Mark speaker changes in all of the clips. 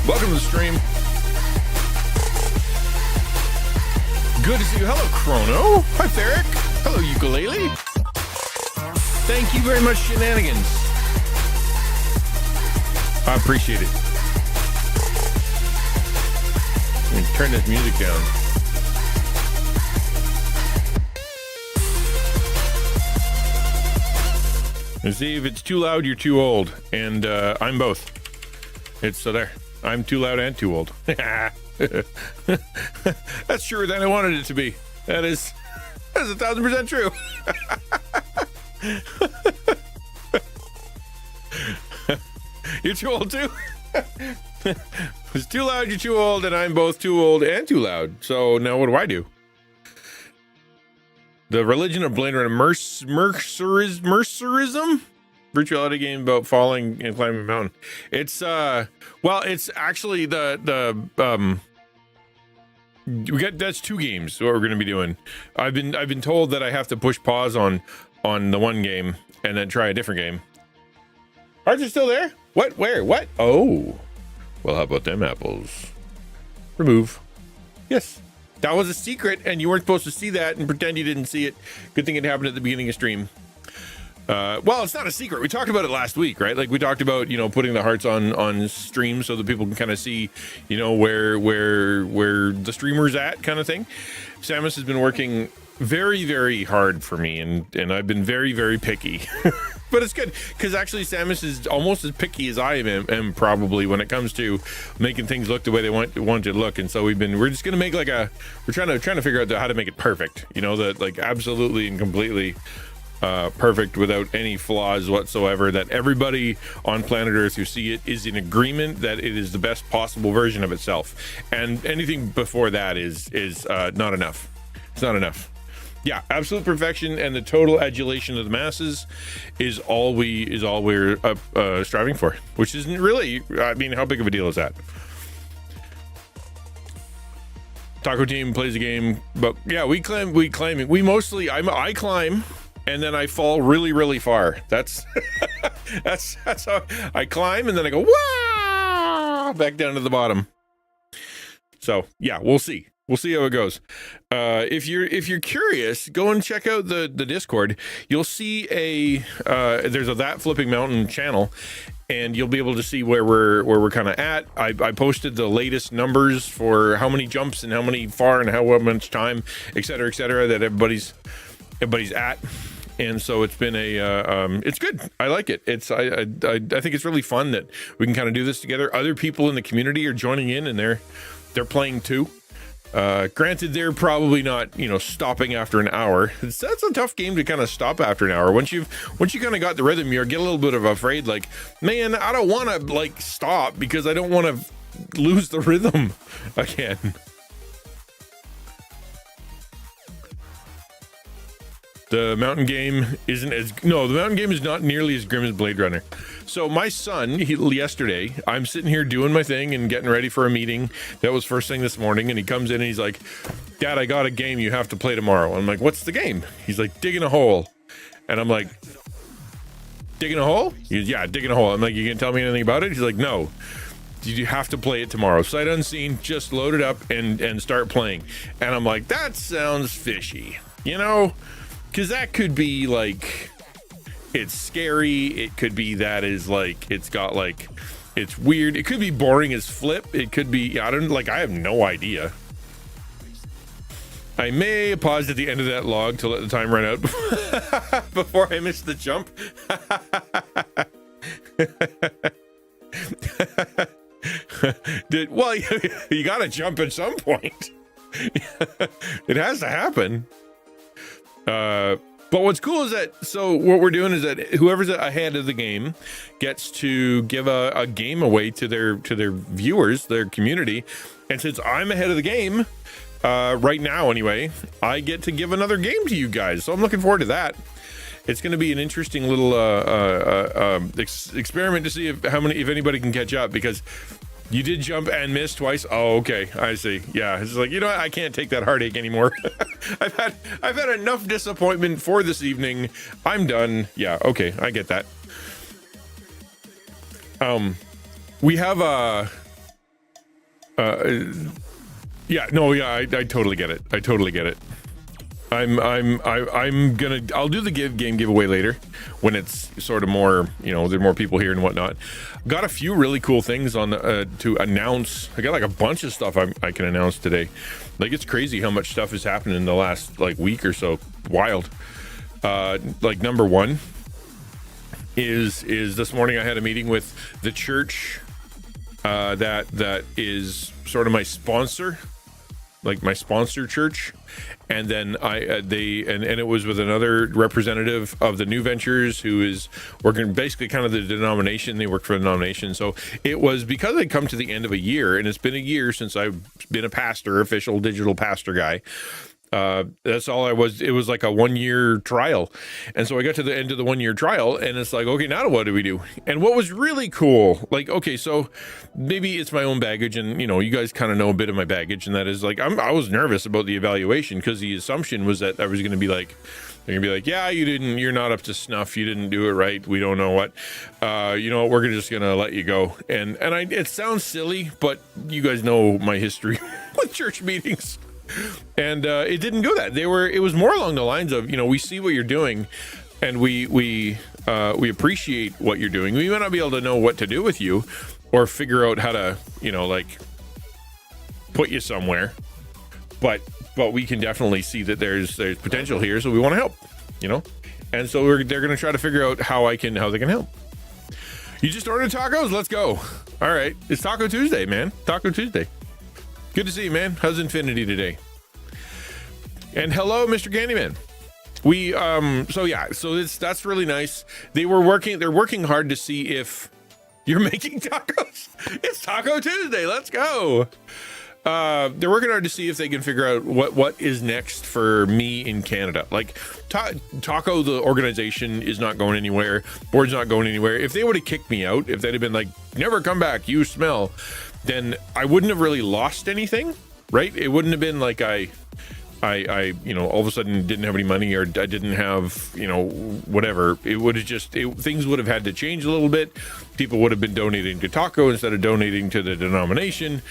Speaker 1: Welcome to the stream. Good to see you. Hello, Chrono. Hi, Theric. Hello, Ukulele. Thank you very much, Shenanigans. I appreciate it. Let me turn this music down. And see, if it's too loud, you're too old. And I'm both. It's so there. I'm too loud and too old. That's truer than I wanted it to be. That's 1,000% true. You're too old too? It's too loud, you're too old, and I'm both too old and too loud. So now what do? The religion of Blade Runner, mercerism? Virtuality game about falling and climbing a mountain. It's it's actually that's two games what we're going to be doing. I've been told that I have to push pause on the one game and then try a different game. Hearts are still there? What? Where? What? Oh, well, how about them apples? Remove. Yes, that was a secret, and you weren't supposed to see that and pretend you didn't see it. Good thing it happened at the beginning of stream. Well, it's not a secret. We talked about it last week, right? Like we talked about, putting the hearts on stream so that people can kind of see, where the streamer's at, kind of thing. Samus has been working very, very hard for me, and I've been very, very picky. But it's good because actually Samus is almost as picky as I am probably when it comes to making things look the way they want it to look. And so we're just gonna make we're trying to figure out how to make it perfect. That like absolutely and completely perfect without any flaws whatsoever, that everybody on planet Earth who see it is in agreement that it is the best possible version of itself, and anything before that is not enough. It's not enough. Yeah, absolute perfection and the total adulation of the masses is all we're striving for, which isn't really, I mean, how big of a deal is that? Taco Team plays a game, but yeah, we climb I climb and then I fall really, really far. That's that's how I climb, and then I go back down to the bottom. So yeah, we'll see how it goes. If you're curious, go and check out the Discord. You'll see there's a That Flipping Mountain channel, and you'll be able to see where we're kind of at. I posted the latest numbers for how many jumps and how many far and how much time, et cetera, that everybody's at. And so it's been it's good. I like it. I think it's really fun that we can kind of do this together. Other people in the community are joining in, and they're playing too. Granted, they're probably not, stopping after an hour. That's a tough game to kind of stop after an hour. Once you kind of got the rhythm, you get a little bit of afraid, like, man, I don't want to stop because I don't want to lose the rhythm again. The mountain game is not nearly as grim as Blade Runner. So my son, yesterday, I'm sitting here doing my thing and getting ready for a meeting. That was first thing this morning, and he comes in and he's like, Dad, I got a game you have to play tomorrow. I'm like, what's the game? He's like, digging a hole. And I'm like, digging a hole? He's, yeah, digging a hole. I'm like, you can tell me anything about it? He's like, no. You have to play it tomorrow. Sight unseen, just load it up and start playing. And I'm like, that sounds fishy, because that could be it's scary. It could be that is it's got it's weird. It could be boring as flip. It could be, I have no idea. I may pause at the end of that log to let the time run out before I miss the jump. You gotta jump at some point. It has to happen. But what's cool is that, so what we're doing is that whoever's ahead of the game gets to give a game away to their viewers, their community. And since I'm ahead of the game, right now anyway, I get to give another game to you guys. So I'm looking forward to that. It's going to be an interesting little experiment to see if anybody can catch up, because you did jump and miss twice. Oh, okay. I see. Yeah. It's like, what? I can't take that heartache anymore. I've had enough disappointment for this evening. I'm done. Yeah. Okay. I get that. We have Yeah, no, yeah, I totally get it. I totally get it. I'll do the game giveaway later when it's sort of more, there are more people here and whatnot. Got a few really cool things on to announce. I got like a bunch of stuff I can announce today. Like, it's crazy how much stuff has happened in the last like week or so. Wild. Like, number one is this morning I had a meeting with the church that is sort of my sponsor, like my sponsor church. And then it was with another representative of the New Ventures who is working basically kind of the denomination. They work for the denomination. So it was because I come to the end of a year, and it's been a year since I've been a pastor, official digital pastor guy. That's all I was. It was like a 1-year trial. And so I got to the end of the 1-year trial, and it's like, okay, now what do we do? And what was really cool, like, okay, so maybe it's my own baggage, and you guys kind of know a bit of my baggage, and that is like, I was nervous about the evaluation because the assumption was that I was going to be like, they're gonna be like, yeah, you're not up to snuff, you didn't do it right, we don't know what, we're just gonna let you go. And it sounds silly, but you guys know my history with church meetings. And it didn't go that. It was more along the lines of, we see what you're doing, and we appreciate what you're doing. We might not be able to know what to do with you or figure out how to, like, put you somewhere, but we can definitely see that there's potential here, so we want to help, and so they're going to try to figure out how they can help. You just ordered tacos? Let's go. All right, it's Taco Tuesday, man. Taco Tuesday. Good to see you, man. How's Infinity today? And hello, Mr. Candyman. That's really nice. They're working hard to see if you're making tacos. It's Taco Tuesday. Let's go. They're working hard to see if they can figure out what is next for me in Canada. Like, Taco, the organization, is not going anywhere. Board's not going anywhere. If they would have kicked me out, if they'd have been like, never come back, you smell, then I wouldn't have really lost anything, right? It wouldn't have been like I all of a sudden didn't have any money, or I didn't have, whatever. It would have things would have had to change a little bit. People would have been donating to Taco instead of donating to the denomination,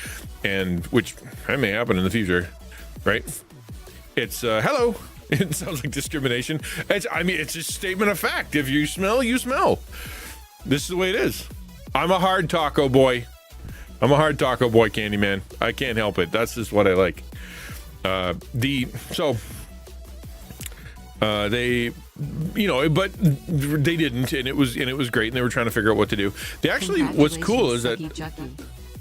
Speaker 1: and which that may happen in the future, right? It's hello. It sounds like discrimination. It's a statement of fact. If you smell, you smell. This is the way it is. I'm a hard taco boy. Candyman. I can't help it. That's just what I like. But they didn't, and it was great, and they were trying to figure out what to do. They actually, what's cool is that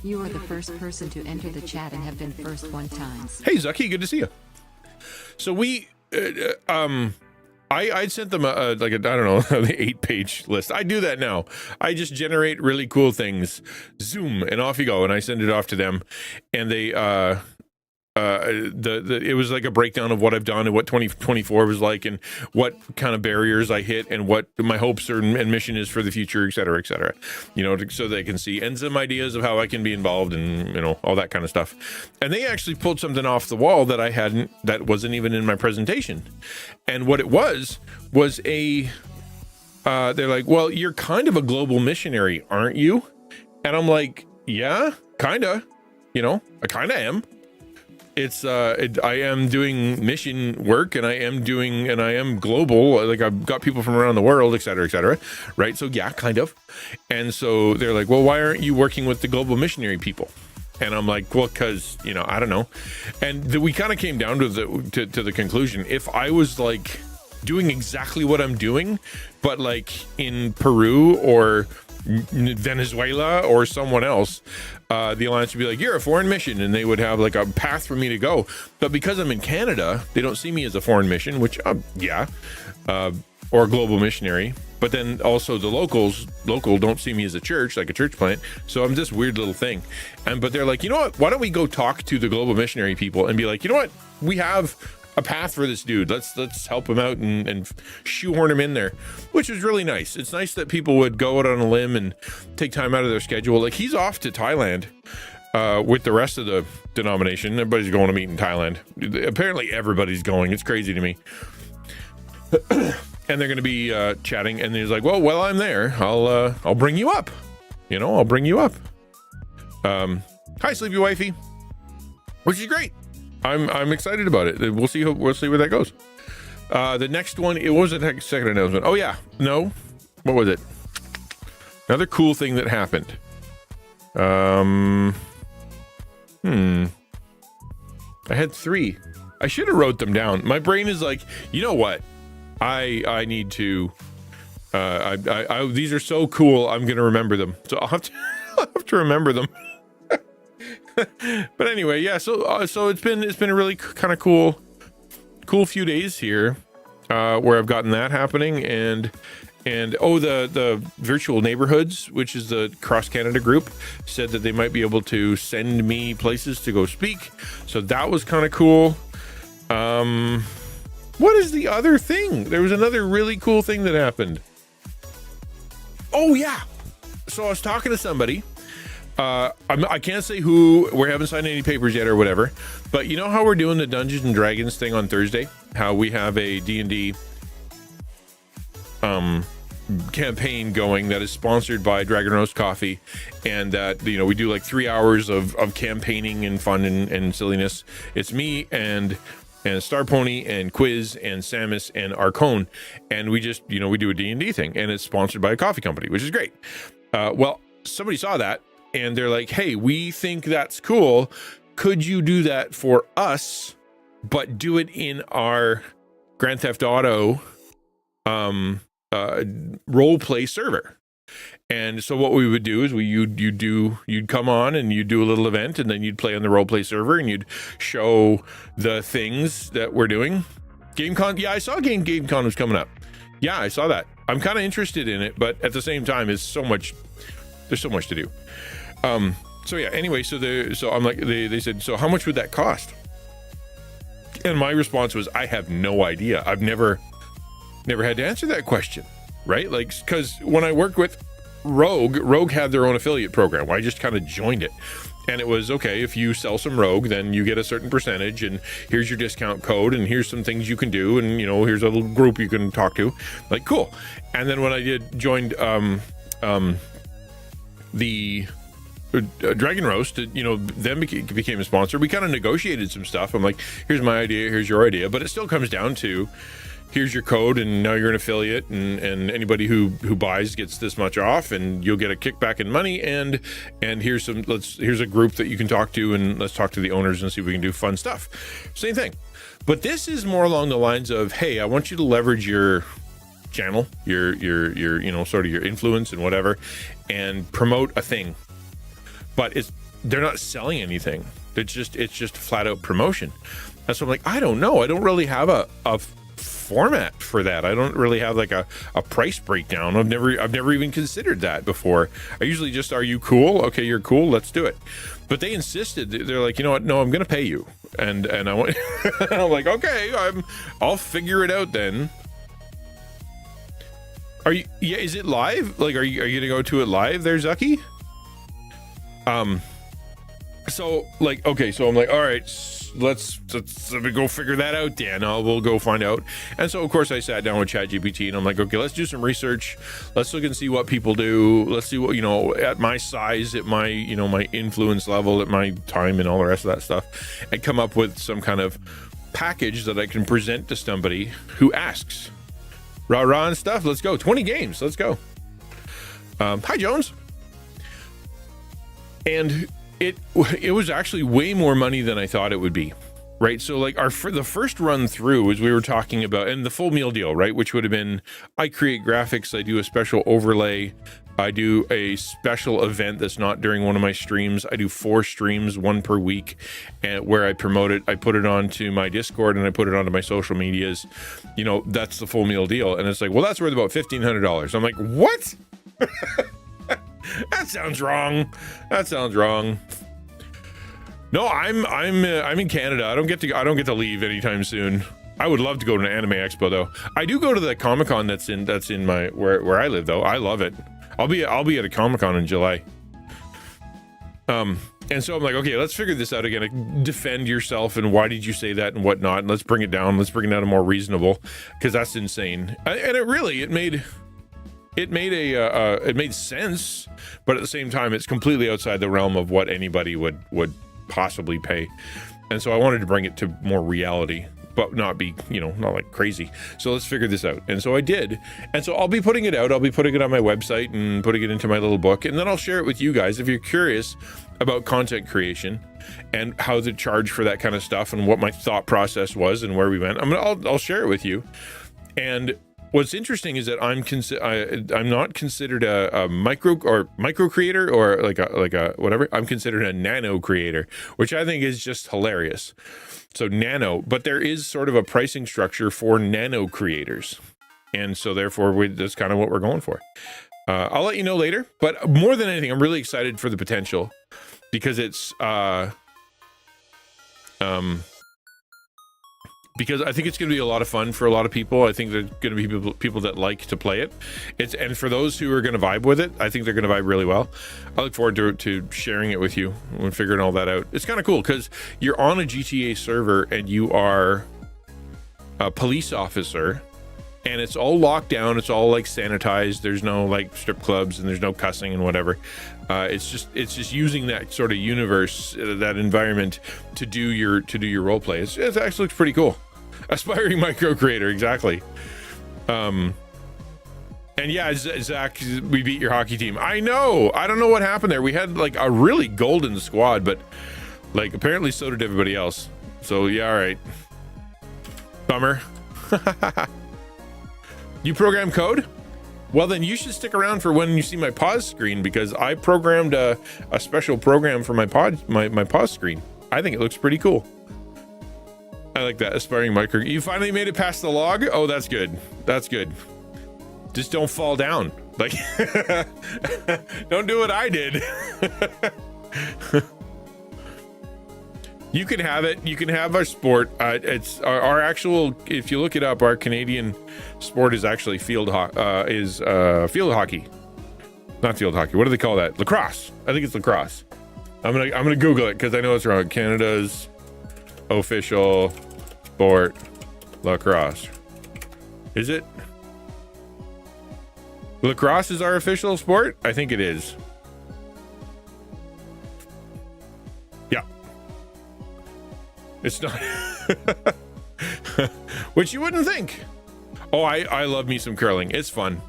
Speaker 2: you are the first person to enter the chat and have been first 1 time.
Speaker 1: Hey, Zucky, good to see you. So I sent them an 8-page list. I do that now. I just generate really cool things, zoom, and off you go, and I send it off to them, and they it was like a breakdown of what I've done and what 2024 was like, and what kind of barriers I hit, and what my hopes and mission is for the future, et cetera, so they can see, and some ideas of how I can be involved, and all that kind of stuff. And they actually pulled something off the wall that wasn't even in my presentation. And what it was they're like, well, you're kind of a global missionary, aren't you? And I'm like, yeah, kinda, I kinda am. It's I am doing mission work, and I am global. Like, I've got people from around the world, et cetera, right? So yeah, kind of. And so they're like, well, why aren't you working with the global missionary people? And I'm like, well, because I don't know. And we kind of came down to the conclusion, if I was like doing exactly what I'm doing, but like in Peru or Venezuela or someone else, the Alliance would be like, you're a foreign mission, and they would have like a path for me to go. But because I'm in Canada, they don't see me as a foreign mission, which or a global missionary. But then also the local don't see me as a church, like a church plant. So I'm this weird little thing. But they're like, you know what, why don't we go talk to the global missionary people and be like, you know what, we have a path for this dude. Let's help him out and shoehorn him in there, which was really nice. It's nice that people would go out on a limb and take time out of their schedule. Like, he's off to Thailand with the rest of the denomination. Everybody's going to meet in Thailand. Apparently everybody's going. It's crazy to me. And they're going to be chatting, and he's like, well, I'm there. I'll bring you up. I'll bring you up. Hi, Hi, Sleepy Wifey, which is great. I'm excited about it. We'll see where that goes. The next one, it was a second announcement. Oh yeah, no, what was it? Another cool thing that happened. I had 3. I should have wrote them down. My brain is like, you know what? I need to. These are so cool. I'm gonna remember them. So I'll have to remember them. But anyway, yeah. So it's been a really kind of cool few days here, where I've gotten that happening, and the virtual neighborhoods, which is the Cross Canada group, said that they might be able to send me places to go speak. So that was kind of cool. What is the other thing? There was another really cool thing that happened. Oh yeah. So I was talking to somebody. I can't say who. We haven't signed any papers yet or whatever. But you know how we're doing the Dungeons and Dragons thing on Thursday? How we have a D&D campaign going that is sponsored by Dragon Roast Coffee, and that, you know, we do like 3 hours of campaigning and fun and silliness. It's me and Star Pony and Quiz and Samus and Arcone, and we just, you know, we do a D&D thing, and it's sponsored by a coffee company, which is great. Well, somebody saw that and they're like, hey, we think that's cool. Could you do that for us, but do it in our Grand Theft Auto role play server? And so what we would do is you'd come on and you'd do a little event, and then you'd play on the role play server, and you'd show the things that we're doing. GameCon, yeah, I saw GameCon was coming up. Yeah, I saw that. I'm kind of interested in it, but at the same time, there's so much to do. So yeah, anyway, so I'm like, they said, so how much would that cost? And my response was, I have no idea. I've never had to answer that question, right? Like, because when I worked with Rogue had their own affiliate program. I just kind of joined it, and it was, okay, if you sell some Rogue, then you get a certain percentage, and here's your discount code, and here's some things you can do, and, you know, here's a little group you can talk to. Like, cool. And then when I joined the Dragon Roast, you know, then became a sponsor. We kind of negotiated some stuff. I'm like, here's my idea, here's your idea, but it still comes down to, here's your code, and now you're an affiliate, and anybody who buys gets this much off, and you'll get a kickback in money, and here's a group that you can talk to, and let's talk to the owners and see if we can do fun stuff. Same thing. But this is more along the lines of, hey, I want you to leverage your channel, your you know, sort of your influence and whatever, and promote a thing. But they're not selling anything. It's just flat out promotion. That's what I'm like, I don't know. I don't really have a format for that. I don't really have like a price breakdown. I've never even considered that before. I usually just, are you cool? Okay, you're cool, let's do it. But they insisted. They're like, you know what, no, I'm gonna pay you, and I want I'm like, okay, I'll figure it out then. Is it live? Like, are you gonna go to it live there, Zucky? So like, okay, so I'm like, all right, let's go figure that out, Dan. We'll go find out. And so of course I sat down with ChatGPT, and I'm like, okay, let's do some research. Let's look and see what people do. Let's see what, you know, at my size, at my, you know, my influence level, at my time, and all the rest of that stuff, and come up with some kind of package that I can present to somebody who asks. Rah and stuff. Let's go. 20 games. Let's go. Hi, Jones. And it was actually way more money than I thought it would be, right? So like the first run through, as we were talking about, and the full meal deal, right? Which would have been, I create graphics, I do a special overlay, I do a special event that's not during one of my streams. I do 4 streams, 1 per week, and where I promote it. I put it onto my Discord, and I put it onto my social medias. You know, that's the full meal deal. And it's like, well, that's worth about $1,500. I'm like, what? That sounds wrong. No, I'm in Canada. I don't get to leave anytime soon. I would love to go to an anime expo though. I do go to the Comic-Con that's in my where I live though. I love it. I'll be at a Comic-Con in July. And so I'm like, okay, let's figure this out again. Defend yourself, and why did you say that and whatnot, and let's bring it down. Let's bring it down to more reasonable, because that's insane. And it made it made it made sense, but at the same time, it's completely outside the realm of what anybody would possibly pay. And so I wanted to bring it to more reality, but not be, not like crazy. So let's figure this out. And so I did. And so I'll be putting it out. I'll be putting it on my website and putting it into my little book. And then I'll share it with you guys if you're curious about content creation and how to charge for that kind of stuff and what my thought process was and where we went. I'll share it with you. And what's interesting is that I'm not considered a micro creator or like a whatever. I'm considered a nano creator, which I think is just hilarious. So nano, but there is sort of a pricing structure for nano creators. And so therefore that's kind of what we're going for. I'll let you know later, but more than anything, I'm really excited for the potential because it's, because I think it's going to be a lot of fun for a lot of people. I think there's going to be people that like to play it. And for those who are going to vibe with it, I think they're going to vibe really well. I look forward to sharing it with you and figuring all that out. It's kind of cool because you're on a GTA server and you are a police officer and it's all locked down. It's all like sanitized. There's no like strip clubs and there's no cussing and whatever. It's just using that sort of universe, that environment to do your role play. It actually looks pretty cool. Aspiring micro creator, exactly. And yeah, Zach, we beat your hockey team. I know. I don't know what happened there. We had like a really golden squad, but like apparently so did everybody else. So yeah, all right. Bummer. You program code? Well, then you should stick around for when you see my pause screen because I programmed a special program for my pause screen. I think it looks pretty cool. I like that. Aspiring micro. You finally made it past the log? Oh, that's good. That's good. Just don't fall down. Like, don't do what I did. You can have it. You can have our sport. It's our actual. If you look it up, our Canadian sport is actually field hockey. Not field hockey. What do they call that? Lacrosse. I think it's lacrosse. I'm gonna Google it because I know it's wrong. Canada's official sport, lacrosse. Is it? Lacrosse is our official sport? I think it is. Yeah. It's not. Which you wouldn't think. Oh, I love me some curling. It's fun.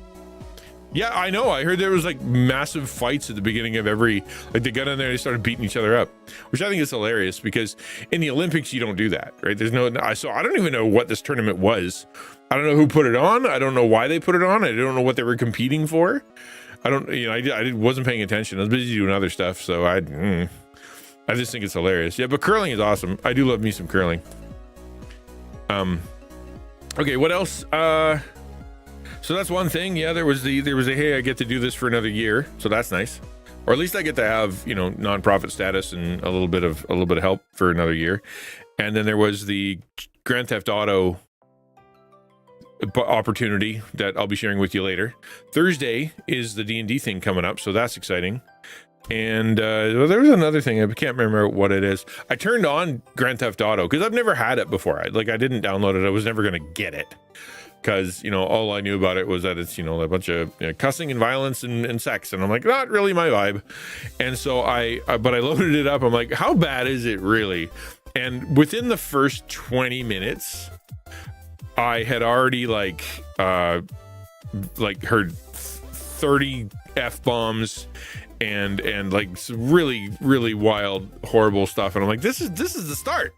Speaker 1: Yeah, I know. I heard there was like massive fights at the beginning of every, like they got in there, they started beating each other up, which I think is hilarious because in the Olympics, you don't do that, right? There's so I don't even know what this tournament was. I don't know who put it on. I don't know why they put it on. I don't know what they were competing for. I wasn't paying attention. I was busy doing other stuff. So I just think it's hilarious. Yeah, but curling is awesome. I do love me some curling. Okay, what else? So that's one thing. Yeah, there was a hey, I get to do this for another year, so that's nice. Or at least I get to have nonprofit status and a little bit of help for another year. And then there was the Grand Theft Auto opportunity that I'll be sharing with you later. Thursday is the D&D thing coming up, so that's exciting. And there was another thing, I can't remember what it is. I turned on Grand Theft Auto because I've never had it before. I didn't download it. I was never going to get it because all I knew about it was that it's a bunch of cussing and violence and sex, and I'm like, not really my vibe. And so but I loaded it up. I'm like, how bad is it really? And within the first 20 minutes, I had already heard 30 F-bombs and like some really, really wild, horrible stuff. And I'm like, this is the start.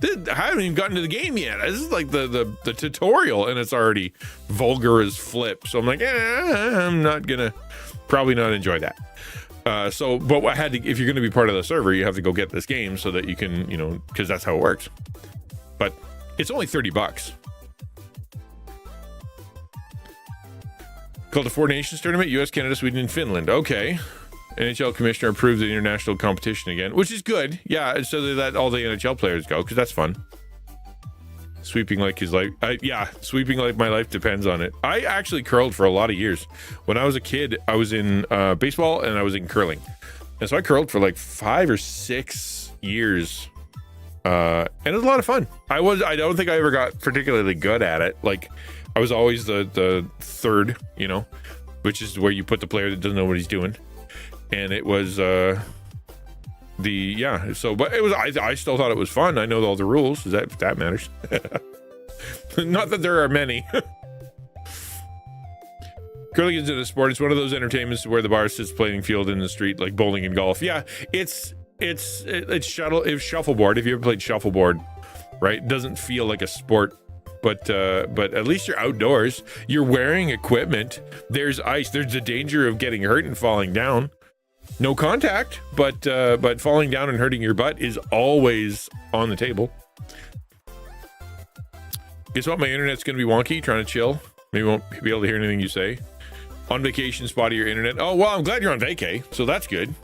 Speaker 1: I haven't even gotten to the game yet. This is like the tutorial, and it's already vulgar as flip. So I'm like, I'm probably not enjoy that. But I had to, if you're going to be part of the server, you have to go get this game so that you can, because that's how it works. But it's only $30. Called the Four Nations Tournament, US, Canada, Sweden, and Finland. Okay. NHL commissioner approved the international competition again, which is good. Yeah, so they let all the NHL players go because that's fun. Sweeping like his life. Sweeping like my life depends on it. I actually curled for a lot of years. When I was a kid, I was in baseball and I was in curling. And so I curled for like 5 or 6 years. And it was a lot of fun. I don't think I ever got particularly good at it. Like I was always the third, which is where you put the player that doesn't know what he's doing. And it was but it was, I still thought it was fun. I know all the rules. That matters. Not that there are many. Curling isn't a sport. It's one of those entertainments where the bar sits playing field in the street, like bowling and golf. Yeah, it's shuffleboard. If you ever played shuffleboard, right? It doesn't feel like a sport, but at least you're outdoors. You're wearing equipment. There's ice. There's the danger of getting hurt and falling down. No contact, but falling down and hurting your butt is always on the table. Guess what? My internet's gonna be wonky. Trying to chill. Maybe won't be able to hear anything you say. On vacation, spotty your internet. Oh well, I'm glad you're on vacay, so that's good.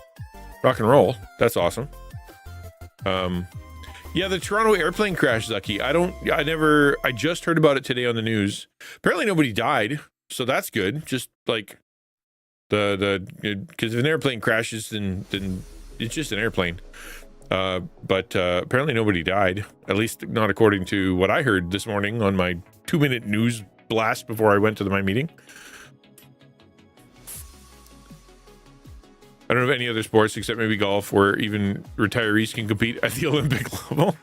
Speaker 1: Rock and roll. That's awesome. Yeah, the Toronto airplane crash, Zucky. I just heard about it today on the news. Apparently nobody died, so that's good. Just like because if an airplane crashes, then it's just an airplane. But apparently nobody died, at least not according to what I heard this morning on my 2-minute news blast before I went to my meeting. I don't know of any other sports except maybe golf where even retirees can compete at the Olympic level.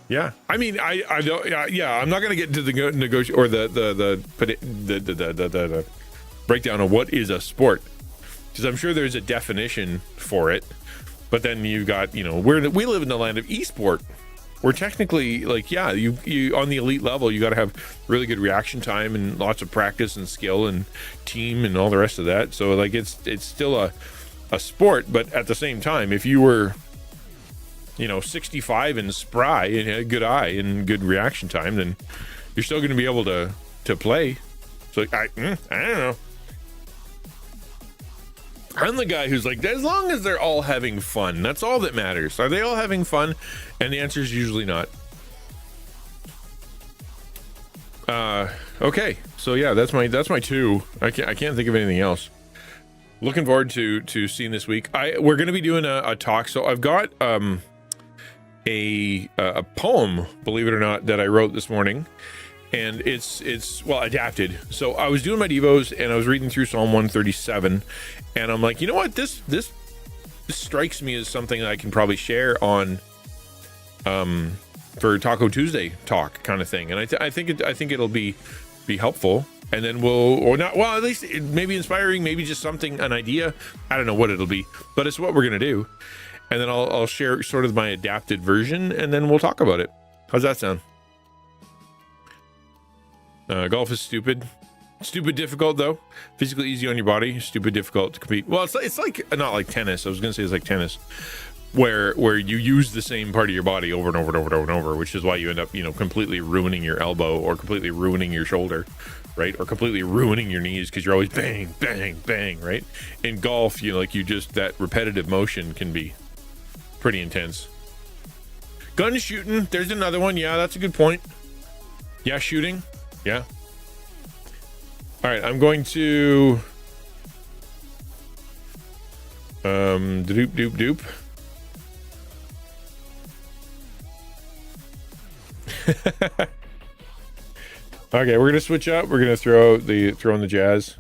Speaker 1: Yeah, I mean, I'm not going to get into the negotiation or the breakdown of what is a sport, because I'm sure there's a definition for it. But then you've got, we live in the land of esport. We're technically like, yeah, you on the elite level, you got to have really good reaction time and lots of practice and skill and team and all the rest of that. So like it's still a sport, but at the same time, if you were 65 and spry and had a good eye and good reaction time, then you're still going to be able to play. So I don't know. I'm the guy who's like, as long as they're all having fun, that's all that matters. Are they all having fun? And the answer is usually not. Okay, so yeah, that's my 2. I can't think of anything else. Looking forward to seeing this week. We're going to be doing a talk. So I've got a poem, believe it or not, that I wrote this morning. And it's adapted. So I was doing my devos and I was reading through Psalm 137, and I'm like, you know what, this strikes me as something that I can probably share on for Taco Tuesday talk kind of thing. And I think it'll be helpful, and then at least it may be inspiring, maybe just something, an idea. I don't know what it'll be, but it's what we're gonna do. And then I'll share sort of my adapted version, and then we'll talk about it. How's that sound? Golf is stupid difficult though. Physically easy on your body, stupid difficult to compete. Well, it's like not like tennis. I was gonna say it's like tennis, where you use the same part of your body over and over and over and over and over, which is why you end up completely ruining your elbow or completely ruining your shoulder, right? Or completely ruining your knees because you're always bang bang bang, right? In golf, that repetitive motion can be pretty intense. Gun shooting, there's another one. Yeah, that's a good point. Yeah, shooting. Yeah. All right, I'm going to doop. Okay, we're gonna switch up. We're gonna throw in the jazz.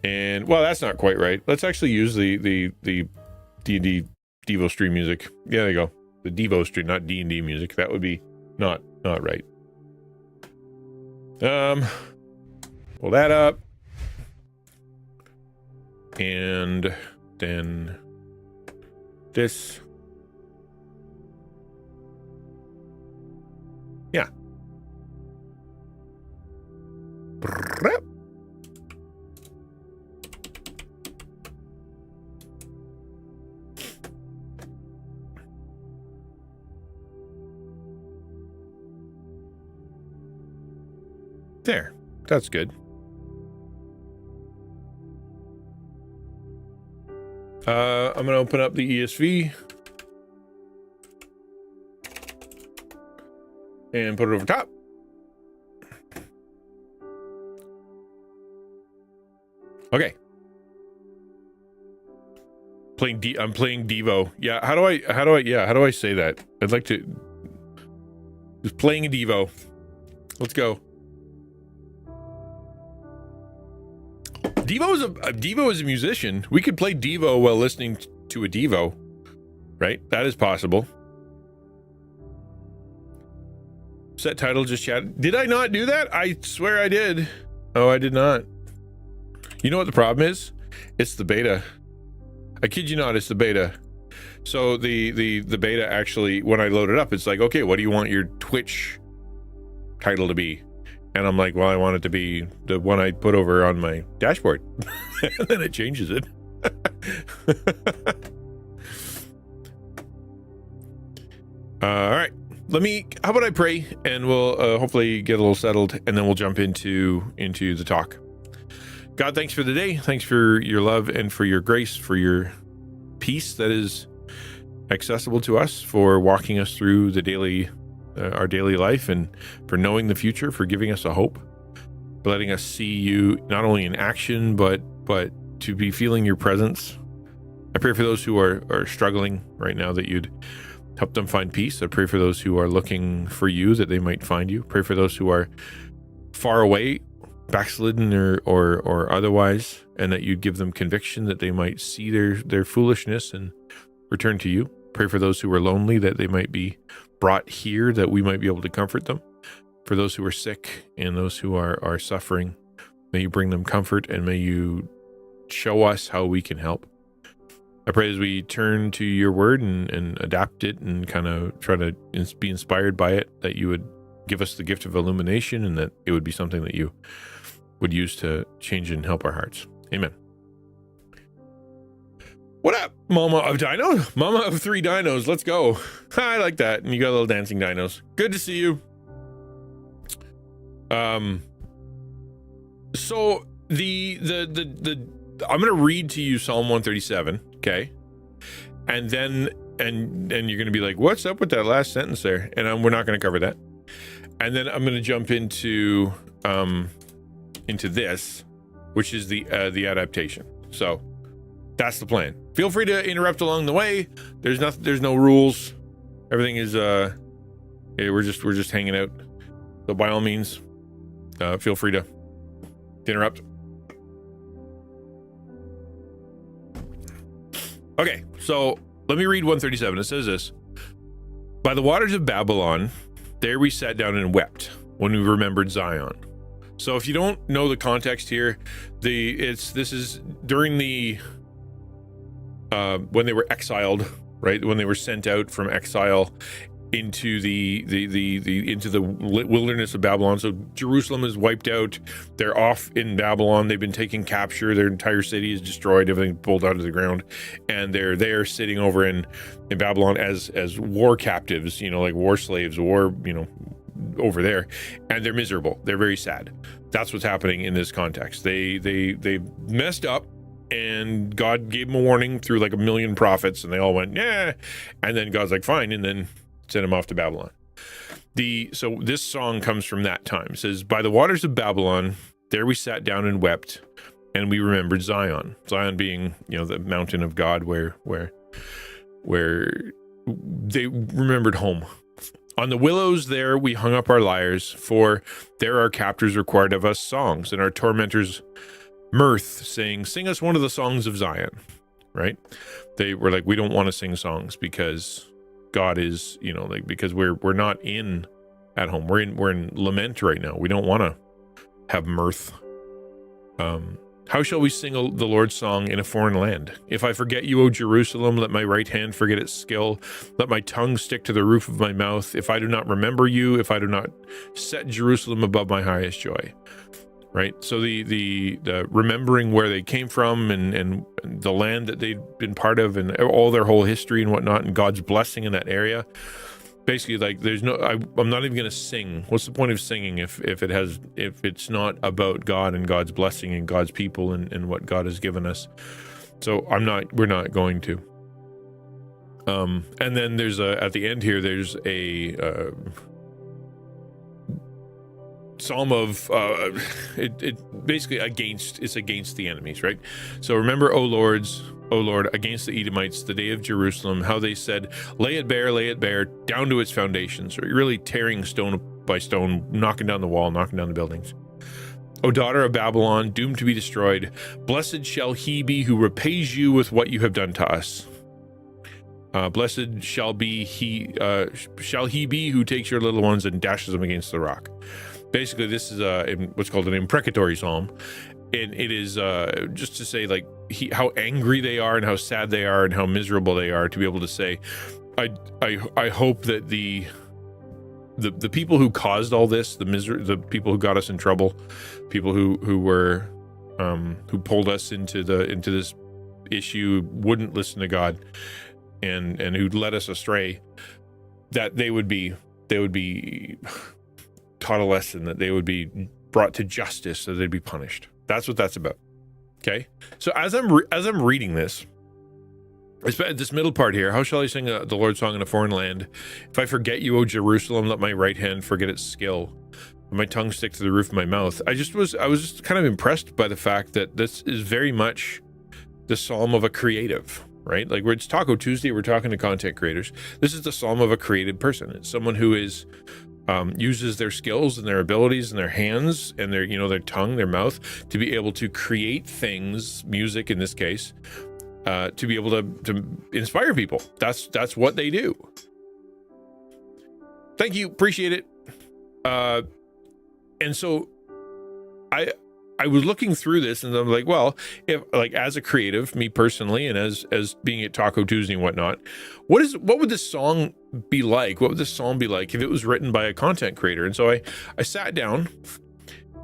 Speaker 1: And well, that's not quite right. Let's actually use the D&D Devo stream music. Yeah, there you go. The Devo stream, not D&D music. That would be not right. Pull that up, and then this. Yeah. There, that's good. I'm gonna open up the ESV and put it over top. Okay. I'm playing Devo. Yeah, how do I say that? I'd like to just playing a Devo. Let's go. Devo is a musician. We could play Devo while listening to a Devo, right? That is possible. Set title, just chat. Did I not do that? I swear I did. Oh, I did not. You know what the problem is? It's the beta. I kid you not, it's the beta. So the beta actually, when I load it up, it's like, okay, what do you want your Twitch title to be? And I'm like, well, I want it to be the one I put over on my dashboard. And then it changes it. All right. How about I pray, and we'll hopefully get a little settled, and then we'll jump into the talk. God, thanks for the day. Thanks for your love and for your grace, for your peace that is accessible to us, for walking us through the our daily life, and for knowing the future, for giving us a hope, for letting us see you not only in action, but to be feeling your presence. I pray for those who are struggling right now, that you'd help them find peace. I pray for those who are looking for you, that they might find you. Pray for those who are far away, backslidden or otherwise, and that you'd give them conviction, that they might see their foolishness and return to you. Pray for those who are lonely, that they might be brought here, that we might be able to comfort them. For those who are sick and those who are suffering, may you bring them comfort, and may you show us how we can help. I pray as we turn to your word and adapt it and kind of try to be inspired by it, that you would give us the gift of illumination, and that it would be something that you would use to change and help our hearts. Amen. What up, Mama of Dinos? Mama of 3 dinos. Let's go. I like that. And you got little dancing dinos. Good to see you. So I'm going to read to you Psalm 137, okay? And then you're going to be like, what's up with that last sentence there? And we're not going to cover that. And then I'm going to jump into this, which is the adaptation. So that's the plan. Feel free to interrupt along the way. There's no rules. Everything is we're just hanging out. So by all means, feel free to interrupt. Okay, so let me read 137. It says this: by the waters of Babylon, there we sat down and wept when we remembered Zion. So if you don't know the context here, this is during the when they were exiled, right? When they were sent out from exile into into the wilderness of Babylon. So Jerusalem is wiped out. They're off in Babylon. They've been taken capture. Their entire city is destroyed. Everything pulled out of the ground, and they're there sitting over in Babylon as war captives, like war slaves, over there, and they're miserable. They're very sad. That's what's happening in this context. They messed up, and God gave them a warning through like a million prophets, and they all went, yeah. And then God's like, fine, and then sent them off to Babylon. So this song comes from that time. It says, by the waters of Babylon, there we sat down and wept, and we remembered Zion. Zion being, the mountain of God where they remembered home. On the willows there we hung up our lyres, for there our captors required of us songs, and our tormentors mirth, saying, sing us one of the songs of Zion, right? They were like, we don't want to sing songs because God is, because we're not at home. We're in lament right now. We don't want to have mirth. How shall we sing the Lord's song in a foreign land? If I forget you, O Jerusalem, let my right hand forget its skill. Let my tongue stick to the roof of my mouth. If I do not remember you, if I do not set Jerusalem above my highest joy. Right? So the remembering where they came from and the land that they'd been part of and all their whole history and whatnot, and God's blessing in that area. Basically, like, I'm not even going to sing. What's the point of singing if it's not about God and God's blessing and God's people and what God has given us? So we're not going to. And then there's at the end here, there's a psalm of it basically against the enemies, right? So remember, O Lord, against the Edomites, the day of Jerusalem, how they said, lay it bare, down to its foundations, or really tearing stone by stone, knocking down the wall, knocking down the buildings. O daughter of Babylon, doomed to be destroyed, blessed shall he be who repays you with what you have done to us. Blessed shall he be who takes your little ones and dashes them against the rock. Basically, this is what's called an imprecatory psalm, and it is just to say like how angry they are and how sad they are and how miserable they are, to be able to say, I hope that the people who caused all this, the people who got us in trouble, people who pulled us into this issue, wouldn't listen to God, and who led us astray, that they would be taught a lesson, that they would be brought to justice, so they'd be punished. That's what that's about. Okay, so as I'm reading this, this middle part here, how shall I sing the Lord's song in a foreign land? If I forget you, O Jerusalem, let my right hand forget its skill, my tongue stick to the roof of my mouth. I was just kind of impressed by the fact that this is very much the psalm of a creative, right? Like, it's Taco Tuesday, we're talking to content creators. This is the psalm of a creative person. It's someone who is uses their skills and their abilities and their hands and their tongue, their mouth, to be able to create things, music in this case, to be able to inspire people. That's what they do. Thank you, appreciate it. And so I was looking through this, and I'm like, well, if, like, as a creative, me personally, and as being at Taco Tuesday and whatnot, what would this song be like? What would this song be like if it was written by a content creator? And so I sat down,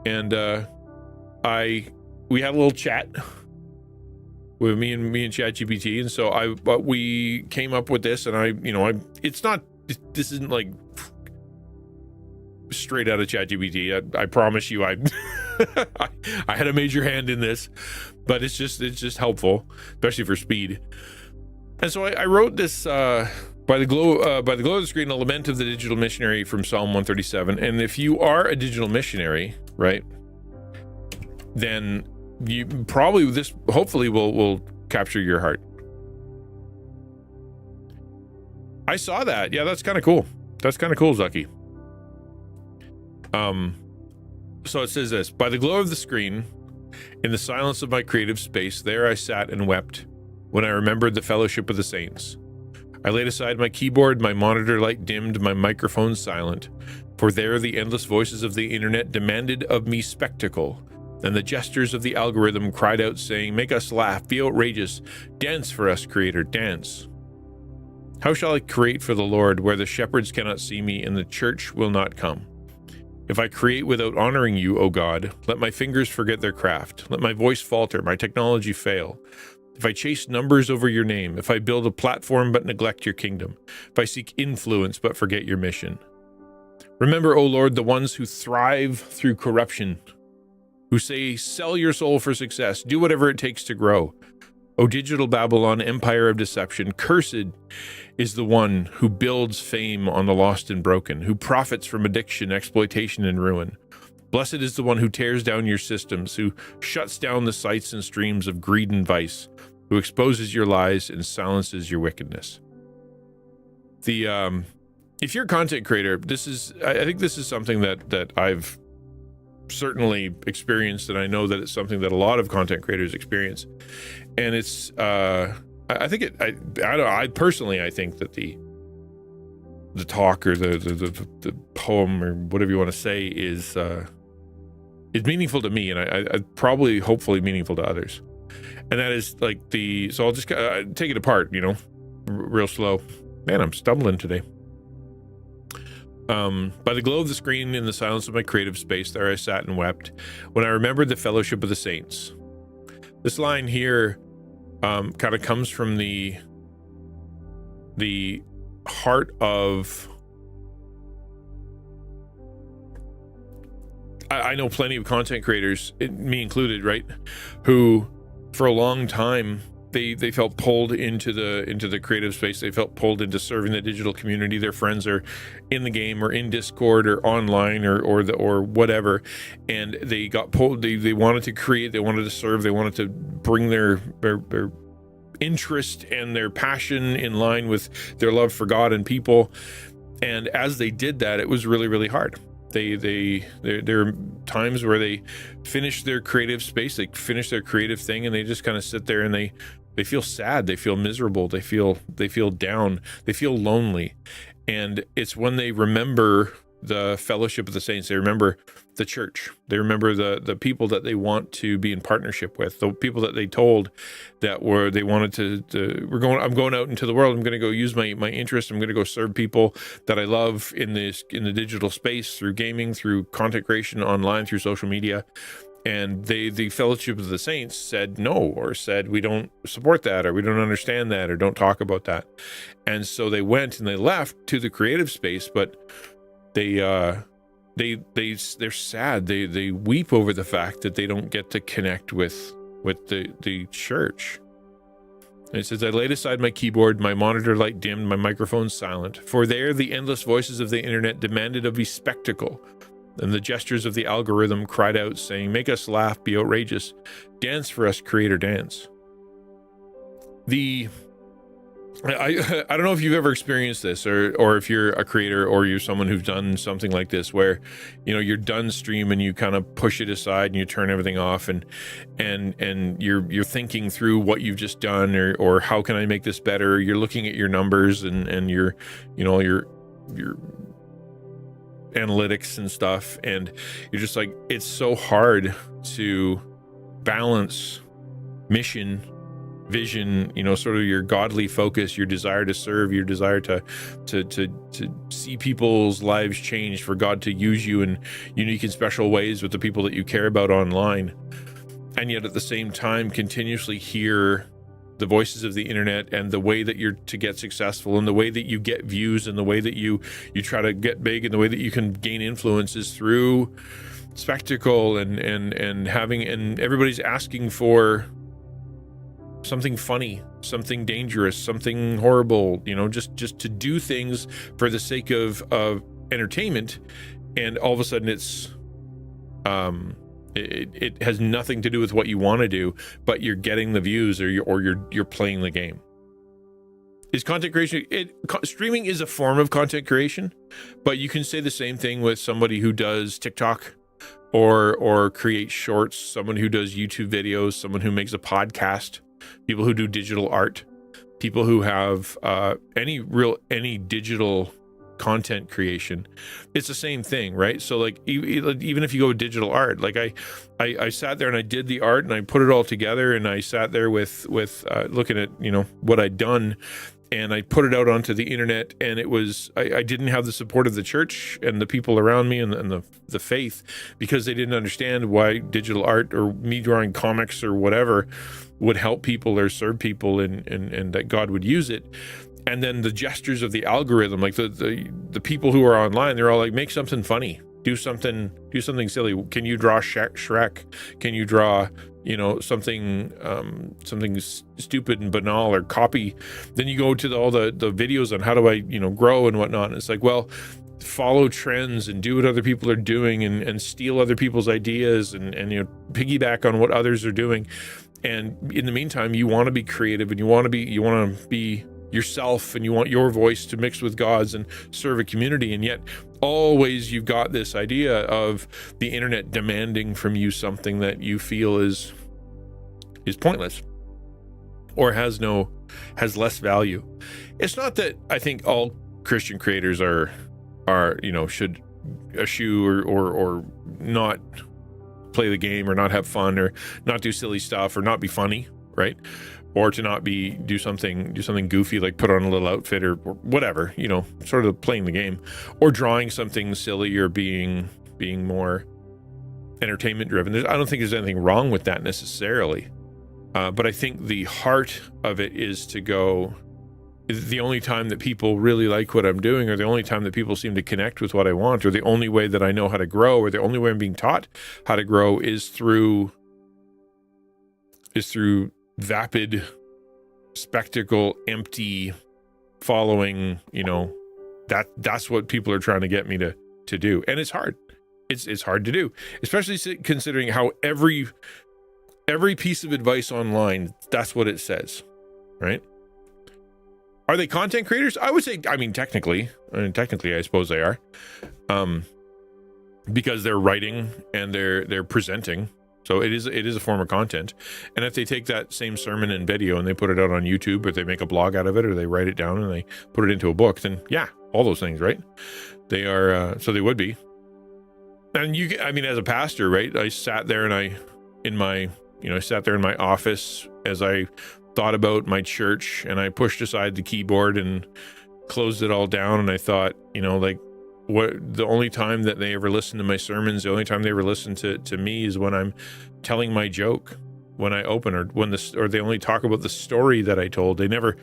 Speaker 1: and we had a little chat with me and ChatGPT, and so we came up with this, and this isn't like straight out of ChatGPT. I promise you, I had a major hand in this, but it's just helpful, especially for speed. And so I wrote this by the glow of the screen, a lament of the digital missionary from Psalm 137. And if you are a digital missionary, right, then you probably hopefully will capture your heart. I saw that. Yeah, that's kind of cool. That's kind of cool, Zucky. So it says this: by the glow of the screen, in the silence of my creative space, there I sat and wept when I remembered the fellowship of the saints. I laid aside my keyboard, my monitor light dimmed, my microphone silent, for there the endless voices of the internet demanded of me spectacle, and the gestures of the algorithm cried out saying, make us laugh, be outrageous, dance for us, Creator, dance. How shall I create for the Lord where the shepherds cannot see me and the church will not come? If I create without honoring you, O God, let my fingers forget their craft. Let my voice falter, my technology fail. If I chase numbers over your name, if I build a platform but neglect your kingdom, if I seek influence but forget your mission. Remember, O Lord, the ones who thrive through corruption, who say, sell your soul for success, do whatever it takes to grow. O digital Babylon, empire of deception, cursed is the one who builds fame on the lost and broken, who profits from addiction, exploitation, and ruin. Blessed is the one who tears down your systems, who shuts down the sites and streams of greed and vice, who exposes your lies and silences your wickedness. If you're a content creator, I think this is something that I've certainly experienced, and I know that it's something that a lot of content creators experience. And it's I personally think that the talk or the poem or whatever you want to say is meaningful to me, and I probably hopefully meaningful to others. And that is like so I'll just take it apart, real slow. Man, I'm stumbling today. By the glow of the screen, in the silence of my creative space, there I sat and wept when I remembered the fellowship of the saints. This line here kind of comes from the heart of, I know plenty of content creators, me included, right, who for a long time they felt pulled into the creative space. They felt pulled into serving the digital community. Their friends are in the game or in Discord or online or whatever, and they got pulled. They wanted to create. They wanted to serve. They wanted to bring their interest and their passion in line with their love for God and people. And as they did that, it was really, really hard. They're times where they finish their creative space, they finish their creative thing, and they just kind of sit there and they feel sad, they feel miserable, they feel down, they feel lonely. And it's when they remember the fellowship of the saints, they remember the church, they remember the people that they want to be in partnership with, the people that they told that they wanted I'm going out into the world, I'm going to go use my interest, I'm going to go serve people that I love in the digital space, through gaming, through content creation online, through social media. And the fellowship of the saints said no, or said we don't support that, or we don't understand that, or don't talk about that. And so they went and they left to the creative space, but they're sad. They weep over the fact that they don't get to connect with the church. And it says, I laid aside my keyboard, my monitor light dimmed, my microphone silent, for there the endless voices of the internet demanded of me spectacle. And the gestures of the algorithm cried out, saying, make us laugh, be outrageous, dance for us, creator, dance. I don't know if you've ever experienced this, or if you're a creator or you're someone who's done something like this, where, you know, you're done stream and you kind of push it aside and you turn everything off, and you're thinking through what you've just done, or how can I make this better? You're looking at your numbers and your analytics and stuff, and you're just like, it's so hard to balance mission, vision, you know, sort of your godly focus, your desire to serve, your desire to see people's lives change, for God to use you in unique and special ways with the people that you care about online, and yet at the same time continuously hear the voices of the internet, and the way that you're to get successful, and the way that you get views, and the way that you try to get big, and the way that you can gain influence is through spectacle and having, and everybody's asking for something funny, something dangerous, something horrible, you know, just to do things for the sake of entertainment. And all of a sudden it's it has nothing to do with what you want to do, but you're getting the views, or you're playing the game. Is content creation, streaming is a form of content creation, but you can say the same thing with somebody who does TikTok or creates shorts, someone who does YouTube videos, someone who makes a podcast, people who do digital art, people who have any digital content creation. It's the same thing, right? So like, even if you go with digital art, like I sat there and I did the art and I put it all together, and I sat there with looking at, you know, what I'd done, and I put it out onto the internet, and it was, I didn't have the support of the church and the people around me and the faith, because they didn't understand why digital art or me drawing comics or whatever would help people or serve people, and that God would use it. And then the gestures of the algorithm, like the people who are online, they're all like, make something funny, do something silly. Can you draw Shrek? Can you draw, you know, something stupid and banal, or copy? Then you go to all the videos on how do I, you know, grow and whatnot. And it's like, well, follow trends and do what other people are doing, and steal other people's ideas, and you know, piggyback on what others are doing. And in the meantime, you want to be creative, and you want to be yourself, and you want your voice to mix with God's and serve a community. And yet always you've got this idea of the internet demanding from you something that you feel is pointless, or has less value. It's not that I think all Christian creators are you know, should eschew or not play the game, or not have fun, or not do silly stuff, or not be funny, right? Or to not do something goofy, like put on a little outfit or whatever, you know, sort of playing the game, or drawing something silly, or being more entertainment driven. I don't think there's anything wrong with that necessarily. But I think the heart of it is to go, the only time that people really like what I'm doing, or the only time that people seem to connect with what I want, or the only way that I know how to grow, or the only way I'm being taught how to grow is through vapid spectacle, empty following, you know, that's what people are trying to get me to do. And it's hard. It's hard to do, especially considering how every piece of advice online, that's what it says, right? Are they content creators? I would say, technically, I suppose they are. because they're writing and they're presenting. So it is a form of content. And if they take that same sermon and video and they put it out on YouTube, or they make a blog out of it, or they write it down and they put it into a book, then yeah, all those things, right? They are, so they would be. And as a pastor, right? I sat there and I sat there in my office as I thought about my church, and I pushed aside the keyboard and closed it all down. And I thought, the only time that they ever listen to my sermons, the only time they ever listen to me is when I'm telling my joke, when I open, or they only talk about the story that I told. They never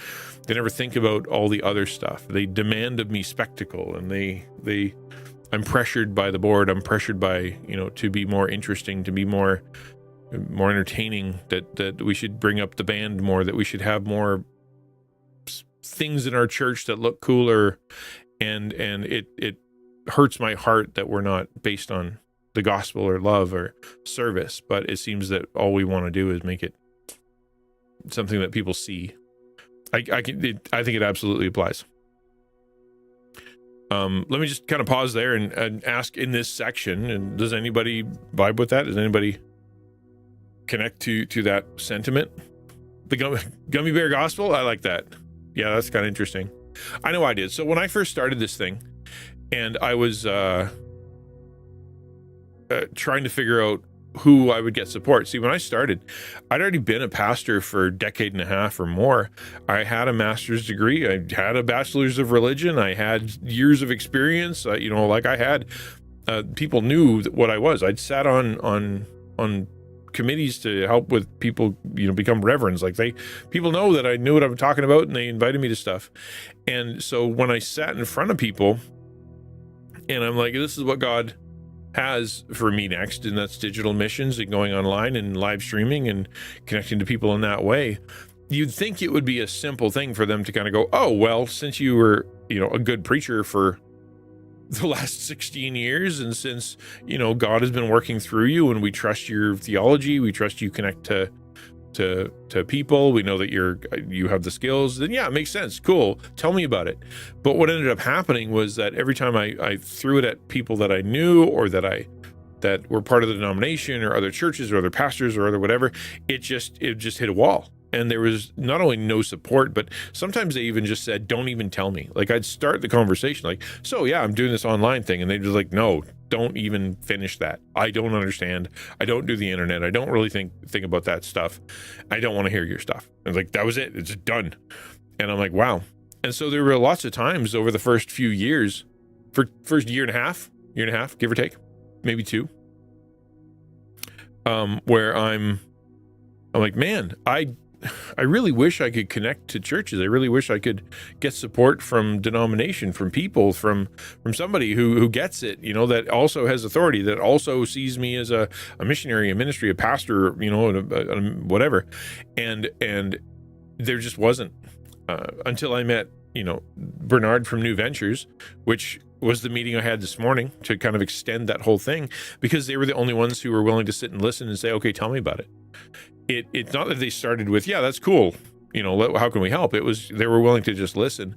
Speaker 1: think about all the other stuff. They demand of me spectacle, and I'm pressured by the board. I'm pressured by, to be more interesting, to be more entertaining, that we should bring up the band more, that we should have more things in our church that look cooler. And it hurts my heart that we're not based on the gospel or love or service, but it seems that all we want to do is make it something that people see. I think it absolutely applies. Let me just kind of pause there and ask in this section, and does anybody vibe with that? Does anybody connect to that sentiment? The gummy bear gospel? I like that. Yeah, that's kind of interesting. I know I did. So when I first started this thing, and I was trying to figure out who I would get support. See, when I started, I'd already been a pastor for a decade and a half or more. I had a master's degree. I had a bachelor's of religion. I had years of experience. I had people knew what I was. I'd sat on committees to help with people, become reverends. People know that I knew what I'm talking about, and they invited me to stuff. And so when I sat in front of people, and I'm like, this is what God has for me next, and that's digital missions and going online and live streaming and connecting to people in that way. You'd think it would be a simple thing for them to kind of go, oh, well, since you were, a good preacher for the last 16 years, and since, God has been working through you, and we trust your theology, we trust you connect to people, we know that you have the skills, then yeah, it makes sense. Cool. Tell me about it. But what ended up happening was that every time I threw it at people that I knew, or that were part of the denomination, or other churches, or other pastors, or other whatever, it just hit a wall. And there was not only no support, but sometimes they even just said, don't even tell me. I'd start the conversation so yeah, I'm doing this online thing. And they're just like, no, don't even finish that. I don't understand. I don't do the internet. I don't really think about that stuff. I don't want to hear your stuff. And that was it. It's done. And I'm like, wow. And so there were lots of times over the first few years, first year and a half, give or take, maybe two, where I'm like, man, I really wish I could connect to churches. I really wish I could get support from denomination, from people, from somebody who gets it, that also has authority, that also sees me as a missionary, a ministry, a pastor, whatever. And there just wasn't, until I met, Bernard from New Ventures, which was the meeting I had this morning to kind of extend that whole thing, because they were the only ones who were willing to sit and listen and say, okay, tell me about it. It's not that they started with, yeah, that's cool, how can we help? It was, they were willing to just listen.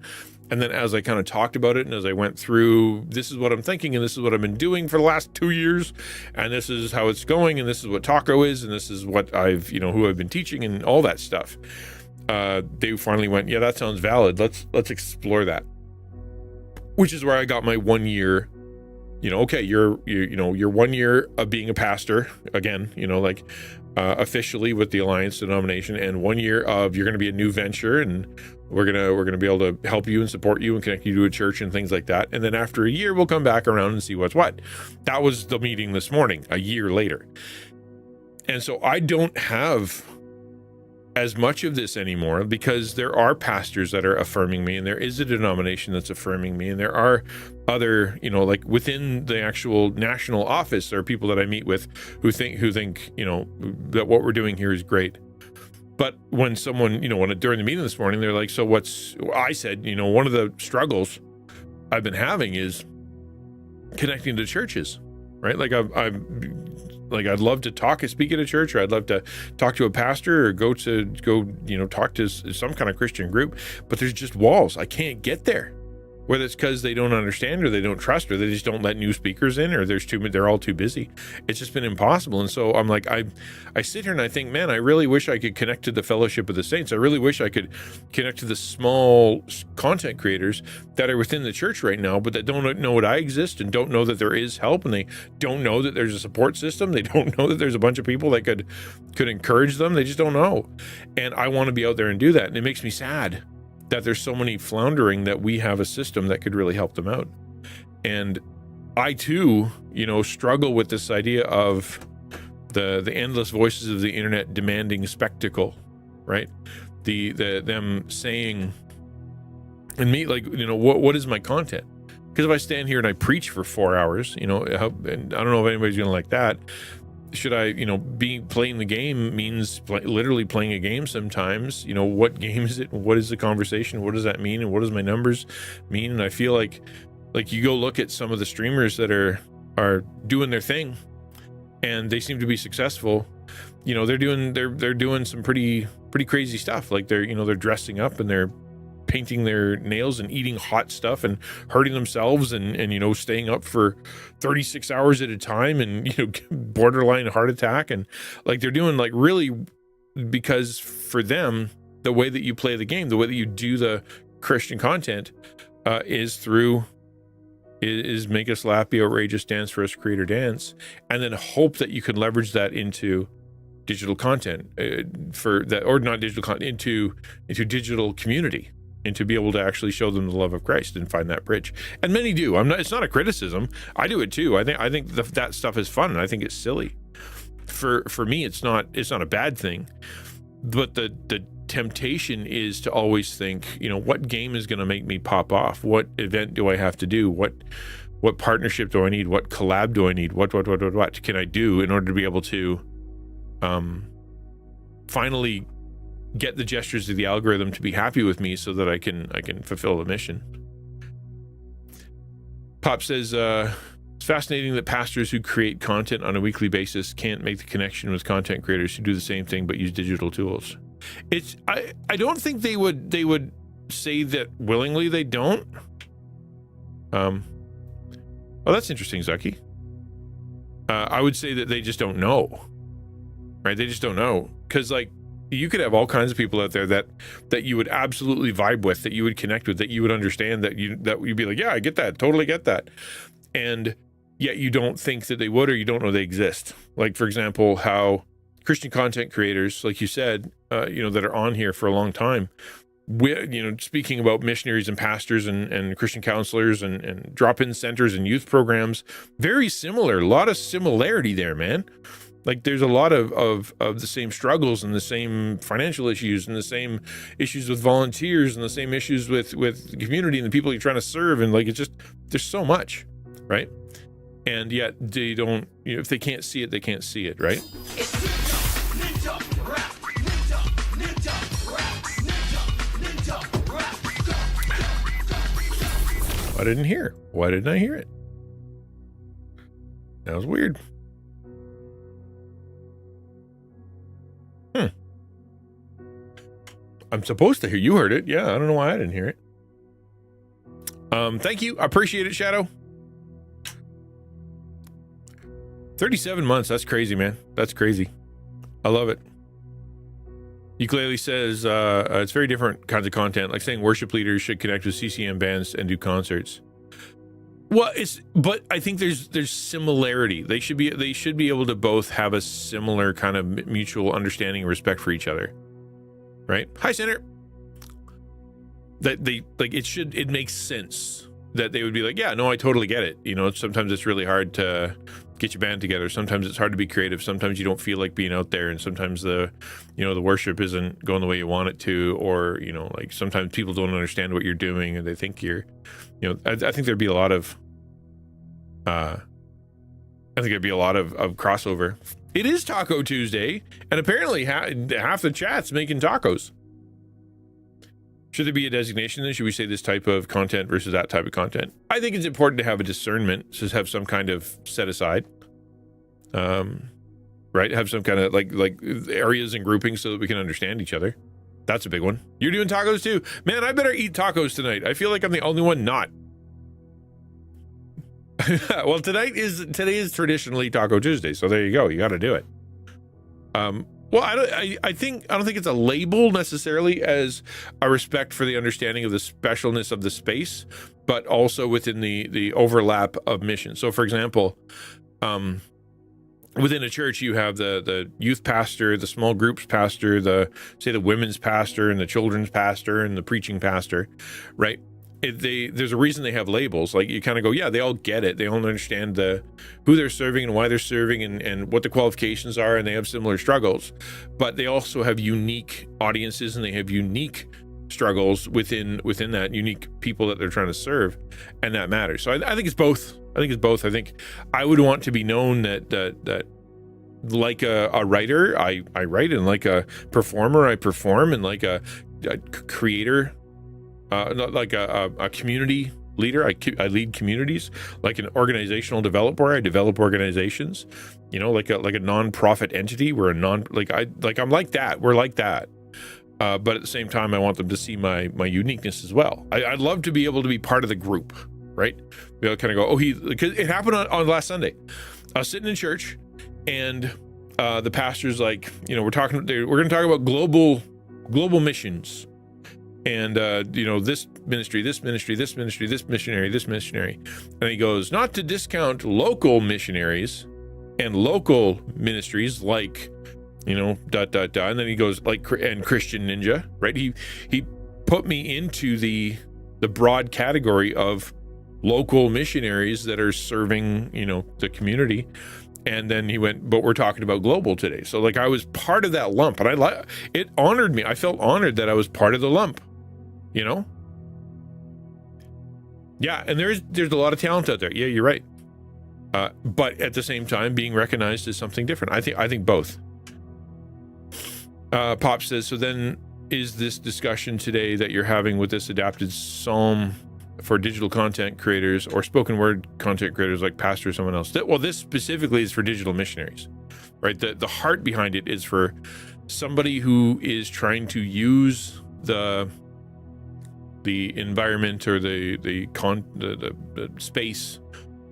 Speaker 1: And then as I kind of talked about it, and as I went through, this is what I'm thinking, and this is what I've been doing for the last 2 years, and this is how it's going, and this is what taco is, and this is what I've, who I've been teaching, and all that stuff. They finally went, yeah, that sounds valid. Let's explore that. Which is where I got my 1 year, okay, you're 1 year of being a pastor again, officially with the Alliance denomination, and 1 year of you're going to be a new venture, and we're gonna be able to help you and support you and connect you to a church and things like that. And then after a year, we'll come back around and see what's what. That was the meeting this morning, a year later. And so I don't have as much of this anymore, because there are pastors that are affirming me, and there is a denomination that's affirming me, and there are other, within the actual national office, there are people that I meet with who think, that what we're doing here is great. But when someone, during the meeting this morning, they're like, so I said, one of the struggles I've been having is connecting to churches, right? I'd love to speak at a church, or I'd love to talk to a pastor, or go talk to some kind of Christian group, but there's just walls. I can't get there. whether it's because they don't understand or they don't trust or they just don't let new speakers in or they're all too busy. It's just been impossible. And so I'm like, I sit here and I think, man, I really wish I could connect to the fellowship of the saints. I really wish I could connect to the small content creators that are within the church right now, but that don't know that I exist and don't know that there is help, and they don't know that there's a support system. They don't know that there's a bunch of people that could encourage them. They just don't know. And I want to be out there and do that. And it makes me sad that there's so many floundering that we have a system that could really help them out. And I too, struggle with this idea of the endless voices of the internet demanding spectacle, right? The them saying, and me, like, what is my content? Because if I stand here and I preach for 4 hours, and I don't know if anybody's gonna like that. Should I, be playing the game means literally playing a game sometimes. What game is it? What is the conversation? What does that mean? And what does my numbers mean? And I feel like you go look at some of the streamers that are doing their thing, and they seem to be successful. They're doing some pretty crazy stuff. Like they're dressing up and they're painting their nails and eating hot stuff and hurting themselves and staying up for 36 hours at a time and borderline heart attack, and like they're doing like really, because for them the way that you play the game, the way that you do the Christian content is make us laugh, be outrageous, dance for us, creator dance, and then hope that you can leverage that into digital content for that, or not digital content, into digital community, and to be able to actually show them the love of Christ and find that bridge. And many do. It's not a criticism. I do it too. I think that stuff is fun, and I think it's silly. For me, it's not a bad thing. But the temptation is to always think, what game is going to make me pop off? What event do I have to do? What partnership do I need? What collab do I need? What can I do in order to be able to finally get the gestures of the algorithm to be happy with me so that I can fulfill the mission. Pop says, it's fascinating that pastors who create content on a weekly basis can't make the connection with content creators who do the same thing but use digital tools. I don't think they would say that willingly. They don't. Oh, that's interesting, Zucky. I would say that they just don't know, right? They just don't know, because like, you could have all kinds of people out there that you would absolutely vibe with, that you would connect with, that you would understand, that you'd be like, yeah, I get that, totally get that. And yet you don't think that they would, or you don't know they exist. Like, for example, how Christian content creators, like you said, that are on here for a long time, speaking about missionaries and pastors and Christian counselors and drop-in centers and youth programs, very similar, a lot of similarity there, man. Like there's a lot of the same struggles and the same financial issues and the same issues with volunteers and the same issues with the community and the people you're trying to serve. And like, it's just, there's so much, right? And yet they don't, if they can't see it, they can't see it, right? I didn't hear it. Why didn't I hear it? That was weird. I'm supposed to hear. You heard it. Yeah, I don't know why I didn't hear it. Thank you. I appreciate it, Shadow. 37 months. That's crazy, man. That's crazy. I love it. Ukulele says it's very different kinds of content, like saying worship leaders should connect with CCM bands and do concerts. Well, but I think there's similarity. They should be able to both have a similar kind of mutual understanding and respect for each other. Right? Hi, Senator. That they like it makes sense that they would be like, yeah, no, I totally get it. Sometimes it's really hard to get your band together. Sometimes it's hard to be creative. Sometimes you don't feel like being out there, and sometimes the worship isn't going the way you want it to, or like sometimes people don't understand what you're doing and they think you're, I think there'd be a lot of crossover. It is Taco Tuesday, and apparently half the chat's making tacos. Should there be a designation then? Should we say this type of content versus that type of content? I think it's important to have a discernment, to have some kind of set aside. Right? Have some kind of like areas and groupings so that we can understand each other. That's a big one. You're doing tacos too? Man, I better eat tacos tonight. I feel like I'm the only one not. Well, today is traditionally Taco Tuesday, so there you go. You got to do it. Well, I don't think it's a label necessarily as a respect for the understanding of the specialness of the space, but also within the overlap of mission. So, for example, within a church, you have the youth pastor, the small groups pastor, the women's pastor, and the children's pastor, and the preaching pastor, right? There's a reason they have labels. Like, you kind of go, yeah, they all get it. They all understand who they're serving and why they're serving and what the qualifications are, and they have similar struggles. But they also have unique audiences, and they have unique struggles within that, unique people that they're trying to serve, and that matters. So I think it's both. I think I would want to be known that like a writer, I write, and like a performer, I perform, and like a creator, like a community leader, I lead communities. Like an organizational developer, I develop organizations. You know, like a non-profit entity. We're I'm like that. We're like that. But at the same time, I want them to see my uniqueness as well. I'd love to be able to be part of the group, right? Be able to kind of go, because it happened on last Sunday. I was sitting in church, and the pastor's like, we're going to talk about global missions. And, this ministry, this ministry, this ministry, this missionary, this missionary. And he goes, not to discount local missionaries and local ministries like, And then he goes, and XtianNinja, right? He put me into the broad category of local missionaries that are serving, the community. And then he went, but we're talking about global today. So I was part of that lump, and it honored me. I felt honored that I was part of the lump. Yeah, and there's a lot of talent out there. Yeah, you're right. But at the same time, being recognized as something different. I think both. Pop says, so then is this discussion today that you're having with this adapted psalm for digital content creators or spoken word content creators like pastor or someone else? Well, this specifically is for digital missionaries, right? The heart behind it is for somebody who is trying to use the environment or the space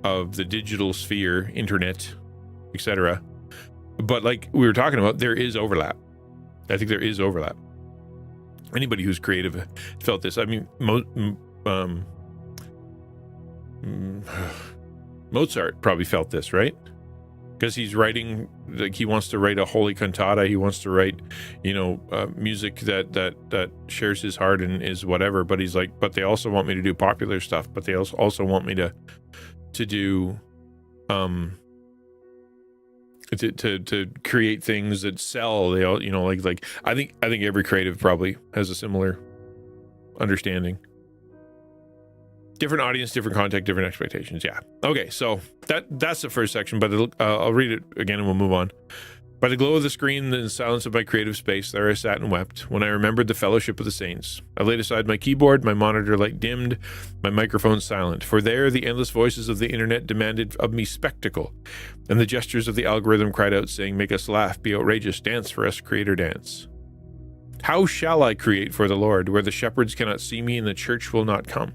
Speaker 1: of the digital sphere, internet, etc. But like we were talking about, there is overlap. I think there is overlap. Anybody who's creative felt this. I mean, Mozart probably felt this, right? Because he's writing, he wants to write a holy cantata. He wants to write, music that shares his heart and is whatever. But he's like, but they also want me to do popular stuff. But they also want me to do, to create things that sell. They all, I think every creative probably has a similar understanding. Different audience, different context, different expectations. Yeah. Okay, so that's the first section, but I'll read it again and we'll move on. By the glow of the screen and the silence of my creative space, there I sat and wept when I remembered the fellowship of the saints. I laid aside my keyboard, my monitor light dimmed, my microphone silent, for there the endless voices of the internet demanded of me spectacle, and the gestures of the algorithm cried out, saying, make us laugh, be outrageous, dance for us, creator dance. How shall I create for the Lord, where the shepherds cannot see me and the church will not come?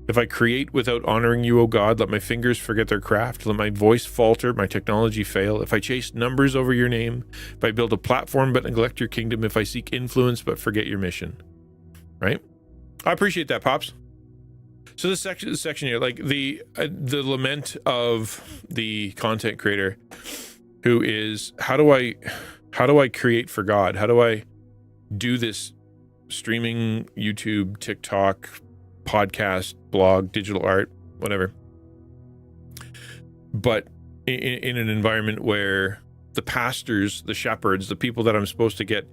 Speaker 1: If I create without honoring you, O God, let my fingers forget their craft, let my voice falter, my technology fail. If I chase numbers over your name, if I build a platform but neglect your kingdom, if I seek influence but forget your mission. Right? I appreciate that, Pops. So this section here, like the lament of the content creator who is, how do I create for God? How do I do this streaming, YouTube, TikTok, podcast, blog, digital art, whatever, but in an environment where the pastors, the shepherds, the people that I'm supposed to get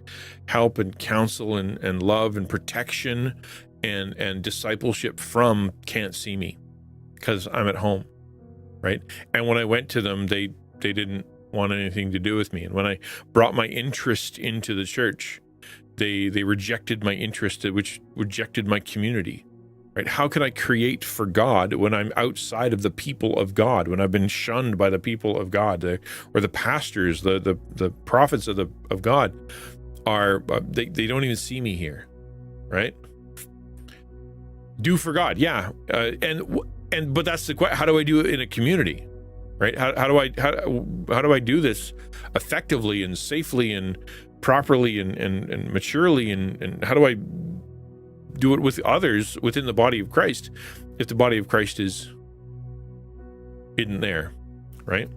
Speaker 1: help and counsel and love and protection and discipleship from can't see me because I'm at home, right? And when I went to them, they didn't want anything to do with me. And when I brought my interest into the church, they rejected my interest, which rejected my community. Right? How can I create for God when I'm outside of the people of God, when I've been shunned by the people of God, or the pastors, the prophets of God? are they don't even see me here, right? Do for God, yeah, but that's the question. How do I do it in a community, right? How do I do this effectively and safely and properly and maturely, and how do I do it with others within the body of Christ if the body of Christ is hidden there, right?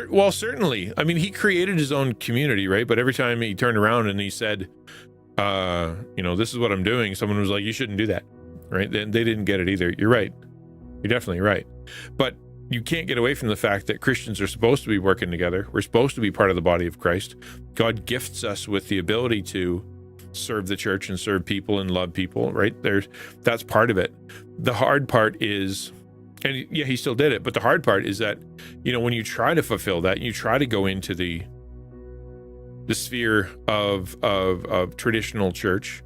Speaker 1: Well, certainly. I mean, he created his own community, right? But every time he turned around and he said, this is what I'm doing, someone was like, you shouldn't do that, right? Then they didn't get it either. You're right. You're definitely right. But you can't get away from the fact that Christians are supposed to be working together. We're supposed to be part of the body of Christ. God gifts us with the ability to serve the church and serve people and love people, right? That's part of it. The hard part is, and yeah, he still did it, but the hard part is that, when you try to fulfill that, you try to go into the sphere of traditional church,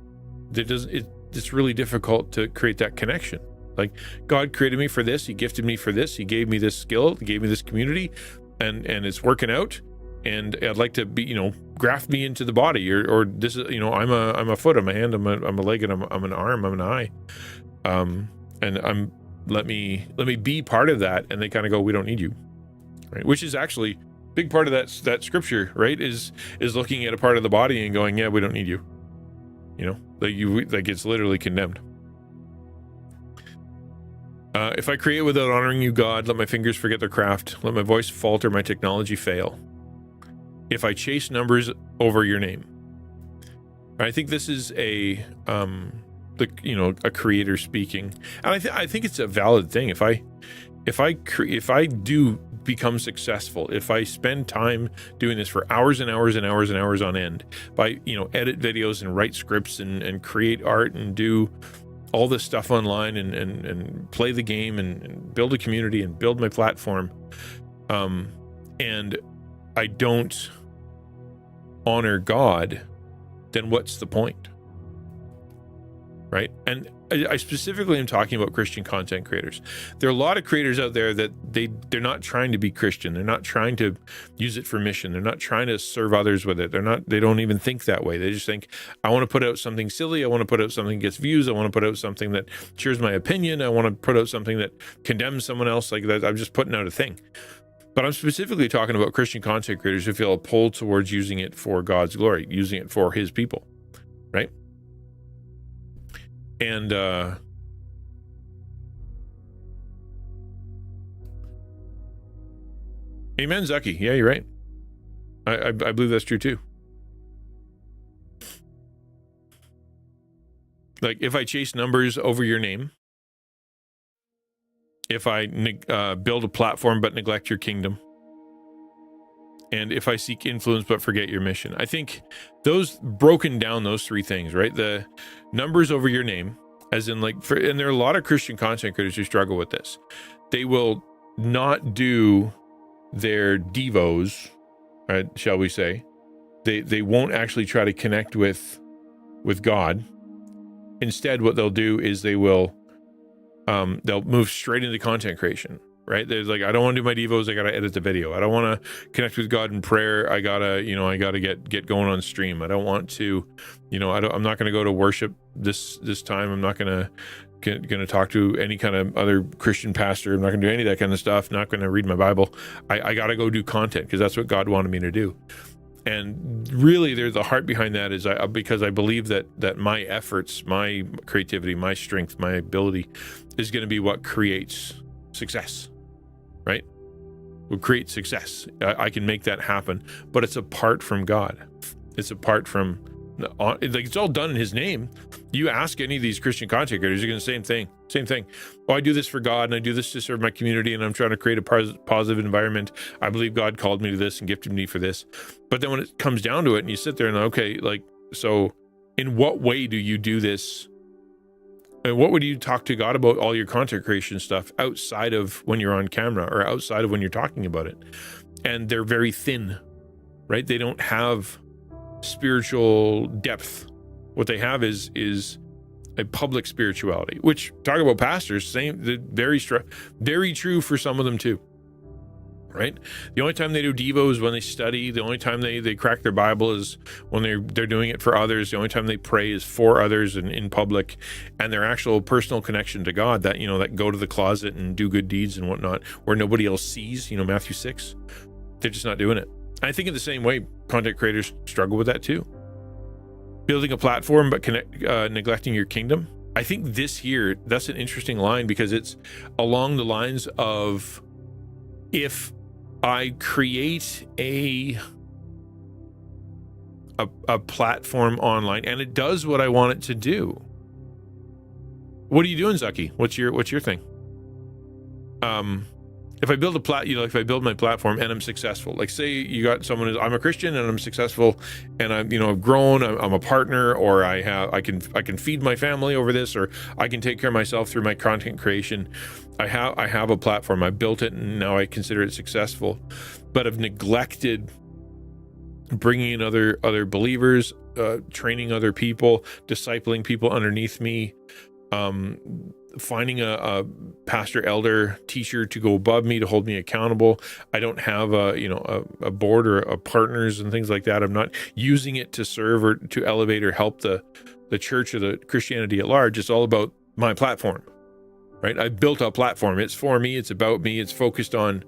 Speaker 1: it's really difficult to create that connection. Like, God created me for this, he gifted me for this, he gave me this skill, he gave me this community, and it's working out, and I'd like to be, graft me into the body, or this is, I'm a foot, I'm a hand, I'm a leg, and I'm an arm, I'm an eye, and let me be part of that. And they kind of go, we don't need you, right? Which is actually big part of that scripture, right? Is looking at a part of the body and going, yeah, we don't need you, like it's literally condemned. If I create without honoring you, God, let my fingers forget their craft, let my voice falter, my technology fail. If I chase numbers over your name. I think this is a creator speaking, and I think it's a valid thing. If I do become successful, if I spend time doing this for hours and hours and hours and hours on end, by edit videos and write scripts and create art and do all this stuff online and play the game and build a community and build my platform, and I don't honor God, then what's the point? Right? And I specifically am talking about Christian content creators. There are a lot of creators out there that they're not trying to be Christian. They're not trying to use it for mission. They're not trying to serve others with it. They don't even think that way. They just think, I want to put out something silly. I want to put out something that gets views. I want to put out something that shares my opinion. I want to put out something that condemns someone else, like that. I'm just putting out a thing. But I'm specifically talking about Christian content creators who feel a pull towards using it for God's glory, using it for his people, right? And amen, Zucky. Yeah, you're right. I believe that's true too. Like, if I chase numbers over your name, if I build a platform but neglect your kingdom, and if I seek influence but forget your mission. I think those broken down, those three things, right? The numbers over your name, as in and there are a lot of Christian content creators who struggle with this. They will not do their devos, right, shall we say. They won't actually try to connect with God. Instead, what they'll do is they'll move straight into content creation. Right? There's I don't want to do my devos. I got to edit the video. I don't want to connect with God in prayer. I gotta get going on stream. I don't want to, I'm not going to go to worship this time. I'm not going to talk to any kind of other Christian pastor. I'm not going to do any of that kind of stuff. Not going to read my Bible. I got to go do content because that's what God wanted me to do. And really, there's the heart behind that is because I believe that my efforts, my creativity, my strength, my ability is going to be what creates success. Right? Will create success. I can make that happen, but it's apart from God. It's apart from, it's all done in his name. You ask any of these Christian content creators, you're going to say same thing. Oh, I do this for God, and I do this to serve my community, and I'm trying to create a positive environment. I believe God called me to this and gifted me for this. But then when it comes down to it, and you sit there and okay, so in what way do you do this? And what would you talk to God about all your content creation stuff outside of when you're on camera or outside of when you're talking about it? And they're very thin, right? They don't have spiritual depth. What they have is a public spirituality, which, talk about pastors, very true for some of them too, right? The only time they do Devo is when they study. The only time they crack their Bible is when they're doing it for others. The only time they pray is for others and in public, and their actual personal connection to God, that, that go to the closet and do good deeds and whatnot, where nobody else sees, Matthew 6, they're just not doing it. I think in the same way, content creators struggle with that too. Building a platform, but neglecting your kingdom. I think that's an interesting line, because it's along the lines of, if I create a platform online and it does what I want it to do, what are you doing, Zucky? What's your thing? If I build if I build my platform and I'm successful, like say you got someone I'm a Christian and I'm successful and I'm, I've grown, I'm a partner, or I can feed my family over this, or I can take care of myself through my content creation. I have a platform, I built it, and now I consider it successful, but I've neglected bringing in other believers, training other people, discipling people underneath me, finding a pastor, elder, teacher to go above me to hold me accountable. I don't have a board or a partners and things like that. I'm not using it to serve or to elevate or help the church or the Christianity at large. It's all about my platform, right? I built a platform. It's for me. It's about me. It's focused on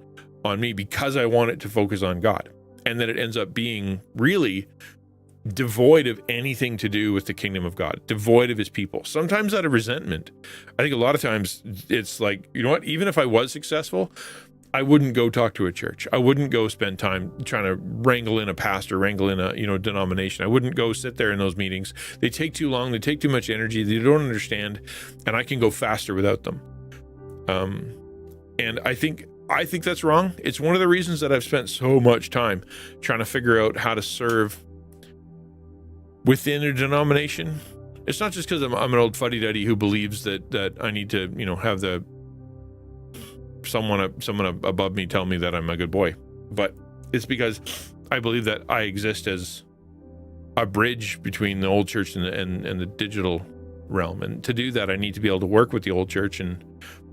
Speaker 1: me because I want it to focus on God. And then it ends up being really devoid of anything to do with the kingdom of God, devoid of his people, sometimes out of resentment. I think a lot of times it's like, you know what, even if I was successful, I wouldn't go talk to a church. I wouldn't go spend time trying to wrangle in a pastor, wrangle in a denomination. I wouldn't go sit there in those meetings. They take too long. They take too much energy. They don't understand, and I can go faster without them. And I think that's wrong. It's one of the reasons that I've spent so much time trying to figure out how to serve within a denomination. It's not just because I'm an old fuddy-duddy who believes that I need to, have someone above me tell me that I'm a good boy, but it's because I believe that I exist as a bridge between the old church and the digital realm. And to do that, I need to be able to work with the old church and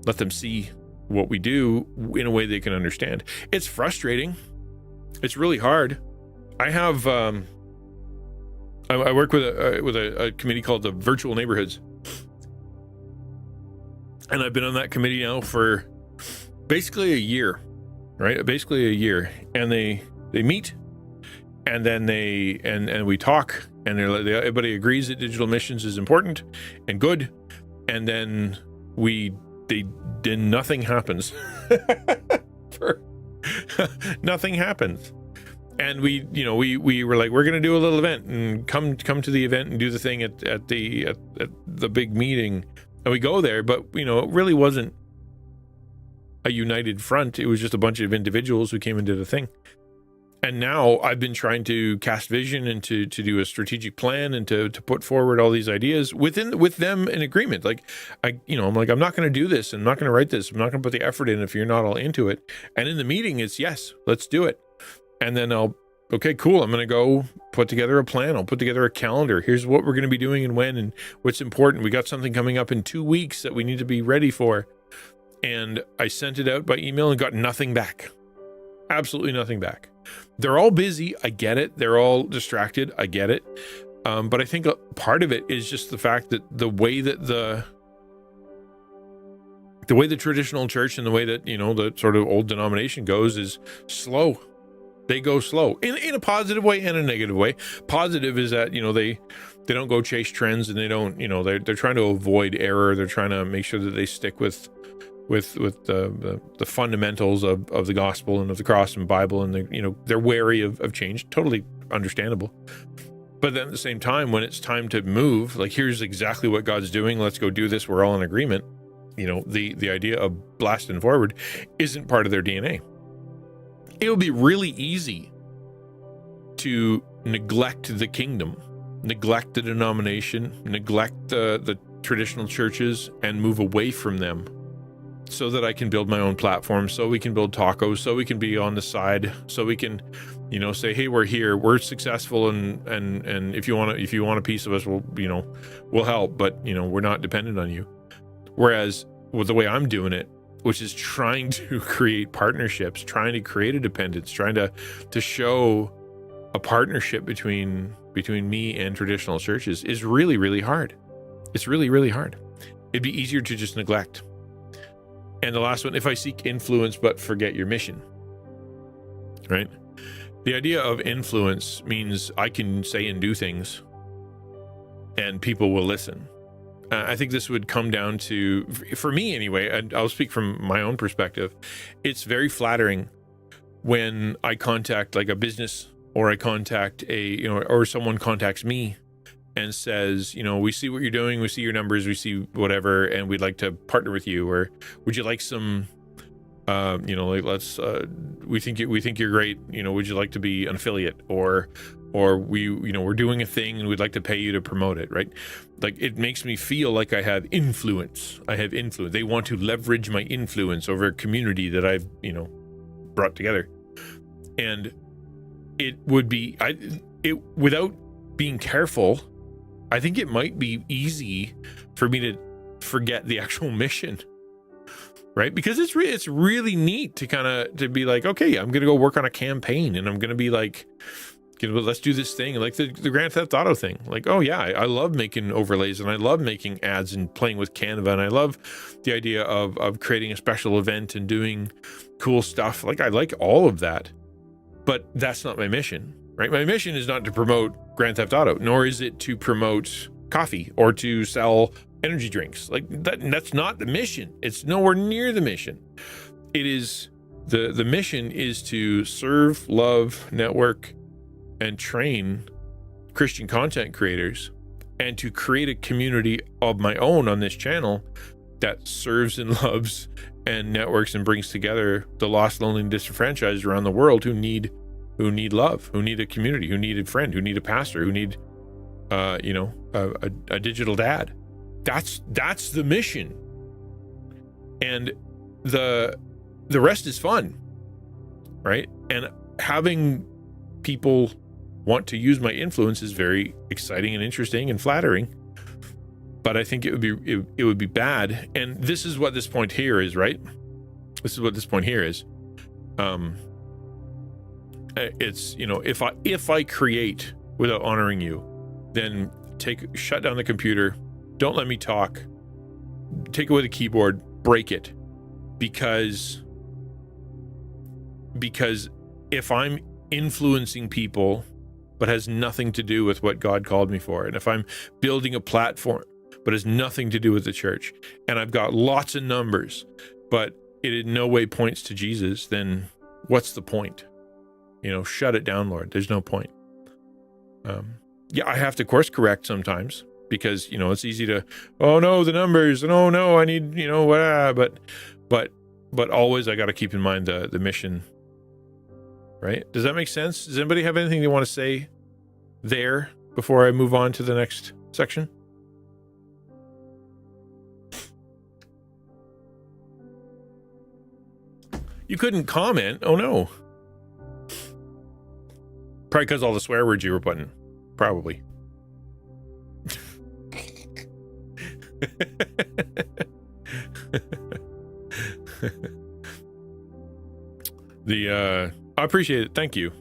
Speaker 1: let them see what we do in a way they can understand. It's frustrating. It's really hard. I have I work with a committee called the Virtual Neighborhoods, and I've been on that committee now for basically a year, right? Basically a year, and they meet, and then and we talk, and everybody agrees that digital missions is important and good, and then nothing happens. Nothing happens. And we were like, we're going to do a little event and come to the event and do the thing at the big meeting. And we go there, but it really wasn't a united front. It was just a bunch of individuals who came and did a thing. And now I've been trying to cast vision and to do a strategic plan and to put forward all these ideas with them in agreement. Like I'm like, I'm not going to do this. I'm not going to write this. I'm not going to put the effort in if you're not all into it. And in the meeting, it's yes, let's do it. And then okay, cool. I'm going to go put together a plan. I'll put together a calendar. Here's what we're going to be doing and when and what's important. We got something coming up in 2 weeks that we need to be ready for. And I sent it out by email and got nothing back. Absolutely nothing back. They're all busy. I get it. They're all distracted. I get it. But I think part of it is just the fact that the way the traditional church and the way that, the sort of old denomination goes is slow. They go slow in a positive way and a negative way. Positive is that, they don't go chase trends, and they don't, they're trying to avoid error. They're trying to make sure that they stick with the fundamentals of the gospel and of the cross and Bible, and they're wary of change. Totally understandable. But then at the same time, when it's time to move, like, here's exactly what God's doing, let's go do this, we're all in agreement. The idea of blasting forward isn't part of their DNA. It would be really easy to neglect the kingdom, neglect the denomination, neglect the traditional churches, and move away from them so that I can build my own platform, so we can build tacos, so we can be on the side, so we can, say, hey, we're here, we're successful, and if you want a piece of us, we'll help, but we're not dependent on you. Whereas with the way I'm doing it, which is trying to create partnerships, trying to create a dependence, trying to show a partnership between me and traditional churches is really, really hard. It's really, really hard. It'd be easier to just neglect. And the last one, if I seek influence but forget your mission, right? The idea of influence means I can say and do things and people will listen. I think this would come down to, for me anyway, and I'll speak from my own perspective, it's very flattering when I contact like a business, or I contact or someone contacts me and says, we see what you're doing, we see your numbers, we see whatever, and we'd like to partner with you, or would you like some, we think you're great, would you like to be an affiliate, or we're doing a thing and we'd like to pay you to promote it, right? Like, it makes me feel like I have influence. They want to leverage my influence over a community that I've, brought together. And it would be, without being careful, I think it might be easy for me to forget the actual mission, right? Because it's really neat to be like, okay, I'm going to go work on a campaign, and I'm going to be like, let's do this thing, like the Grand Theft Auto thing. Like, oh yeah, I love making overlays, and I love making ads and playing with Canva, and I love the idea of creating a special event and doing cool stuff. Like, I like all of that, but that's not my mission, right? My mission is not to promote Grand Theft Auto, nor is it to promote coffee or to sell energy drinks. Like, that's not the mission. It's nowhere near the mission. It is the mission is to serve, love, network, and train Christian content creators, and to create a community of my own on this channel that serves and loves and networks and brings together the lost, lonely, and disenfranchised around the world who need love, who need a community, who need a friend, who need a pastor, who need a digital dad. That's the mission. And the rest is fun, right? And having people want to use my influence is very exciting and interesting and flattering, but I think it would be bad. And this is what this point here is, right? This is what this point here is. It's, if I create without honoring you, then shut down the computer, don't let me talk, take away the keyboard, break it, because if I'm influencing people but has nothing to do with what God called me for, and if I'm building a platform but has nothing to do with the church, and I've got lots of numbers but it in no way points to Jesus, then what's the point? Shut it down, Lord. There's no point. I have to course correct sometimes, because it's easy to, oh no, the numbers, and oh no, I need, but always I got to keep in mind the mission. Right? Does that make sense? Does anybody have anything they want to say there before I move on to the next section? You couldn't comment. Oh no. Probably because all the swear words you were putting. Probably. I appreciate it. Thank you.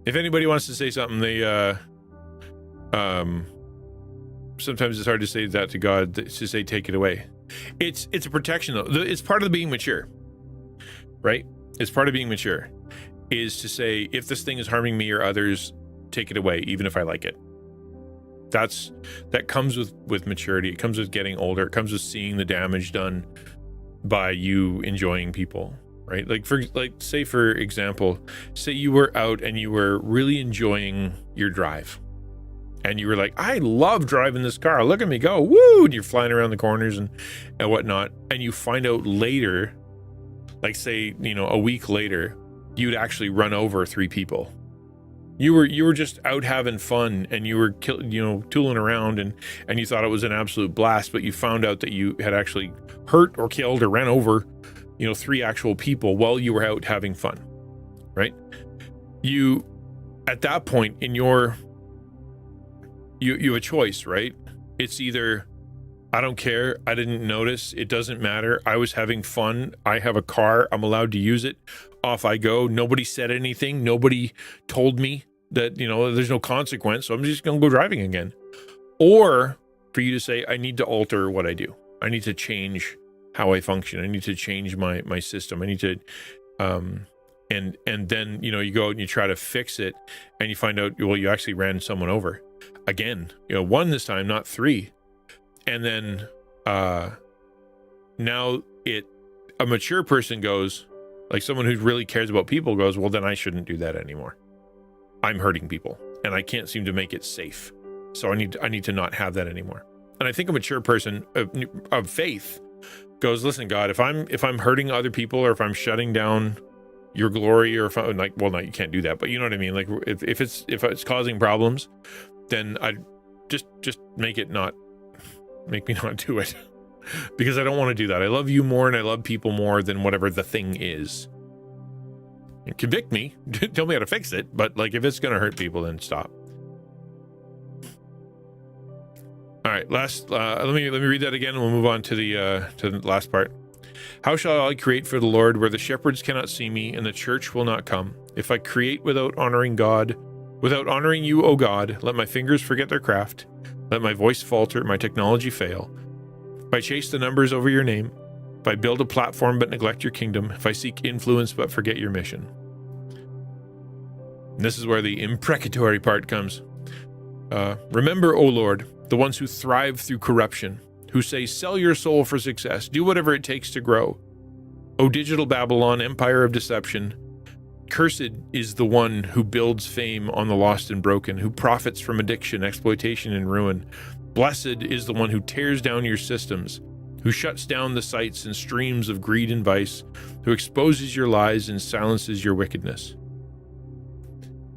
Speaker 1: If anybody wants to say something, sometimes it's hard to say that to God, to say, take it away. It's a protection though. It's part of being mature, right? It's part of being mature is to say, if this thing is harming me or others, take it away, even if I like it. That comes with maturity. It comes with getting older. It comes with seeing the damage done by you enjoying people. Right? Say for example, say you were out and you were really enjoying your drive, and you were like, I love driving this car. Look at me go. Woo! And you're flying around the corners and whatnot. And you find out later, like say, a week later, you'd actually run over 3 people. You were just out having fun, and you were tooling around, and you thought it was an absolute blast, but you found out that you had actually hurt or killed or ran over 3 actual people while you were out having fun, right? You, at that point in you have a choice, right? It's either I don't care. I didn't notice. It doesn't matter. I was having fun. I have a car. I'm allowed to use it. Off I go. Nobody said anything. Nobody told me that, there's no consequence. So I'm just going to go driving again. Or for you to say, I need to alter what I do. I need to change how I function. I need to change my system. I need to, and then, you go out and you try to fix it and you find out, well, you actually ran someone over again, one this time, not three. And then now a mature person goes, like someone who really cares about people goes, well, then I shouldn't do that anymore. I'm hurting people and I can't seem to make it safe. So I need to not have that anymore. And I think a mature person of faith goes, listen, God, if I'm hurting other people, or if I'm shutting down your glory, or if I'm like, well, no, you can't do that. But you know what I mean? Like if it's causing problems, then I just make me not do it because I don't want to do that. I love you more and I love people more than whatever the thing is. And convict me, tell me how to fix it. But like, if it's going to hurt people, then stop. All right. Let me read that again and we'll move on to the last part. How shall I create for the Lord where the shepherds cannot see me and the church will not come? If I create without honoring God, without honoring you, O God, let my fingers forget their craft. Let my voice falter, my technology fail. If I chase the numbers over your name, if I build a platform but neglect your kingdom, if I seek influence but forget your mission. And this is where the imprecatory part comes. Remember, O Lord, the ones who thrive through corruption, who say, sell your soul for success, do whatever it takes to grow. O digital Babylon, empire of deception, cursed is the one who builds fame on the lost and broken, who profits from addiction, exploitation, and ruin. Blessed is the one who tears down your systems, who shuts down the sites and streams of greed and vice, who exposes your lies and silences your wickedness.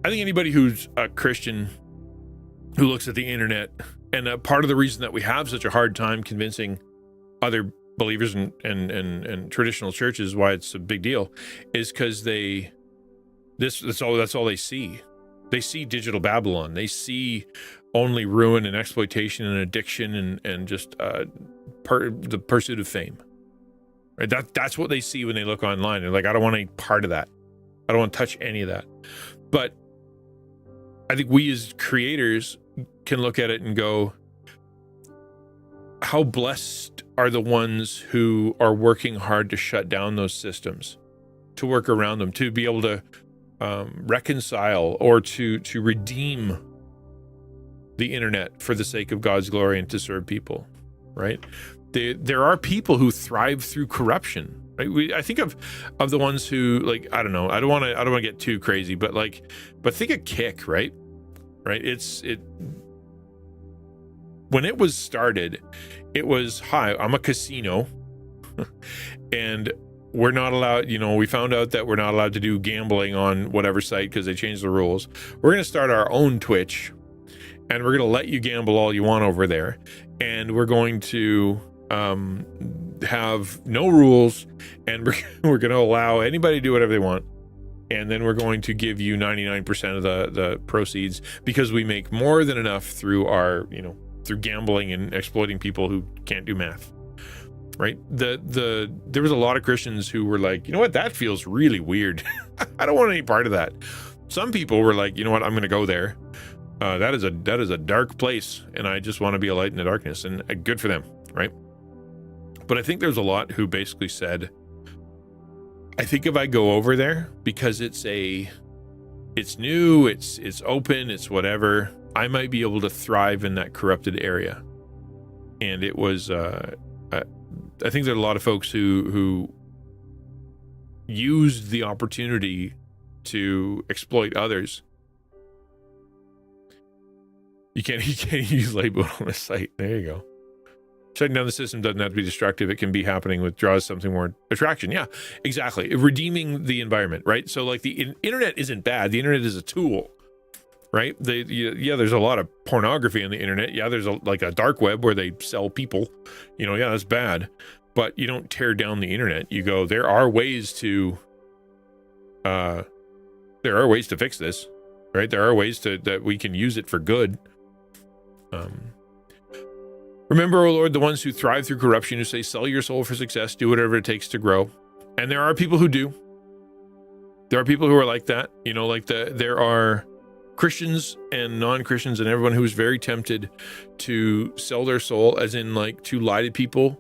Speaker 1: I think anybody who's a Christian who looks at the internet, and part of the reason that we have such a hard time convincing other believers and traditional churches why it's a big deal is because that's all they see. They see digital Babylon. They see only ruin and exploitation and addiction and just the pursuit of fame. Right? That's what they see when they look online. They're like, I don't want any part of that. I don't want to touch any of that. But I think we as creators can look at it and go, how blessed are the ones who are working hard to shut down those systems, to work around them, to be able to reconcile or to redeem the internet for the sake of God's glory and to serve people, right? There are people who thrive through corruption, right? I think of the ones who, like, I don't know, I don't want to get too crazy, but think of Kick, right? When it was started, it was, hi, I'm a casino and we're not allowed, we found out that we're not allowed to do gambling on whatever site because they changed the rules. We're going to start our own Twitch and we're going to let you gamble all you want over there. And we're going to have no rules and we're going to allow anybody to do whatever they want. And then we're going to give you 99% of the proceeds because we make more than enough through our, through gambling and exploiting people who can't do math. Right? There was a lot of Christians who were like, you know what, that feels really weird. I don't want any part of that. Some people were like, you know what, I'm going to go there. That is a dark place, and I just want to be a light in the darkness, and good for them, right? But I think there's a lot who basically said, I think if I go over there because it's new, it's open, it's whatever, I might be able to thrive in that corrupted area. And it was, I think there are a lot of folks who used the opportunity to exploit others. You can't use label on a site. There you go. Shutting down the system doesn't have to be destructive. It can be happening with draws something more attraction. Yeah, exactly. Redeeming the environment, right? So like the internet isn't bad. The internet is a tool, right? There's a lot of pornography on the internet. Yeah, there's like a dark web where they sell people. Yeah, that's bad. But you don't tear down the internet. You go, there are ways to fix this, right? There are ways that we can use it for good. Remember, O Lord, the ones who thrive through corruption, who say, sell your soul for success, do whatever it takes to grow. And there are people who do. There are people who are like that. There are Christians and non-Christians and everyone who's very tempted to sell their soul, as in like to lie to people,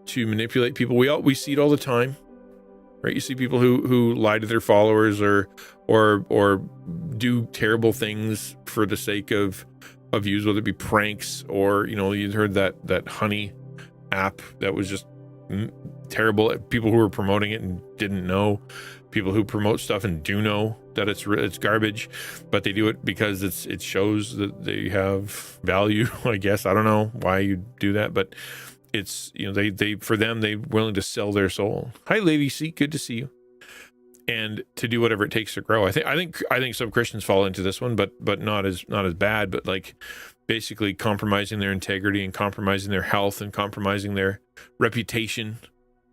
Speaker 1: to manipulate people. We see it all the time, right? You see people who lie to their followers or do terrible things for the sake of views, whether it be pranks or, you heard that honey app that was just terrible. People who were promoting it and didn't know. People who promote stuff and do know that it's garbage, but they do it because it shows that they have value. I guess I don't know why you do that, but it's they for them, they're willing to sell their soul. Hi, Lady C, good to see you. And to do whatever it takes to grow. I think some Christians fall into this one, but not as bad. But like basically compromising their integrity and compromising their health and compromising their reputation,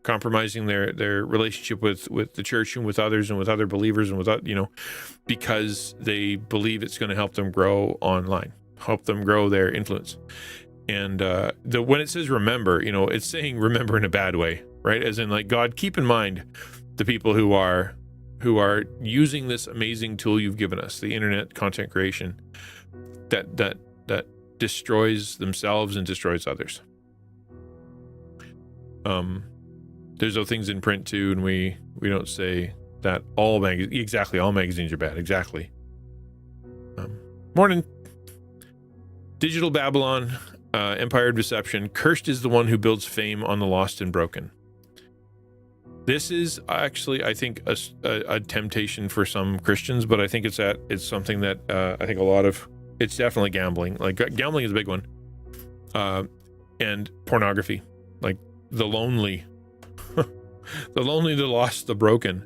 Speaker 1: compromising their relationship with the church and with others and with other believers and with because they believe it's going to help them grow online, help them grow their influence. And when it says remember, it's saying remember in a bad way, right? As in like, God, keep in mind the people who are using this amazing tool you've given us, the internet, content creation, that destroys themselves and destroys others. There's those things in print too, and we don't say that all magazines are bad. Exactly. Morning. Digital Babylon, Empire of Deception. Cursed is the one who builds fame on the lost and broken. This is actually, I think, a temptation for some Christians, but I think it's something that I think it's definitely gambling. Like gambling is a big one, and pornography, like the lonely, the lost, the broken.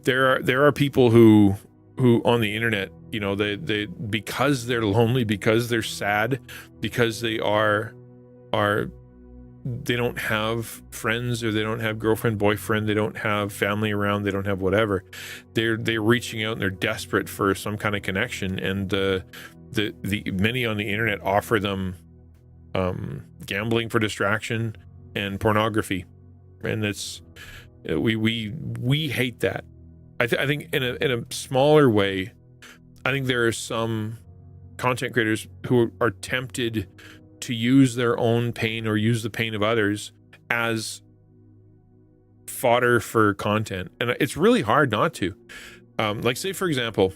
Speaker 1: There are people who on the internet, they because they're lonely, because they're sad, because they don't have friends, or they don't have girlfriend, boyfriend, they don't have family around, they don't have whatever. They're reaching out and they're desperate for some kind of connection, and the many on the internet offer them gambling for distraction and pornography, and it's we hate that. I think in a smaller way, I think there are some content creators who are tempted to use their own pain or use the pain of others as fodder for content. And it's really hard not to. Like say, for example,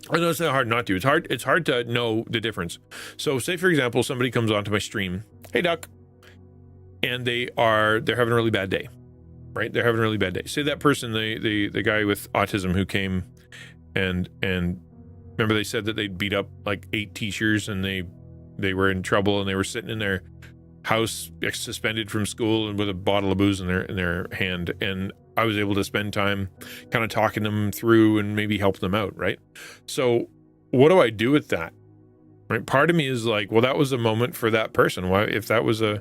Speaker 1: I know it's not hard not to. It's hard to know the difference. So say, for example, somebody comes onto my stream, hey, Duck, and they're having a really bad day, right? They're having a really bad day. Say that person, the guy with autism who came and remember they said that they'd beat up like 8 teachers and they were in trouble, and they were sitting in their house suspended from school and with a bottle of booze in their hand. And I was able to spend time kind of talking them through and maybe help them out, right? So what do I do with that? Right? Part of me is like, well, that was a moment for that person. Why, if that was a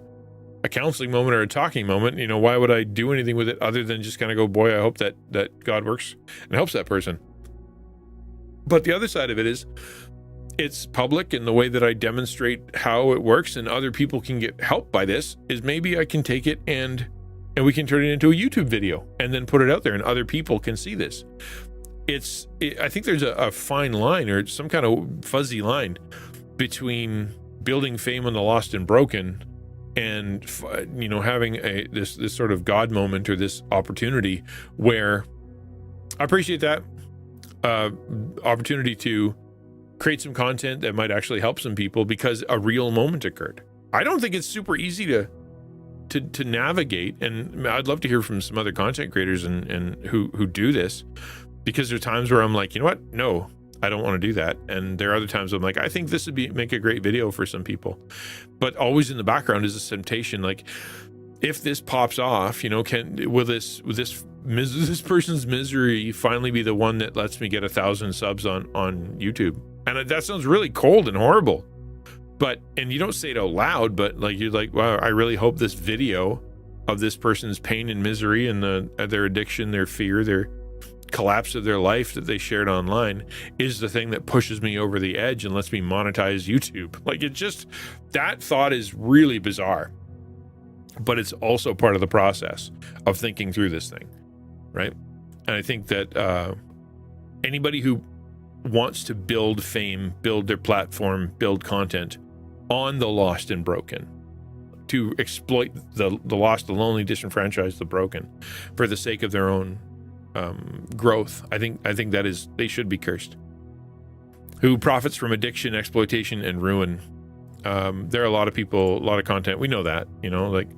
Speaker 1: counseling moment or a talking moment, why would I do anything with it other than just kind of go, boy, I hope that God works and helps that person. But the other side of it is, it's public, and the way that I demonstrate how it works and other people can get help by this is maybe I can take it and we can turn it into a YouTube video and then put it out there and other people can see this. I think there's a fine line, or some kind of fuzzy line, between building fame on the lost and broken and having this sort of God moment or this opportunity where I appreciate that opportunity to create some content that might actually help some people because a real moment occurred. I don't think it's super easy to navigate, and I'd love to hear from some other content creators and who do this, because there are times where I'm like, you know what? No, I don't want to do that. And there are other times I'm like, I think this would make a great video for some people. But always in the background is this temptation, like, if this pops off, will this person's misery finally be the one that lets me get 1,000 subs on YouTube? And that sounds really cold and horrible, and you don't say it out loud, but like, you're like, wow, I really hope this video of this person's pain and misery and their addiction, their fear, their collapse of their life that they shared online is the thing that pushes me over the edge and lets me monetize YouTube. Like, it just, that thought is really bizarre, but it's also part of the process of thinking through this thing, right? And I think that anybody who wants to build fame, build their platform, build content on the lost and broken, to exploit the lost, the lonely, disenfranchised, the broken, for the sake of their own growth, I think that is, they should be cursed. Who profits from addiction, exploitation, and ruin. There are a lot of people, a lot of content. We know that, like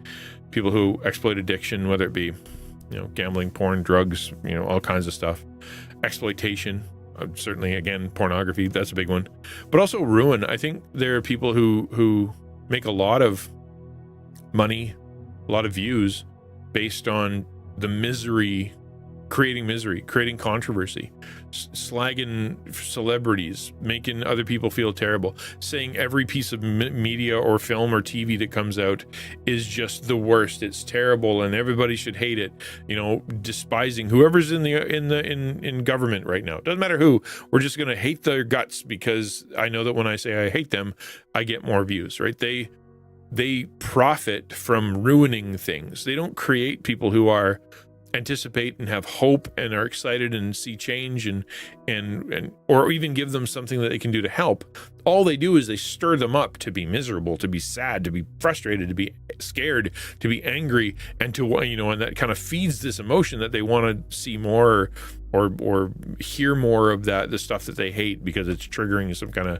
Speaker 1: people who exploit addiction, whether it be, gambling, porn, drugs, all kinds of stuff. Exploitation, certainly, again, pornography, that's a big one. But also ruin. I think there are people who make a lot of money, a lot of views based on the misery, creating controversy, slagging celebrities, making other people feel terrible, saying every piece of media or film or TV that comes out is just the worst, it's terrible and everybody should hate it, despising whoever's in government right now. Doesn't matter who, we're just going to hate their guts because I know that when I say I hate them, I get more views, right? They profit from ruining things. They don't create people who are anticipate and have hope and are excited and see change and or even give them something that they can do to help. All they do is they stir them up to be miserable, to be sad, to be frustrated, to be scared, to be angry, and to and that kind of feeds this emotion that they want to see more or hear more of the stuff that they hate because it's triggering some kind of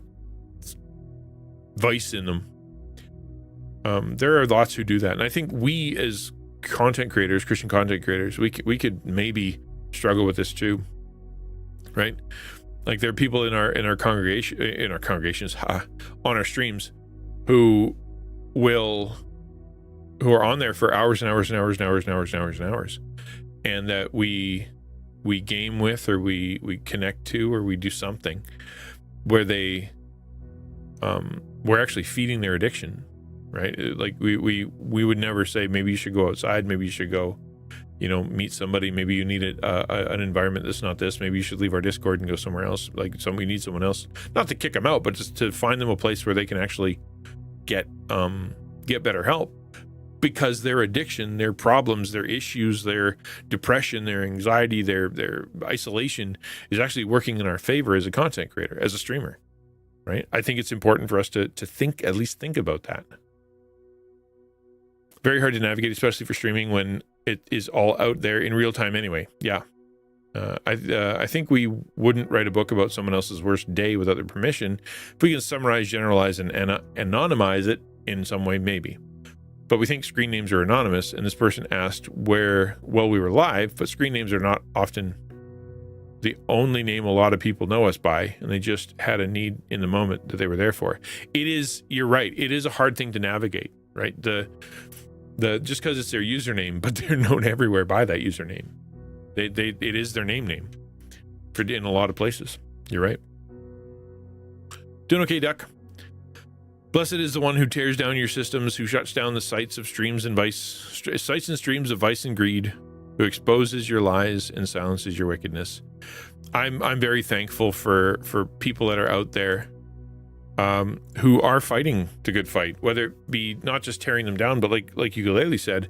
Speaker 1: vice in them. There are lots who do that, and I think we as content creators, Christian content creators, we could maybe struggle with this too, right? Like, there are people in our congregations, on our streams, who are on there for hours and hours and hours and hours and hours and hours and hours, and that we game with, or we connect to, or we do something where we're actually feeding their addiction. Right? Like we would never say, maybe you should go outside, maybe you should go, meet somebody, maybe you need an environment that's not this, maybe you should leave our Discord and go somewhere else. Like, we need someone else, not to kick them out, but just to find them a place where they can actually get better help, because their addiction, their problems, their issues, their depression, their anxiety, their isolation is actually working in our favor as a content creator, as a streamer, right? I think it's important for us to at least think about that. Very hard to navigate, especially for streaming when it is all out there in real time anyway. Yeah. I think we wouldn't write a book about someone else's worst day without their permission. If we can summarize, generalize, and anonymize it in some way, maybe. But we think screen names are anonymous, and this person asked we were live, but screen names are not often the only name a lot of people know us by, and they just had a need in the moment that they were there for. You're right, it is a hard thing to navigate, right? Just because it's their username, but they're known everywhere by that username. It is their name in a lot of places. You're right. Doing okay, Duck. Blessed is the one who tears down your systems, who shuts down the sites and streams of vice and greed, who exposes your lies and silences your wickedness. I'm very thankful for people that are out there who are fighting the good fight, whether it be not just tearing them down, but like Ukulele said,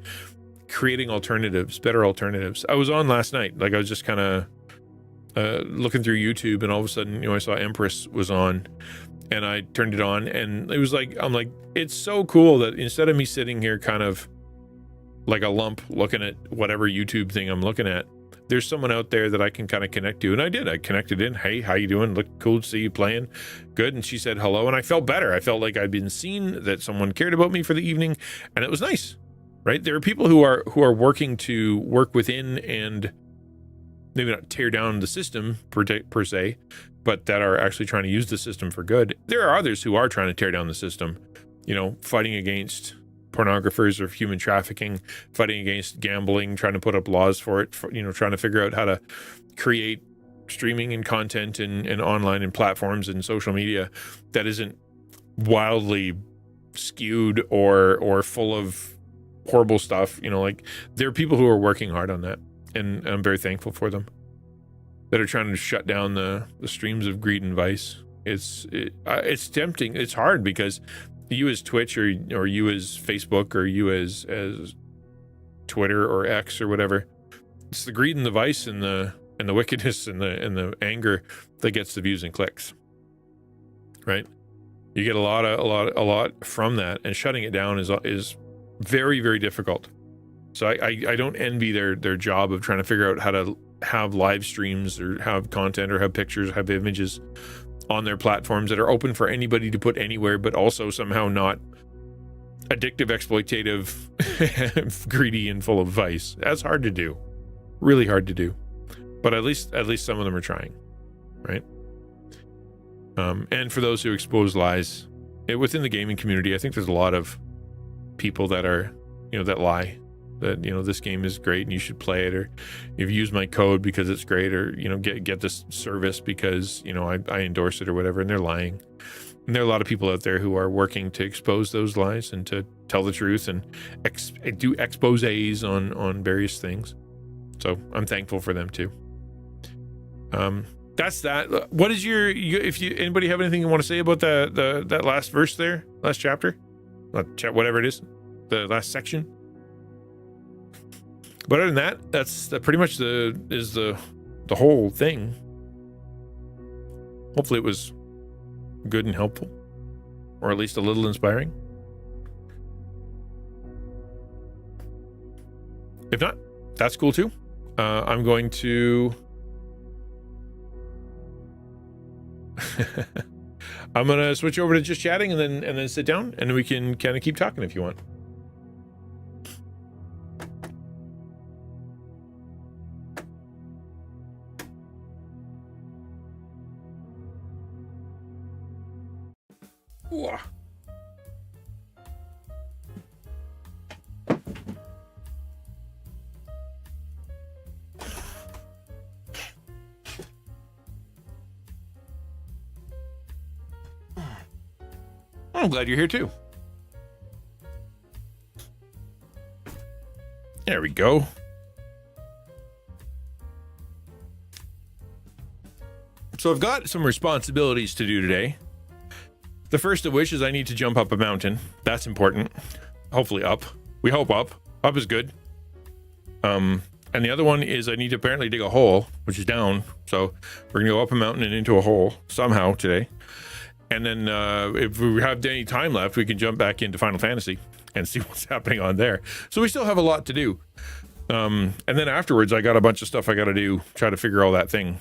Speaker 1: creating alternatives, better alternatives. I was on last night, I was just kind of looking through YouTube, and all of a sudden, I saw Empress was on, and I turned it on, and it was I'm like, it's so cool that instead of me sitting here kind of like a lump looking at whatever YouTube thing I'm looking at, there's someone out there that I can kind of connect to. And I did. I connected in. Hey, how you doing? Look cool to see you playing. Good. And she said hello, and I felt better. I felt like I'd been seen, that someone cared about me for the evening, and it was nice, right? There are people who are working to work within and maybe not tear down the system per se, but that are actually trying to use the system for good. There are others who are trying to tear down the system, fighting against pornographers or human trafficking, fighting against gambling, trying to put up laws for it, trying to figure out how to create streaming and content and online and platforms and social media that isn't wildly skewed or full of horrible stuff. There are people who are working hard on that, and I'm very thankful for them. that are trying to shut down the streams of greed and vice. It's tempting. It's hard because you as Twitch or you as Facebook or you as Twitter or X or whatever, it's the greed and the vice and the wickedness and the anger that gets the views and clicks, right? You get a lot from that, and shutting it down is very, very difficult. So I don't envy their job of trying to figure out how to have live streams or have content or have pictures, have images on their platforms that are open for anybody to put anywhere, but also somehow not addictive, exploitative, greedy, and full of vice. That's hard to do, really hard to do. But at least some of them are trying, right? And for those who expose lies within the gaming community, I think there's a lot of people that are, that lie. That this game is great and you should play it, or you've used my code because it's great, or get this service because I endorse it or whatever, and they're lying. And there are a lot of people out there who are working to expose those lies and to tell the truth and do exposés on various things. So I'm thankful for them too. That's that. What is anybody have anything you want to say about that last verse there, last chapter, whatever it is, the last section? But other than that, that's pretty much the whole thing. Hopefully it was good and helpful, or at least a little inspiring. If not, that's cool too. I'm going to switch over to just chatting and then sit down, and we can kind of keep talking if you want. Ooh. I'm glad you're here too. There we go. So I've got some responsibilities to do today. The first of which is I need to jump up a mountain. That's important. Hopefully up. We hope up. Up is good. And the other one is I need to apparently dig a hole, which is down. So we're going to go up a mountain and into a hole somehow today. And then if we have any time left, we can jump back into Final Fantasy and see what's happening on there. So we still have a lot to do. And then afterwards, I got a bunch of stuff I got to do, try to figure all that thing.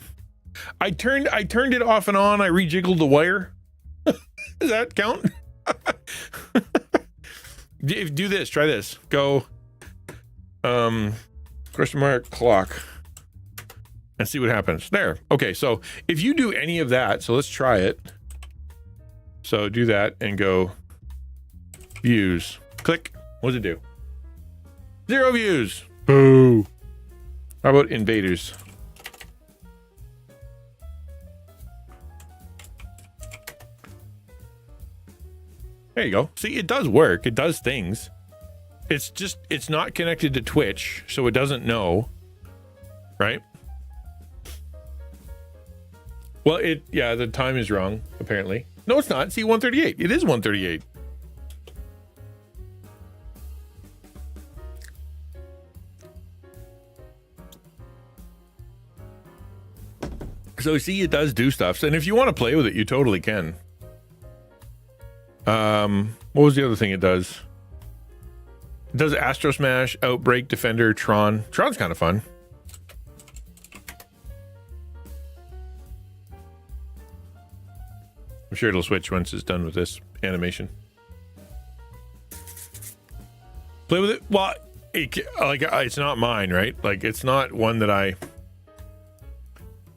Speaker 1: I turned it off and on. I rejiggled the wire. Does that count? Do this. Try this. Go question mark clock and see what happens. There. Okay, so if you do any of that, so let's try it. So do that and go views. Click. What does it do? 0 views. Boo. How about invaders? There you go. See, it does work. It does things. It's not connected to Twitch, so it doesn't know. Right? Well, the time is wrong, apparently. No, it's not. See, 138. It is 138. So see, it does do stuff. And if you want to play with it, you totally can. What was the other thing it does? It does Astro Smash, Outbreak, Defender, Tron. Tron's kind of fun. I'm sure it'll switch once it's done with this animation. Play with it. Well, it's not mine, right? Like, it's not one that I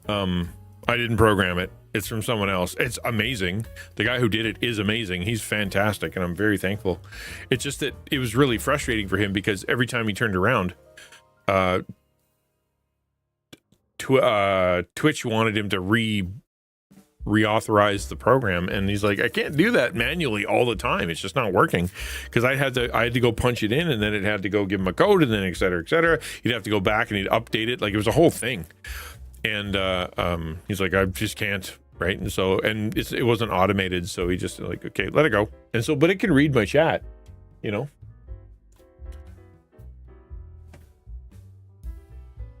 Speaker 1: didn't program it. It's from someone else. It's amazing. The guy who did it is amazing. He's fantastic, and I'm very thankful. It's just that it was really frustrating for him because every time he turned around, Twitch wanted him to reauthorize the program, and he's like, I can't do that manually all the time. It's just not working because I had to go punch it in, and then it had to go give him a code, and then et cetera, et cetera. He'd have to go back and he'd update it. Like, it was a whole thing. And he's like, I just can't, right? And so, and it wasn't automated, so he just like, okay, let it go. And so, but it can read my chat, you know.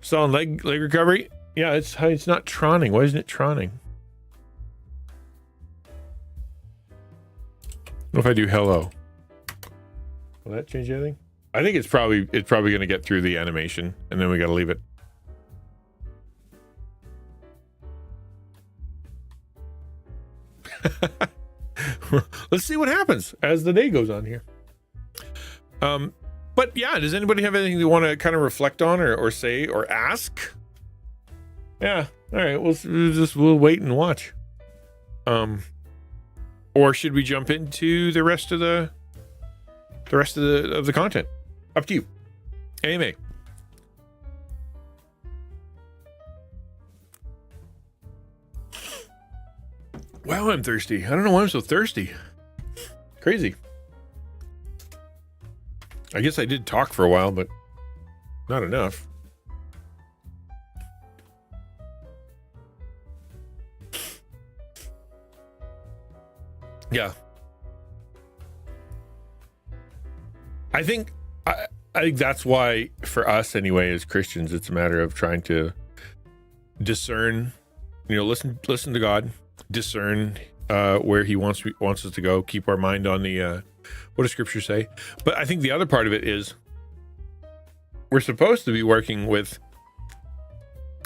Speaker 1: Solid leg recovery. Yeah, it's not troning. Why isn't it troning? What if I do hello? Will that change anything? I think it's probably going to get through the animation, and then we got to leave it. Let's see what happens as the day goes on here. But yeah, does anybody have anything they want to kind of reflect on or say or ask? Yeah, all right. We'll wait and watch. Or should we jump into the rest of the content? Up to you. AMA. Wow, I'm thirsty. I don't know why I'm so thirsty. Crazy. I guess I did talk for a while, but not enough. Yeah. I think that's why for us anyway as Christians it's a matter of trying to discern, listen to God, discern where he wants us to go, keep our mind on the what does scripture say? But I think the other part of it is we're supposed to be working with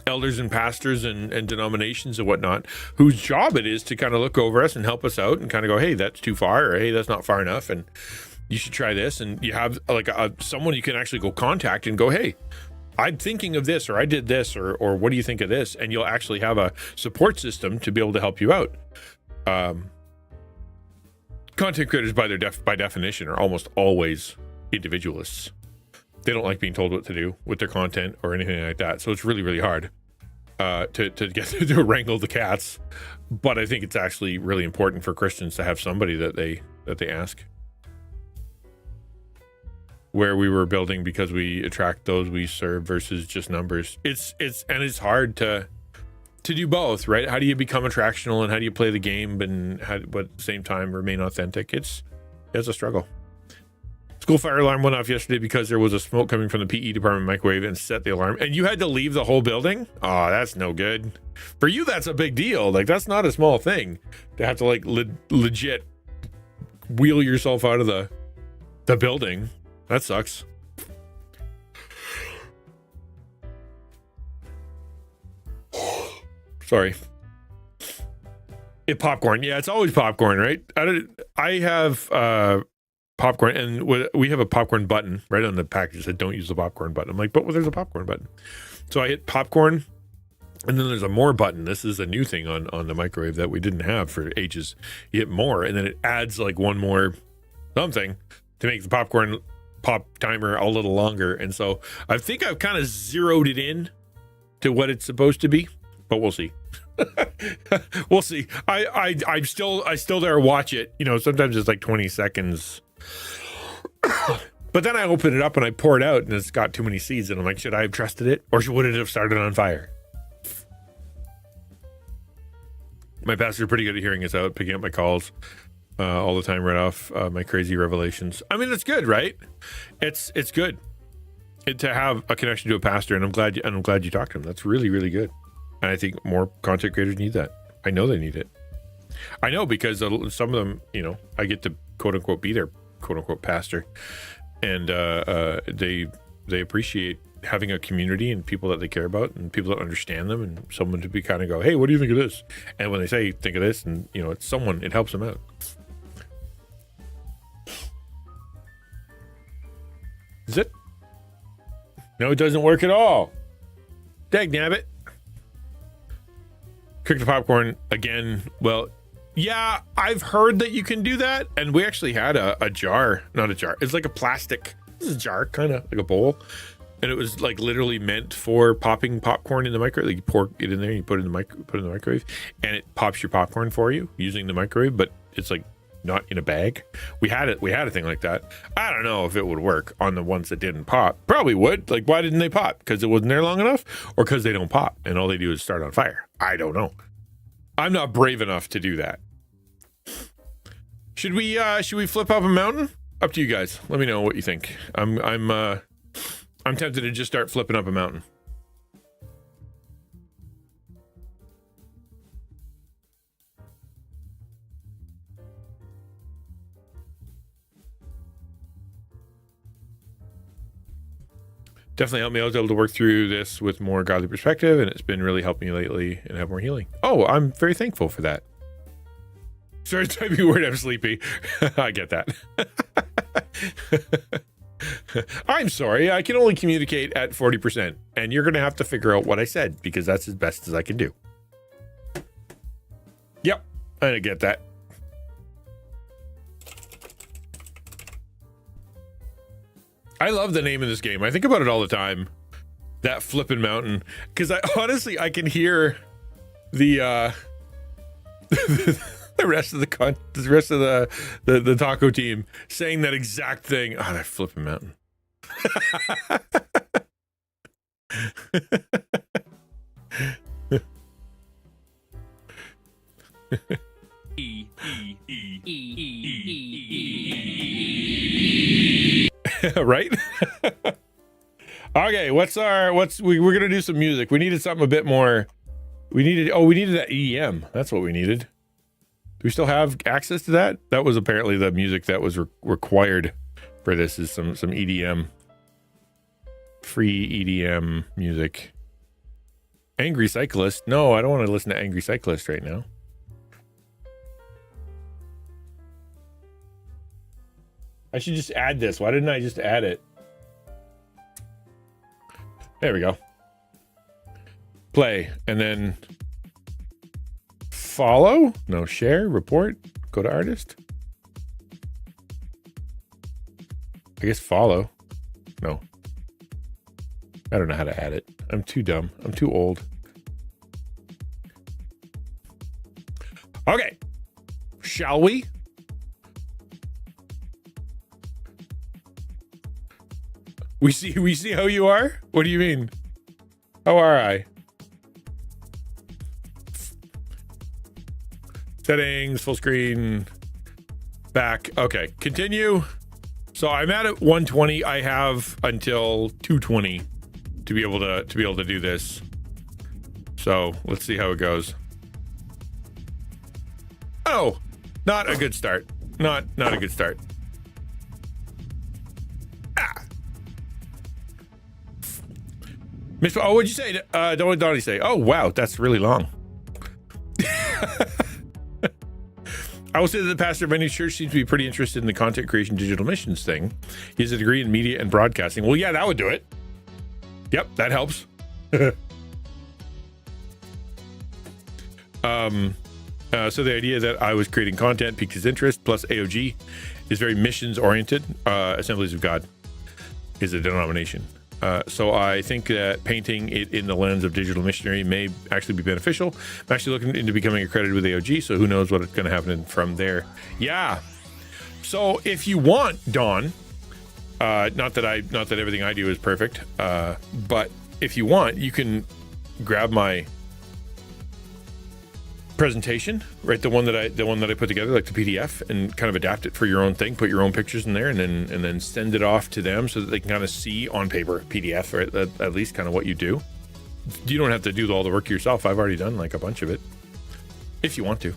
Speaker 1: elders and pastors and denominations and whatnot, whose job it is to kind of look over us and help us out and kind of go, hey, that's too far, or hey, that's not far enough, and you should try this. And you have like someone you can actually go contact and go, hey, I'm thinking of this, or I did this, or what do you think of this? And you'll actually have a support system to be able to help you out. Content creators by definition are almost always individualists. They don't like being told what to do with their content or anything like that. So it's really, really hard to get to wrangle the cats. But I think it's actually really important for Christians to have somebody that they ask. Where we were building because we attract those we serve versus just numbers. It's hard to do both, right? How do you become attractional and how do you play the game but at the same time remain authentic? It's a struggle. School fire alarm went off yesterday because there was a smoke coming from the PE department microwave and set the alarm. And you had to leave the whole building? Oh, that's no good. For you, that's a big deal. Like, that's not a small thing to have to like legit wheel yourself out of the building. That sucks. Sorry. Popcorn. Yeah, it's always popcorn, right? I have popcorn, and we have a popcorn button right on the package that don't use the popcorn button. I'm like, but there's a popcorn button. So I hit popcorn, and then there's a more button. This is a new thing on the microwave that we didn't have for ages. You hit more, and then it adds like one more something to make the popcorn pop timer a little longer. And so I think I've kind of zeroed it in to what it's supposed to be, but we'll see. We'll see. I still there watch it. Sometimes it's like 20 seconds. But then I open it up and I pour it out and it's got too many seeds and I'm like, should I have trusted it or would it have started on fire? My pastor's pretty good at hearing us out, picking up my calls all the time right off my crazy revelations. I mean, it's good, right? It's good to have a connection to a pastor, and I'm glad you talked to him. That's really, really good. And I think more content creators need that. I know they need it. I know because some of them, I get to quote unquote be their quote unquote pastor, and they appreciate having a community and people that they care about and people that understand them, and someone to be kind of go, hey, what do you think of this? And when they say think of this, and it's someone, it helps them out. Is it? No, it doesn't work at all. Dagnabbit. Cook the popcorn again. Well, yeah, I've heard that you can do that. And we actually had a jar, not a jar. It's like a plastic, this is a jar, kind of like a bowl. And it was like literally meant for popping popcorn in the microwave. Like you pour it in there, you put it in the microwave, and it pops your popcorn for you using the microwave. But it's like not in a bag. We had a thing like that. I don't know if it would work on the ones that didn't pop. Probably would. Like, why didn't they pop? Because it wasn't there long enough, or because they don't pop and all they do is start on fire? I don't know. I'm not brave enough to do that. Should we flip up a mountain? Up to you guys. Let me know what you think. I'm tempted to just start flipping up a mountain. Definitely helped me. I was able to work through this with more godly perspective, and it's been really helping me lately and have more healing. Oh, I'm very thankful for that. Sorry, typing word, I'm sleepy. I get that. I'm sorry, I can only communicate at 40%, and you're going to have to figure out what I said, because that's as best as I can do. Yep, I get that. I love the name of this game. I think about it all the time. That flippin' mountain. Because I can hear the the rest of the taco team saying that exact thing. Oh, that flippin' mountain. Right? Okay, we're gonna do some music. We needed something a bit more. We needed that EDM. That's what we needed. Do we still have access to that? That was apparently the music that was required for this, is some EDM. Free EDM music. Angry Cyclist. No, I don't want to listen to Angry Cyclist right now. I should just add this. Why didn't I just add it? There we go. Play, and then follow. No, share, report, go to artist. I guess follow. No. I don't know how to add it. I'm too dumb. I'm too old. Okay. Shall we? We see how you are? What do you mean? How are I? Settings, full screen, back. Okay, continue. So I'm at 120. I have until 220 to be able to do this. So let's see how it goes. Oh, not a good start. Not a good start. Oh, what'd you say? Don't Donnie say? Oh, wow, that's really long. I will say that the pastor of any church seems to be pretty interested in the content creation digital missions thing. He has a degree in media and broadcasting. Well, yeah, that would do it. Yep, that helps. So the idea that I was creating content piqued his interest, plus AOG is very missions oriented. Assemblies of God is a denomination. So I think that painting it in the lens of digital missionary may actually be beneficial. I'm actually looking into becoming accredited with AOG, so who knows what's going to happen from there. Yeah. So if you want, Dawn, not that everything I do is perfect, but if you want, you can grab my presentation, right? The one that I put together, like the PDF, and kind of adapt it for your own thing. Put your own pictures in there, and then send it off to them so that they can kind of see on paper, PDF, right? At least kind of what you do. You don't have to do all the work yourself. I've already done like a bunch of it. If you want to.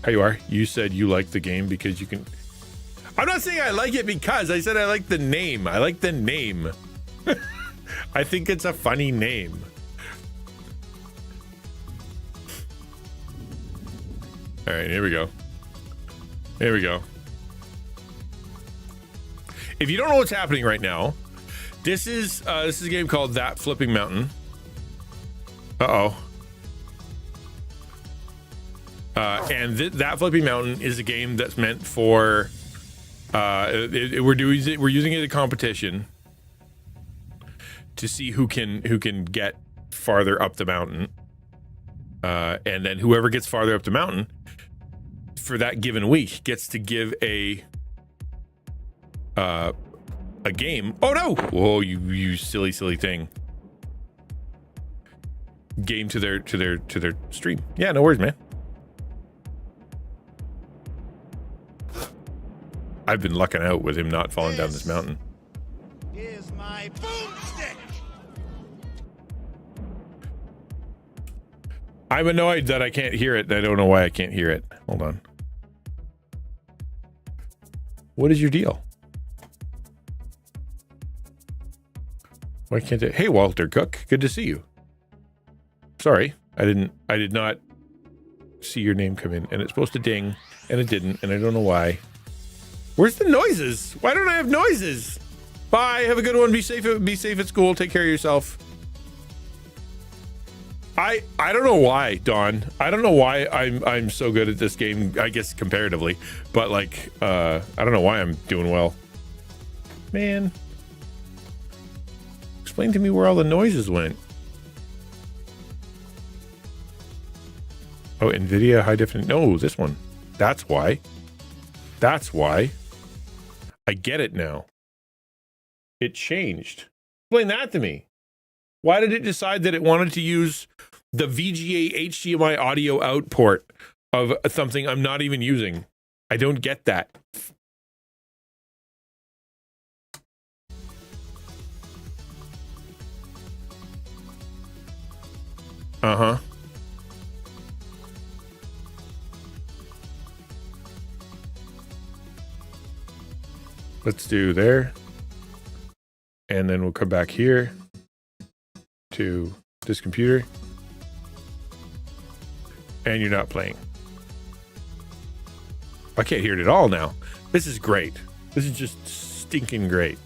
Speaker 1: How you are? You said you like the game because you can. I'm not saying I like it because I said I like the name. I like the name. I think it's a funny name. All right, here we go. Here we go. If you don't know what's happening right now, this is a game called That Flipping Mountain. And That Flipping Mountain is a game that's meant for. We're using it as a competition to see who can get farther up the mountain, and then whoever gets farther up the mountain for that given week gets to give a game. Oh no! Whoa, you silly thing. Game to their stream. Yeah, no worries, man. I've been lucking out with him not falling down this mountain.
Speaker 3: Here's my boomstick.
Speaker 1: I'm annoyed that I can't hear it. I don't know why I can't hear it. Hold on. What is your deal? Why can't it? Hey, Walter Cook. Good to see you. Sorry, I did not see your name come in, and it's supposed to ding, and it didn't, and I don't know why. Where's the noises? Why don't I have noises? Bye. Have a good one. Be safe. Be safe at school. Take care of yourself. I don't know why, Dawn. I don't know why I'm so good at this game. I guess comparatively, but like I don't know why I'm doing well. Man, explain to me where all the noises went. Oh, NVIDIA high definition. No, this one. That's why. That's why. I get it now. It changed. Explain that to me. Why did it decide that it wanted to use the VGA HDMI audio out port of something I'm not even using? I don't get that. Uh-huh. Let's do there. And then we'll come back here to this computer. And you're not playing. I can't hear it at all now. This is great. This is just stinking great.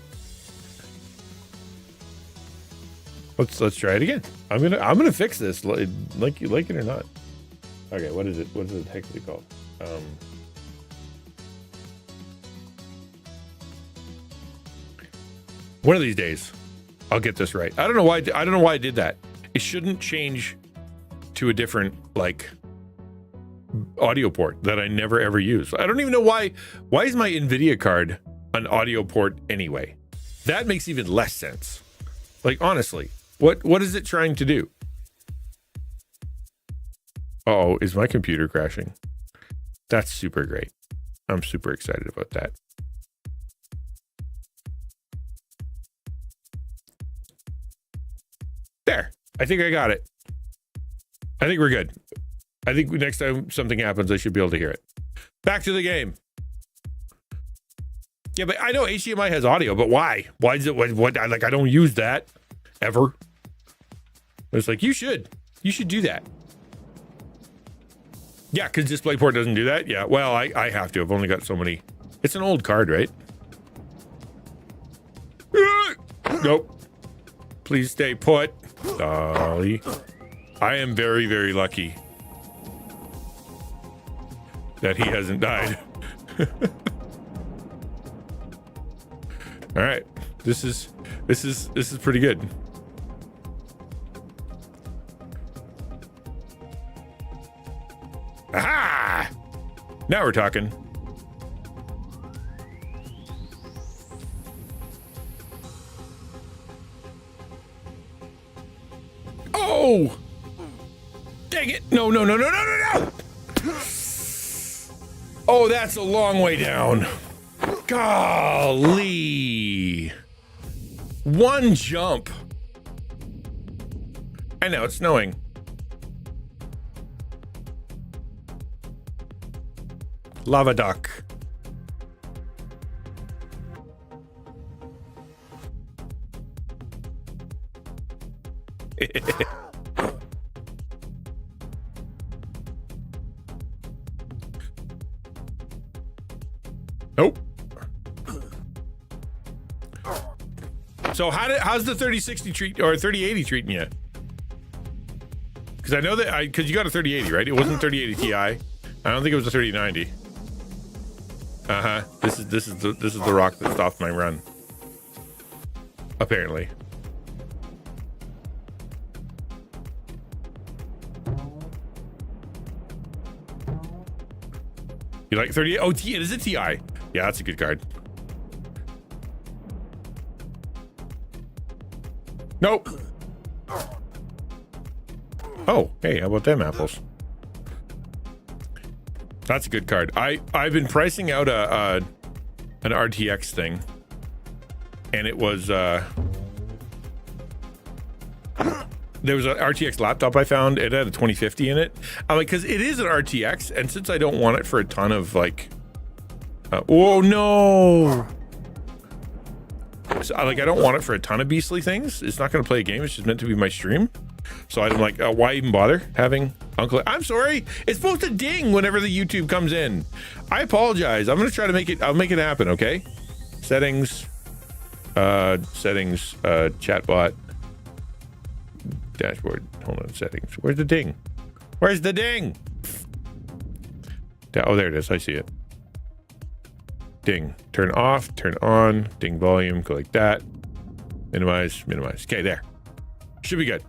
Speaker 1: Let's try it again. I'm gonna fix this, like you like it or not. Okay, what is it? What is it technically called? One of these days, I'll get this right. I don't know why I did that. It shouldn't change to a different like audio port that I never ever use. I don't even know why. Why is my NVIDIA card an audio port anyway? That makes even less sense. Like honestly, what is it trying to do? Uh-oh, is my computer crashing? That's super great. I'm super excited about that. There. I think I got it. I think we're good. I think next time something happens, I should be able to hear it. Back to the game. Yeah, but I know HDMI has audio, but why? Why is it what like I don't use that ever. It's like you should do that. Yeah, because DisplayPort doesn't do that. Yeah, well, I have to. I've only got so many. It's an old card, right? Nope. Please stay put. Dolly. I am very, very lucky that he hasn't died. All right. This is pretty good. Aha! Now we're talking. Oh! Dang it! No! Oh, that's a long way down. Golly! One jump. I know it's snowing. Lava duck. Nope. So how's the 3060 treat or 3080 treating you? Because I know that because you got a 3080, right? It wasn't 3080 Ti. I don't think it was a 3090. This is the rock that stopped my run. Apparently. You like 38? Oh, it is a TI. Yeah, that's a good card. Nope. Oh, hey, how about them apples? That's a good card. I've been pricing out an RTX thing, and it was there was an RTX laptop I found. It had a 2050 in it. I'm like, because it is an RTX, and since I don't want it for a ton of like, oh no. So, like, I don't want it for a ton of beastly things. It's not going to play a game. It's just meant to be my stream. So I'm like, why even bother having Uncle? I'm sorry. It's supposed to ding whenever the YouTube comes in. I apologize. I'm going to try to make it. I'll make it happen. Okay. Settings, chatbot, dashboard. Hold on. Settings. Where's the ding? Where's the ding? Oh, there it is. I see it. Ding. Turn off, turn on, ding volume, go like that. Minimize. Okay, there. Should be good.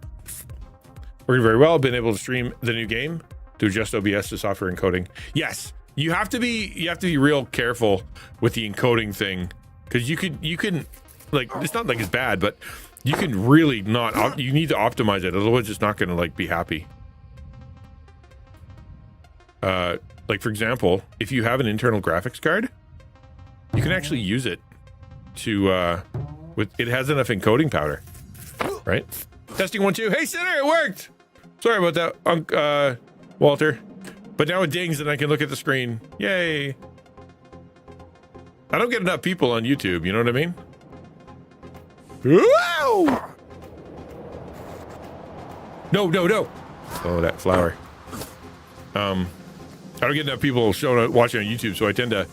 Speaker 1: Working very well. Been able to stream the new game to adjust OBS to software encoding. Yes, you have to be real careful with the encoding thing, because you can like, it's not like it's bad, but you can really not. You need to optimize it, otherwise it's not going to like be happy. Like for example, if you have an internal graphics card, you can actually use it to it has enough encoding power, right? Testing 1 2. Hey Sinner, it worked. Sorry about that, Walter. But now it dings and I can look at the screen. Yay! I don't get enough people on YouTube. You know what I mean? Whoa! No! Oh, that flower. I don't get enough people watching on YouTube, so I tend to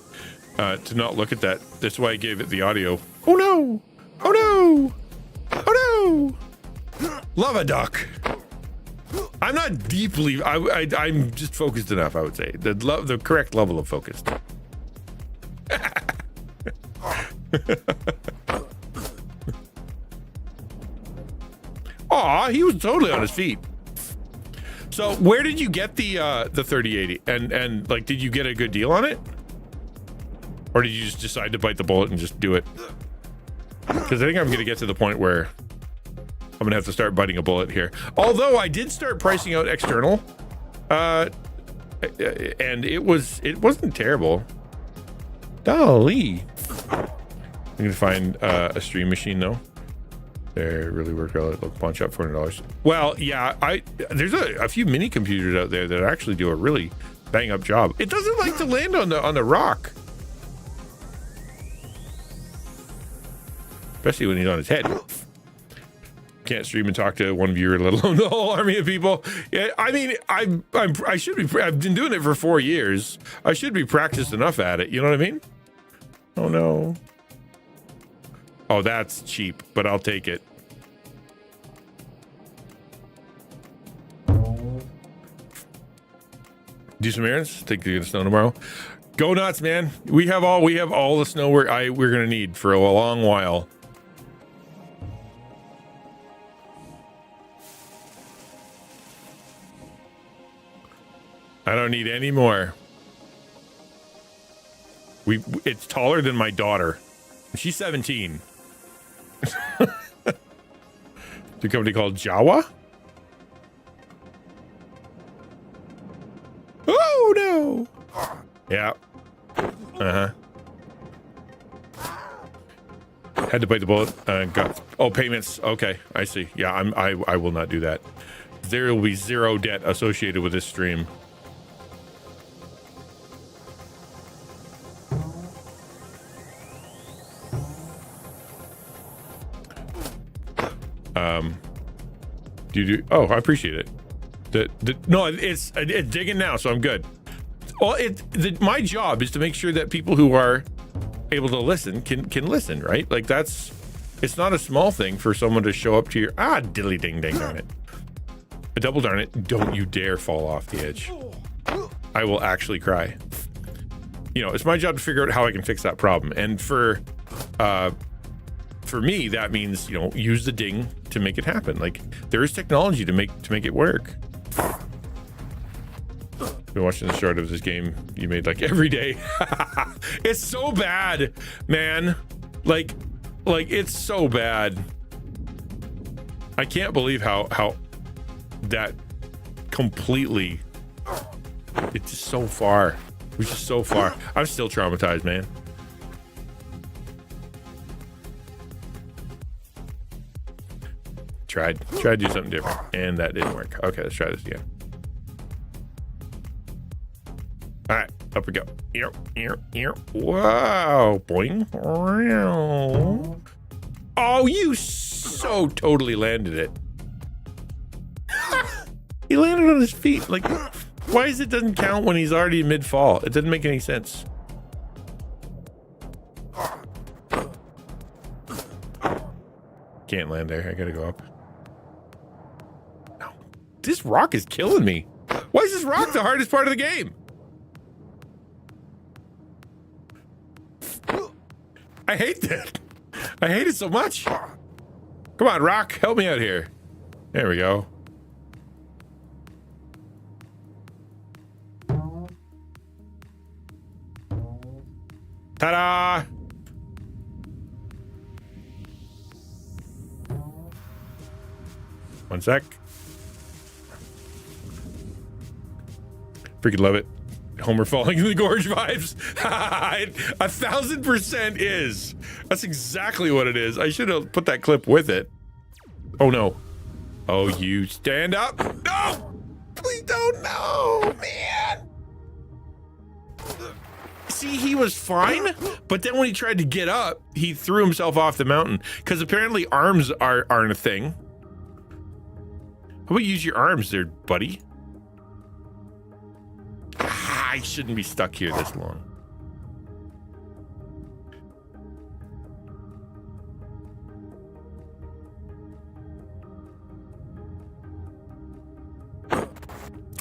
Speaker 1: not look at that. That's why I gave it the audio. Oh no! Oh no! Oh no! Love a duck. I'm not deeply. I'm just focused enough. I would say the correct level of focused. Aw, he was totally on his feet. So where did you get the 3080? And like, did you get a good deal on it? Or did you just decide to bite the bullet and just do it? Because I think I'm going to get to the point where I'm going to have to start biting a bullet here. Although I did start pricing out external, and it wasn't terrible. Golly. I'm going to find a stream machine though. There, really work out. Look, punch up $400. Well, yeah, there's a few mini computers out there that actually do a really bang up job. It doesn't like to land on the rock. Especially when he's on his head. Can't stream and talk to one viewer, let alone the whole army of people. Yeah, I mean, I should be. I've been doing it for 4 years. I should be practiced enough at it. You know what I mean? Oh no. Oh, that's cheap, but I'll take it. Do some errands. Think you're gonna snow tomorrow. Go nuts, man. We have all the snow we're gonna need for a long while. I don't need any more. It's taller than my daughter. She's 17. The company called Jawa? Oh no. Yeah. Had to bite the bullet. Payments. Okay, I see. Yeah, I will not do that. There will be zero debt associated with this stream. Oh, I appreciate it. No, it's digging now, so I'm good. Well, my job is to make sure that people who are able to listen can listen, right? Like it's not a small thing for someone to show up to your diddly ding dang darn it. A double darn it, don't you dare fall off the edge. I will actually cry. You know, it's my job to figure out how I can fix that problem. And for me, that means, you know, use the ding to make it happen. Like, there is technology to make it work. Been watching the start of this game you made like every day. It's so bad, man. Like it's so bad. I can't believe how that completely, it's just so far. We're just so far. I'm still traumatized, man. Tried to do something different, and that didn't work. Okay, let's try this again. All right, up we go. Wow, boing. Oh, you so totally landed it. He landed on his feet. Like, why is it doesn't count when he's already mid-fall? It doesn't make any sense. Can't land there. I gotta go up. No, this rock is killing me. Why is this rock the hardest part of the game? I hate that. I hate it so much. Come on, rock, help me out here. There we go. Ta-da! One sec. Freaking love it. Homer falling in the gorge vibes. 1000% is. That's exactly what it is. I should have put that clip with it. Oh no. Oh, you stand up. No! Please don't. No, man. See, he was fine, but then when he tried to get up, he threw himself off the mountain because apparently arms aren't a thing. How about use your arms there, buddy? I shouldn't be stuck here this long.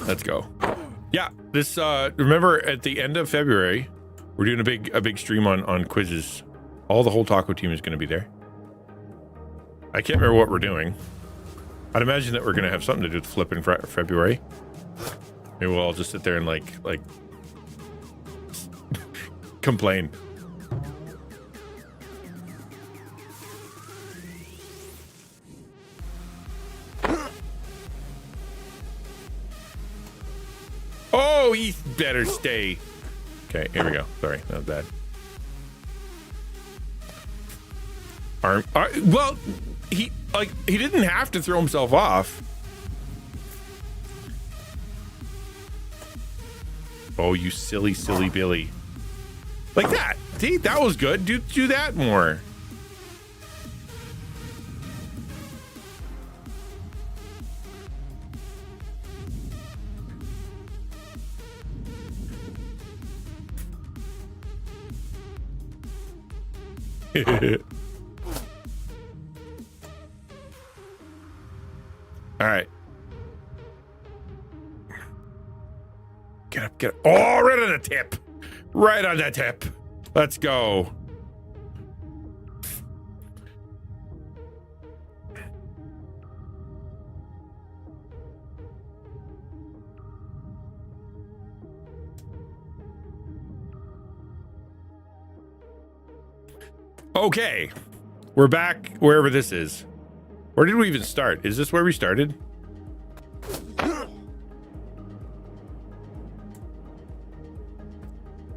Speaker 1: Let's go. Yeah, this remember at the end of February, we're doing a big stream on quizzes. All the whole taco team is going to be there. I can't remember what we're doing. I'd imagine that we're going to have something to do with flip in February. Maybe we'll all just sit there and like complain. Oh, he better stay. Okay, here we go. Sorry, not bad. Arm. Well, he didn't have to throw himself off. Oh, you silly Billy. Like that. See, that was good. Do that more. All right. Get up. Oh, right on the tip. Right on the tip. Let's go. Okay. We're back wherever this is. Where did we even start? Is this where we started?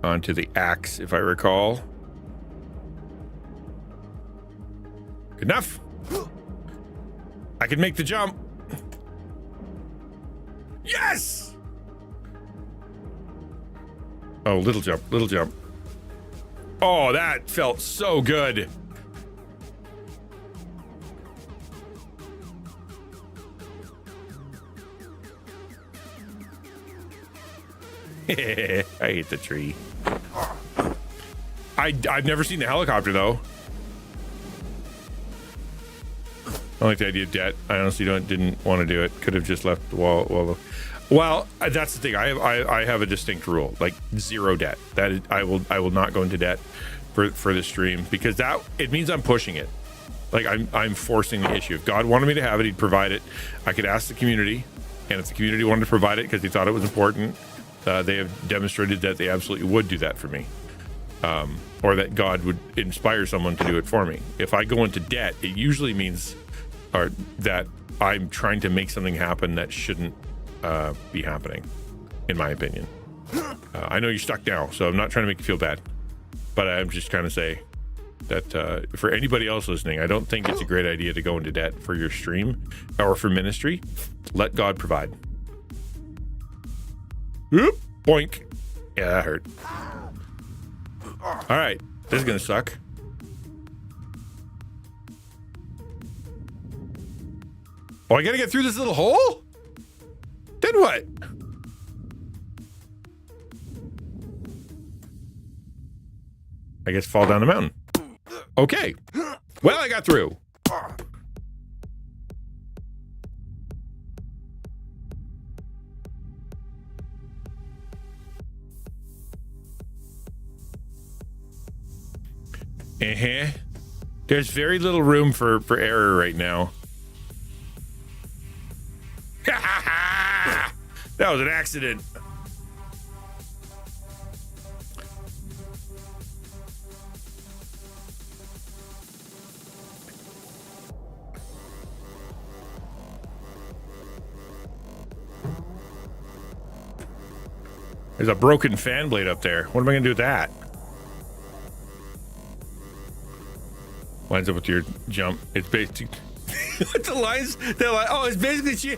Speaker 1: Onto the axe, if I recall. Good enough. I can make the jump. Yes! Oh, little jump. Oh, that felt so good. I hate the tree. I've never seen the helicopter though. I like the idea of debt. I honestly didn't want to do it. Could have just left the wall. Well, that's the thing. I have a distinct rule, like 0 debt. That is, I will not go into debt for the stream because it means I'm pushing it. Like I'm forcing the issue. If God wanted me to have it, he'd provide it. I could ask the community, and if the community wanted to provide it because they thought it was important, they have demonstrated that they absolutely would do that for me, or that God would inspire someone to do it for me. If I go into debt, it usually means that I'm trying to make something happen that shouldn't be happening, in my opinion. I know you're stuck now, so I'm not trying to make you feel bad, but I'm just trying to say that for anybody else listening, I don't think it's a great idea to go into debt for your stream or for ministry. Let God provide. Oop, boink. Yeah, that hurt. All right, this is gonna suck. Oh, I gotta get through this little hole? Then what? I guess fall down the mountain. Okay. Well, I got through. There's very little room for error right now. That was an accident. There's a broken fan blade up there. What am I gonna do with that? Lines up with your jump. It's basically the lines. Oh, it's basically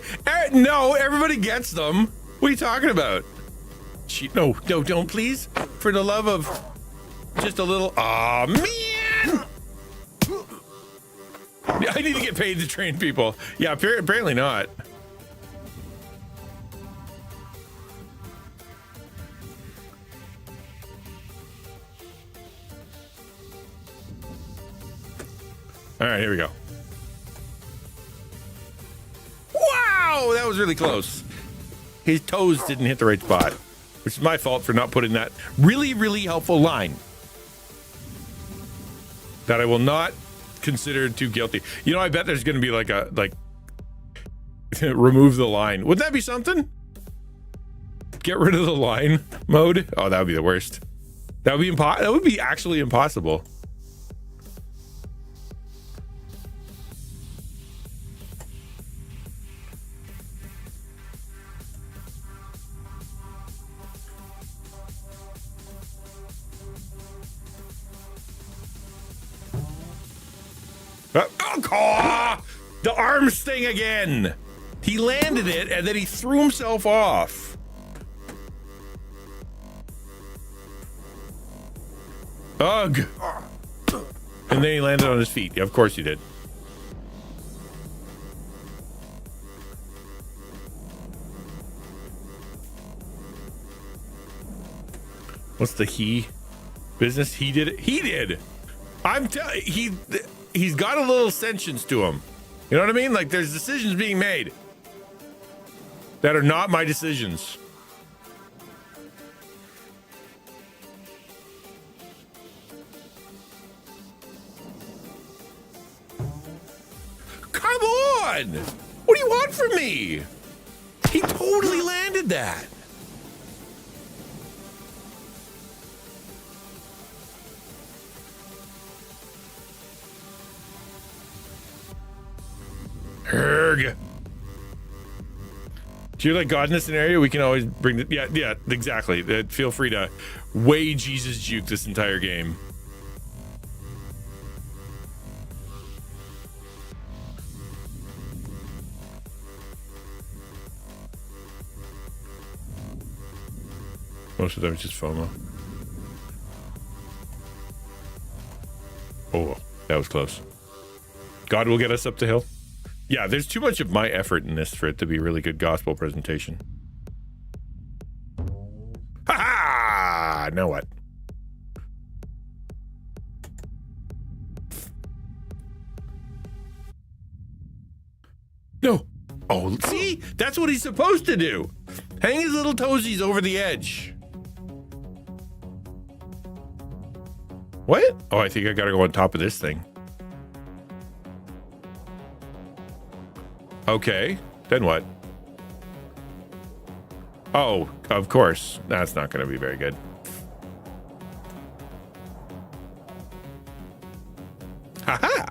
Speaker 1: no, everybody gets them. What are you talking about? No, don't please. For the love of just a little. Aw, man! I need to get paid to train people. Yeah, apparently not. All right, here we go. Wow, that was really close. His toes didn't hit the right spot, which is my fault for not putting that really, really helpful line that I will not consider too guilty. You know, I bet there's going to be like remove the line. Wouldn't that be something? Get rid of the line mode. Oh, that would be the worst. That would be actually impossible. Oh, the arms thing again. He landed it and then he threw himself off. Ugh. And then he landed on his feet. Yeah, of course he did. What's the he business? He did it. He did. I'm telling he's got a little sentience to him. You know what I mean? Like there's decisions being made that are not my decisions. Come on! What do you want from me? He totally landed that. Erg. Do you like God in this scenario? We can always bring the yeah, exactly. Feel free to way Jesus juke this entire game. Most of them is just FOMO. Oh, that was close. God will get us up the hill. Yeah, there's too much of my effort in this for it to be a really good gospel presentation. Ha ha! Now what? No. Oh, see? That's what he's supposed to do. Hang his little toesies over the edge. What? Oh, I think I gotta go on top of this thing. Okay, then what? Oh, of course. That's not going to be very good. Ha-ha!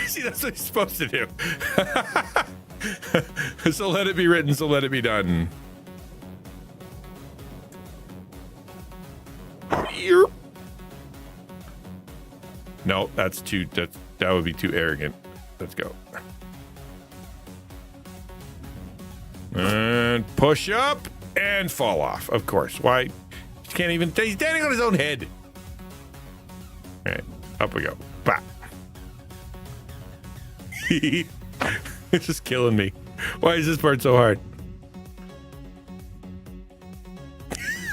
Speaker 1: See, that's what you're supposed to do. So let it be written, so let it be done. No, that would be too arrogant. Let's go. And push up and fall off. Of course. Why? He can't even. He's standing on his own head. All right, up we go. Bah. It's just killing me. Why is this part so hard?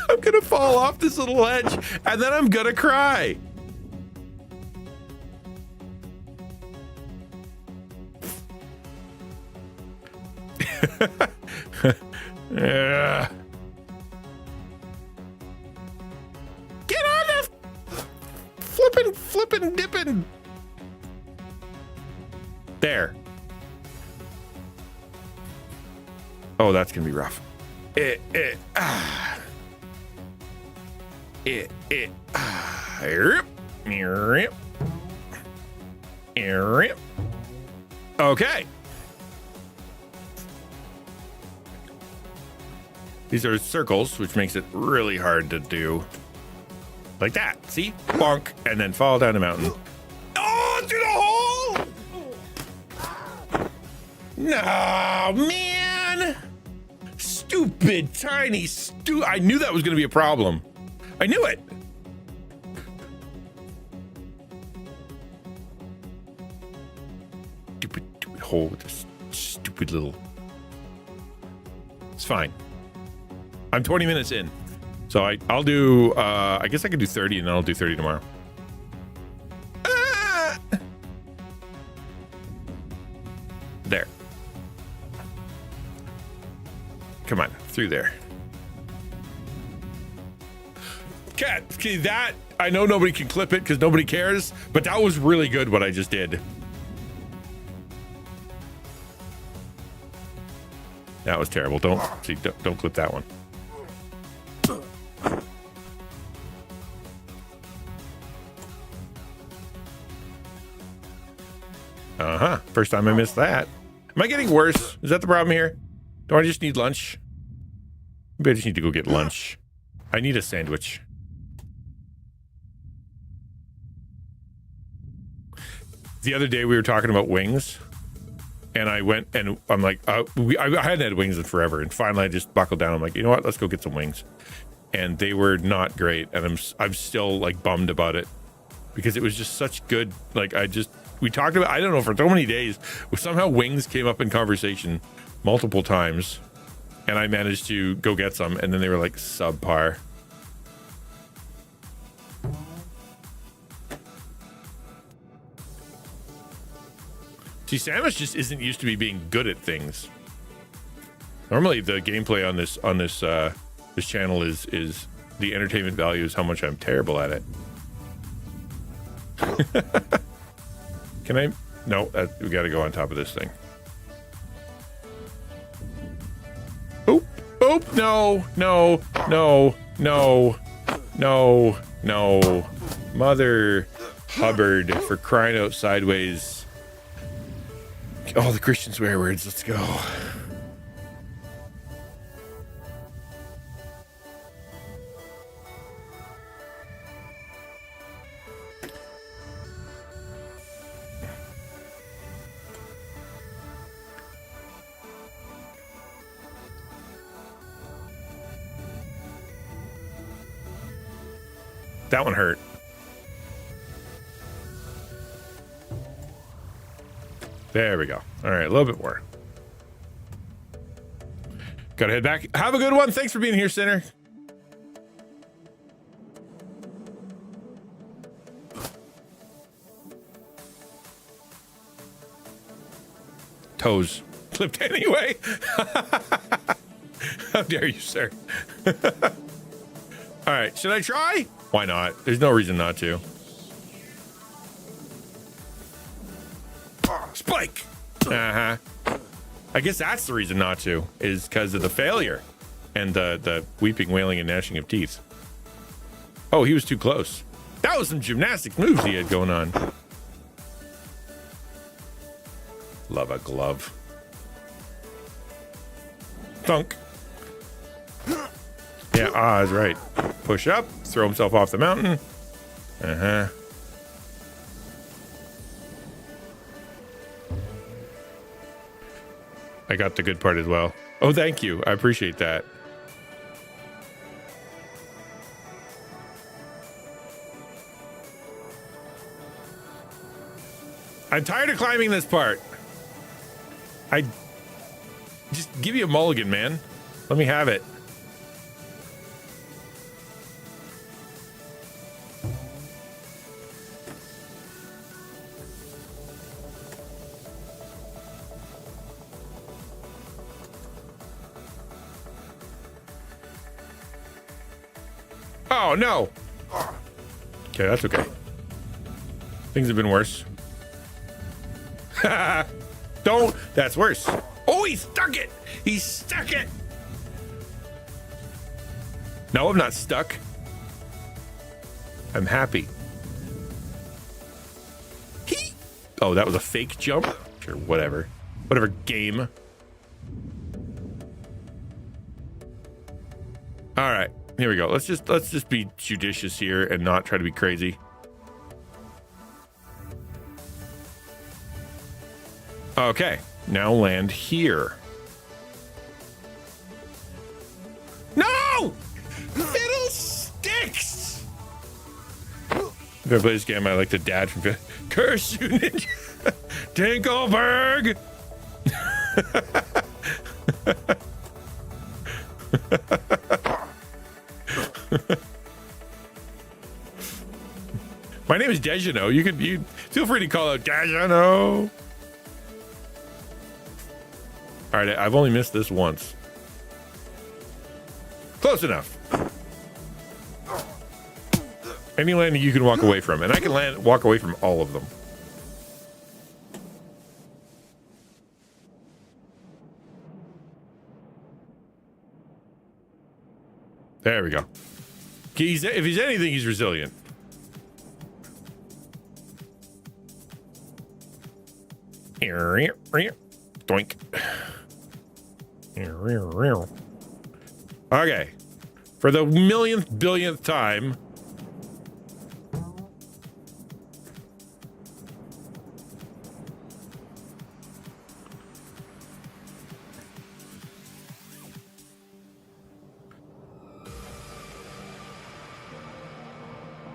Speaker 1: I'm gonna fall off this little ledge, and then I'm gonna cry. Get on the flippin' dippin'. There. Oh, that's gonna be rough. Okay. These are circles, which makes it really hard to do. Like that. See? Bonk. And then fall down the mountain. Oh, through the hole! No, man! Stupid, tiny, I knew that was going to be a problem. I knew it. Stupid hole with this stupid little... It's fine. I'm 20 minutes in. So I'll do, I guess I could do 30 and then I'll do 30 tomorrow. Ah! There. Come on, through there. Okay, that, I know nobody can clip it because nobody cares, but that was really good what I just did. That was terrible. Don't clip that one. Uh-huh. First time I missed that. Am I getting worse? Is that the problem here? Do I just need lunch? Maybe I just need to go get lunch. I need a sandwich. The other day we were talking about wings, and I went and I'm like, I hadn't had wings in forever, and finally I just buckled down. I'm like, you know what? Let's go get some wings. And they were not great, and I'm still like bummed about it because it was just such good. Like we talked about, I don't know, for so many days, somehow wings came up in conversation multiple times, and I managed to go get some, and then they were like subpar. See, Samus just isn't used to me being good at things. Normally, the gameplay on this channel is the entertainment value is how much I'm terrible at it. Can I? No, we got to go on top of this thing. Oop! Oop! No! No! No! No! No! No! Mother Hubbard, for crying out sideways. All the Christian swear words. Let's go. That one hurt. There we go. All right, a little bit more. Gotta head back. Have a good one. Thanks for being here, Sinner. Toes clipped anyway. How dare you, sir? All right, should I try? Why not? There's no reason not to. Spike! Uh-huh. I guess that's the reason not to, is because of the failure and the weeping, wailing, and gnashing of teeth. Oh, he was too close. That was some gymnastic moves he had going on. Love a glove. Thunk. Yeah, Oz, right. Push up, throw himself off the mountain. Uh-huh. I got the good part as well. Oh, thank you. I appreciate that. I'm tired of climbing this part. I just give you a mulligan, man. Let me have it. Oh, no. Okay, that's okay. Things have been worse. Don't. That's worse. Oh, he stuck it. He stuck it. No, I'm not stuck. I'm happy. Oh, that was a fake jump? Sure, whatever. Whatever, game. All right. Here we go. Let's just be judicious here and not try to be crazy. Okay, now land here. No! Fiddlesticks! If I play this game, I like the dad from Curse You Ninja. Tinkleberg! My name is Dejano. You feel free to call out Dejano. All right, I've only missed this once. Close enough. Any landing you can walk away from, and I can walk away from all of them. There we go. If he's anything, he's resilient. Doink. Okay. For the millionth, billionth time.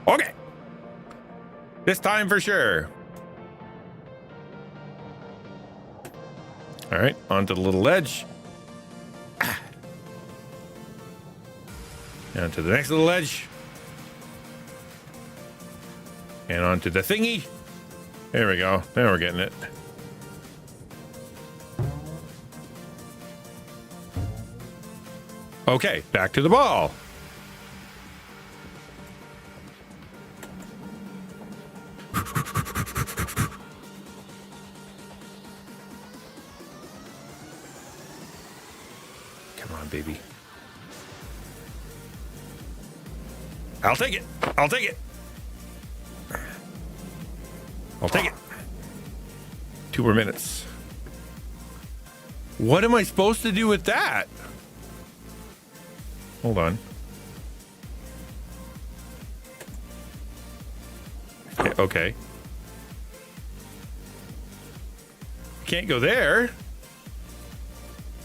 Speaker 1: Okay. This time for sure. All right, onto the little ledge. Down to the next little ledge. And onto the thingy. There we go. Now we're getting it. Okay, back to the ball. Baby. I'll take it. I'll take it. I'll take it. 2 more minutes. What am I supposed to do with that? Hold on. Okay. Can't go there.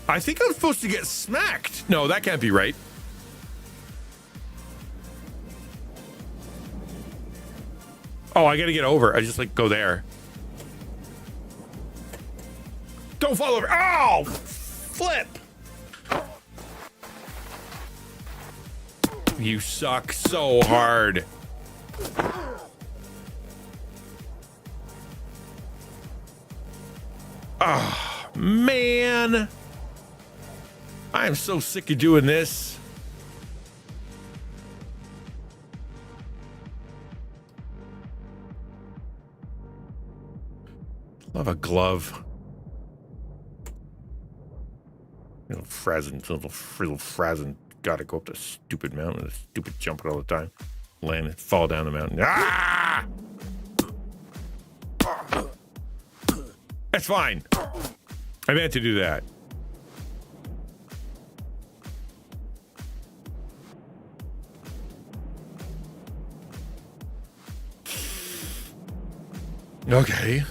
Speaker 1: I think I'm supposed to get smacked. No, that can't be right. Oh, I gotta get over. I just like go there. Don't fall over. Oh, flip. You suck so hard. Oh, man. I am so sick of doing this. Love a glove. Little frazzin. Gotta go up the stupid mountain. Stupid jumping all the time. Land and fall down the mountain. Ah! That's fine. I meant to do that. Okay.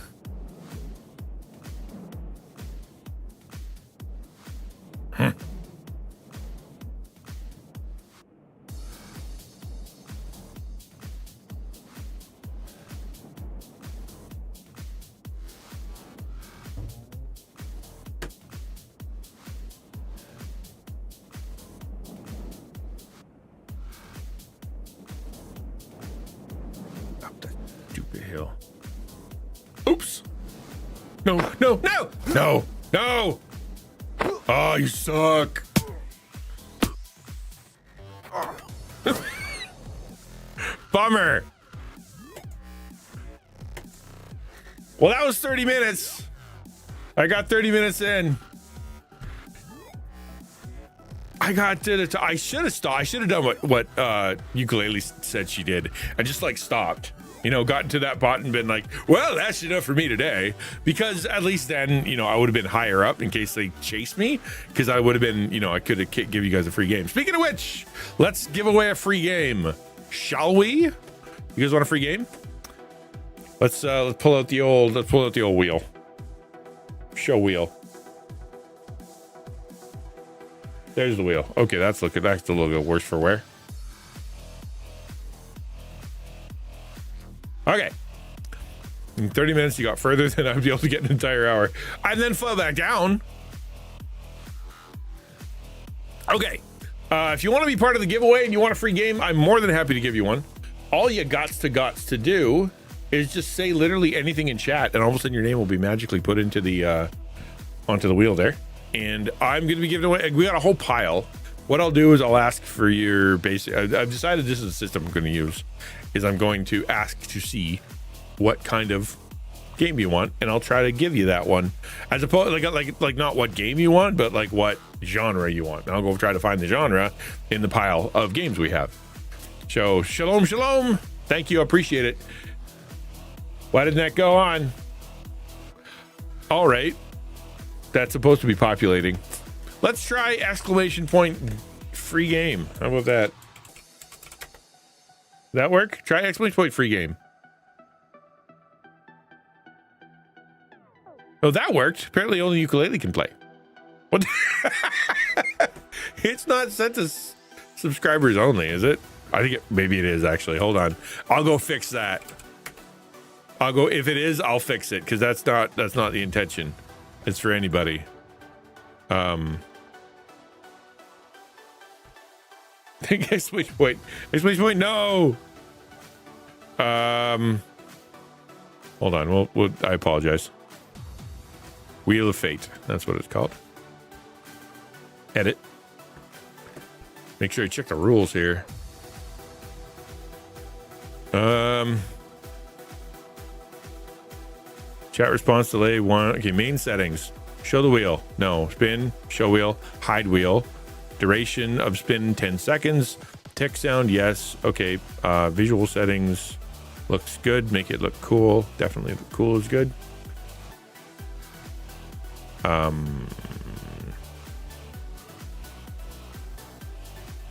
Speaker 1: Up that stupid hill. Oops. No. Oh, you suck. Bummer. Well, that was 30 minutes. I got 30 minutes in. I should have stopped. I should have done what Ukulele said she did and just like stopped. Gotten to that bot and been like, well, that's enough for me today. Because at least then, I would have been higher up in case they chased me. Because I would have been, I could have give you guys a free game. Speaking of which, let's give away a free game. Shall we? You guys want a free game? Let's pull out the old wheel. Show wheel. There's the wheel. Okay, that's a little bit worse for wear. Okay. In 30 minutes, you got further than I would be able to get an entire hour. And then fell back down. Okay. If you want to be part of the giveaway and you want a free game, I'm more than happy to give you one. All you gots to do is just say literally anything in chat, and all of a sudden your name will be magically put into the onto the wheel there. And I'm going to be giving away. We got a whole pile. What I'll do is I'll ask for your basic. I've decided this is the system I'm going to use. Is I'm going to ask to see what kind of game you want, and I'll try to give you that one, as opposed like not what game you want, but like what genre you want. And I'll go try to find the genre in the pile of games we have. So shalom. Thank you. I appreciate it. Why didn't that go on? All right. That's supposed to be populating. Let's try exclamation point free game. How about that? That work? Try exclamation point free game. Oh, that worked. Apparently only Ukulele can play. What? It's not set to subscribers only, is it? I think maybe it is actually. Hold on. I'll go fix that. If it is, I'll fix it, because that's not the intention. It's for anybody. Exclamation point, no. Hold on. I apologize. Wheel of Fate. That's what it's called. Edit. Make sure you check the rules here. Chat response delay 1. Okay, main settings. Show the wheel. No. Spin. Show wheel. Hide wheel. Duration of spin 10 seconds. Tick sound, yes. Okay. Visual settings looks good. Make it look cool. Definitely cool is good.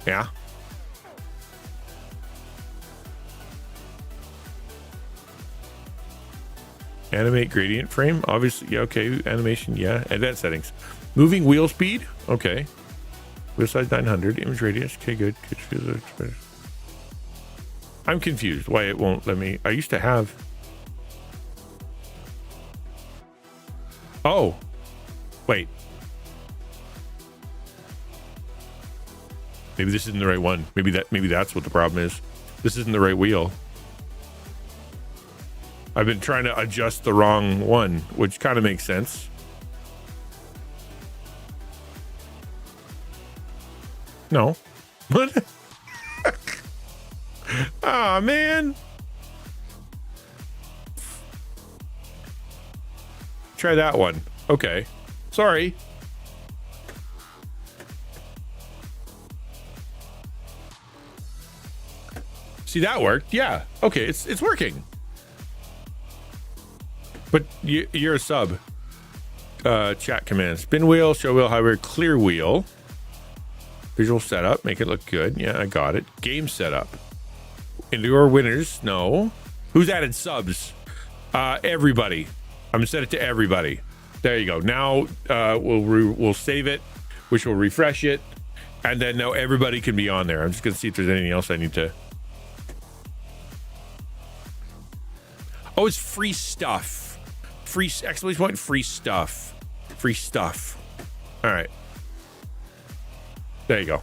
Speaker 1: Yeah. Animate gradient frame, obviously. Yeah, okay. Animation, yeah. Advanced settings. Moving wheel speed, okay. Wheel size 900. Image radius, okay, good. I'm confused why it won't let me. I used to have. Oh, wait. Maybe this isn't the right one. Maybe that's what the problem is. This isn't the right wheel. I've been trying to adjust the wrong one, which kind of makes sense. No. What? Aw, man. Try that one. Okay. Sorry. See, that worked. Yeah. Okay, it's working. But you're a sub. Chat command. Spin wheel, show wheel, high wheel, clear wheel. Visual setup, make it look good. Yeah, I got it. Game setup. Endure winners. No. Who's added subs? Everybody. I'm gonna set it to everybody. There you go. Now we'll save it, which will refresh it, and then now everybody can be on there. I'm just gonna see if there's anything else I need to. Oh, it's free stuff. Free exclamation point. Free stuff. Free stuff. All right. There you go.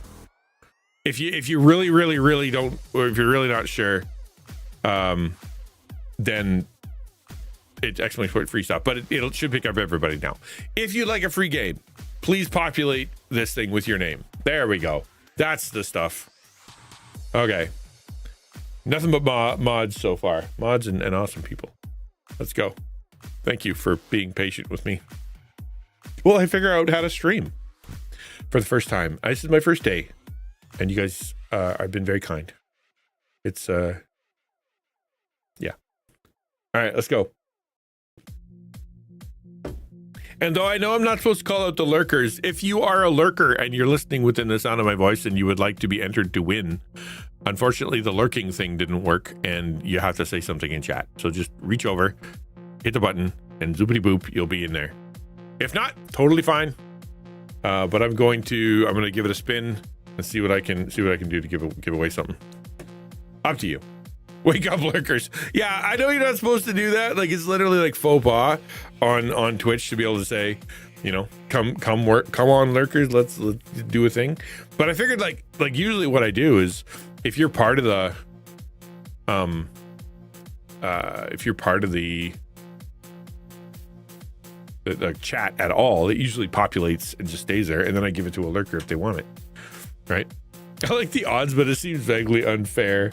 Speaker 1: If you really don't, or if you're really not sure, then it's exclamation point free stuff. But it should pick up everybody now. If you like a free game, please populate this thing with your name. There we go. That's the stuff. Okay. Nothing but mods so far. Mods and awesome people. Let's go. Thank you for being patient with me. Well, I figure out how to stream for the first time. This is my first day, and you guys have been very kind. It's yeah. All right, let's go. And though I know I'm not supposed to call out the lurkers, if you are a lurker and you're listening within the sound of my voice and you would like to be entered to win, unfortunately the lurking thing didn't work and you have to say something in chat. So just reach over, hit the button, and zoopity boop, you'll be in there. If not, totally fine. But I'm going to give it a spin and see what I can do to give away something. Up to you. Wake up, lurkers. Yeah, I know you're not supposed to do that. Like, it's literally like faux pas on Twitch to be able to say, you know, come on, lurkers, let's do a thing. But I figured like usually what I do is if you're part of the chat at all, it usually populates and just stays there, and then I give it to a lurker if they want it, right? I like the odds, but it seems vaguely unfair,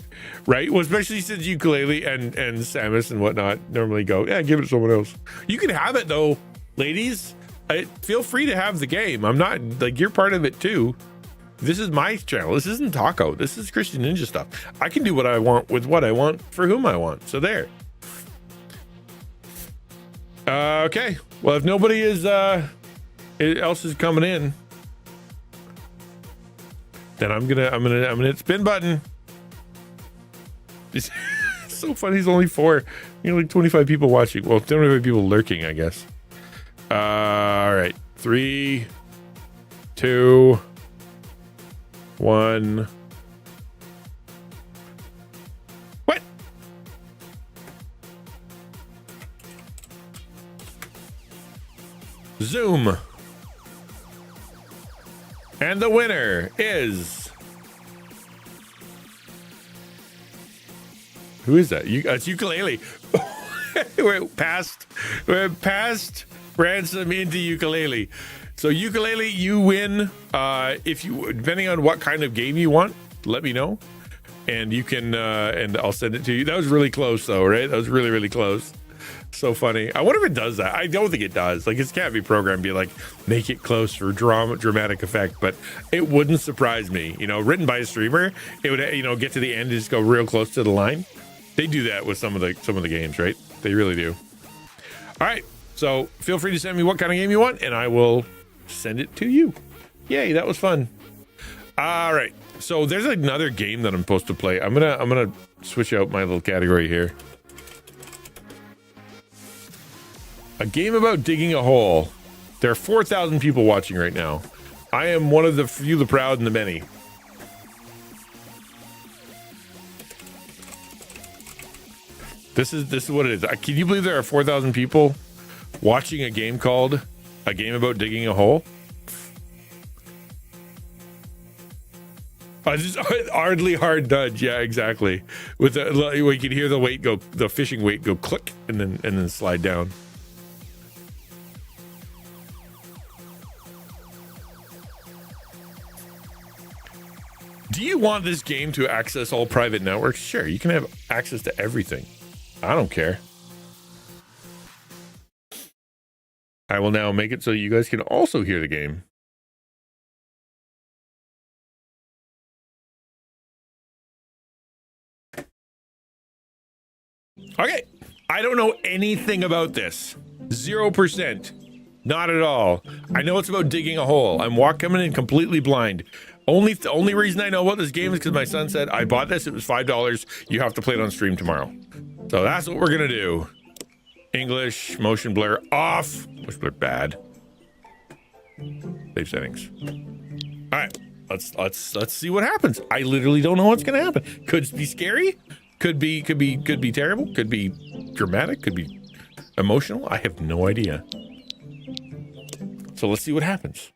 Speaker 1: right? Well, especially since Ukulele and Samus and whatnot normally go, yeah, give it to someone else. You can have it though, ladies. Feel free to have the game. I'm not like, you're part of it too. This is my channel. This isn't Taco. This is XtianNinja stuff. I can do what I want with what I want for whom I want. So there. Okay. Well, if nobody else is coming in, then I'm gonna hit spin button. It's so funny. He's only 4. Like 25 people watching. Well, 25 people lurking, I guess. All right. 3, 2, 1. What? Zoom. And the winner is... Who is that? It's Ukulele. We're past Ransom into Ukulele. So Ukulele, you win. If you, depending on what kind of game you want, let me know, and you can and I'll send it to you. That was really close though, right? That was really, really close. So funny. I wonder if it does that. I don't think it does. Like, it can't be programmed to be like, make it close for dramatic effect, but it wouldn't surprise me. Written by a streamer, it would get to the end and just go real close to the line. They do that with some of the games, right? They really do. All right. So feel free to send me what kind of game you want, and I will send it to you. Yay, that was fun. All right. So there's another game that I'm supposed to play. I'm gonna switch out my little category here. A game about digging a hole. There are 4,000 people watching right now. I am one of the few, the proud, and the many. This is what it is. Can you believe there are 4,000 people watching a game called A Game About Digging a Hole? Just hardly hard nudge. Yeah, exactly. With you can hear the fishing weight go click and then slide down. Do you want this game to access all private networks? Sure, you can have access to everything. I don't care. I will now make it so you guys can also hear the game. Okay. I don't know anything about this. 0%. Not at all. I know it's about digging a hole. I'm coming in completely blind. The only reason I know about this game is because my son said, I bought this. It was $5. You have to play it on stream tomorrow. So that's what we're going to do. English, motion blur off. Motion blur bad. Save settings. All right. Let's see what happens. I literally don't know what's going to happen. Could be scary. Could be terrible. Could be dramatic. Could be emotional. I have no idea. So let's see what happens.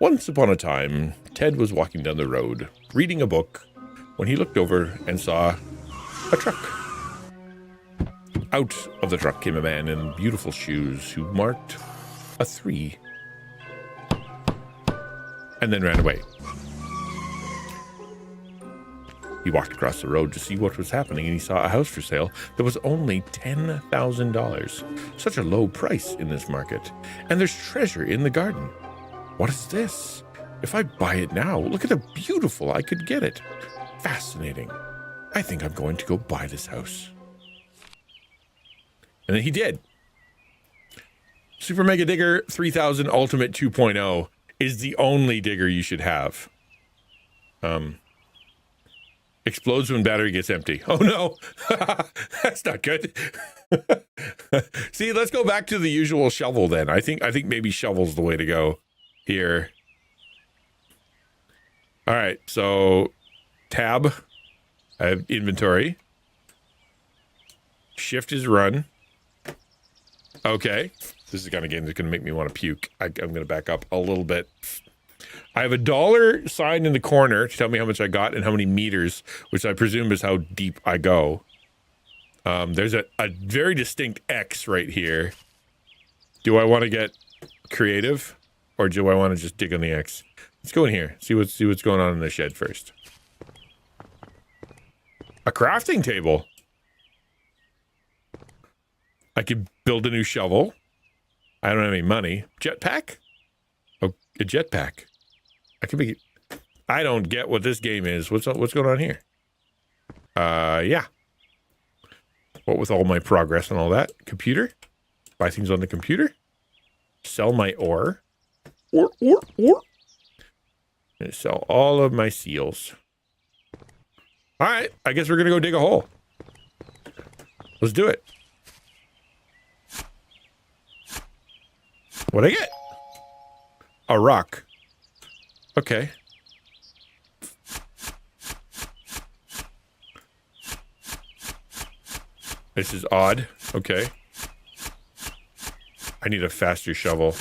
Speaker 1: Once upon a time, Ted was walking down the road, reading a book, when he looked over and saw a truck. Out of the truck came a man in beautiful shoes who marked a 3 and then ran away. He walked across the road to see what was happening, and he saw a house for sale that was only $10,000. Such a low price in this market. And there's treasure in the garden. What is this? If I buy it now, look at how beautiful I could get it. Fascinating. I think I'm going to go buy this house. And then he did. Super Mega Digger 3000 Ultimate 2.0 is the only digger you should have. Explodes when battery gets empty. Oh no, that's not good. See, let's go back to the usual shovel then. I think maybe shovel's the way to go here. All right, so tab, I have inventory. Shift is run. Okay, this is the kind of game that's going to make me want to puke. I'm going to back up a little bit. I have a dollar sign in the corner to tell me how much I got and how many meters, which I presume is how deep I go. There's a very distinct X right here. Do I want to get creative, or do I want to just dig on the X? Let's go in here. See what's going on in the shed first. A crafting table. I could build a new shovel. I don't have any money. Jetpack? Oh, a jetpack. I could be. I don't get what this game is. What's going on here? Yeah. What with all my progress and all that? Computer? Buy things on the computer? Sell my ore? Ore. And sell all of my seals. All right. I guess we're going to go dig a hole. Let's do it. What'd I get? A rock. Okay. This is odd. Okay. I need a faster shovel.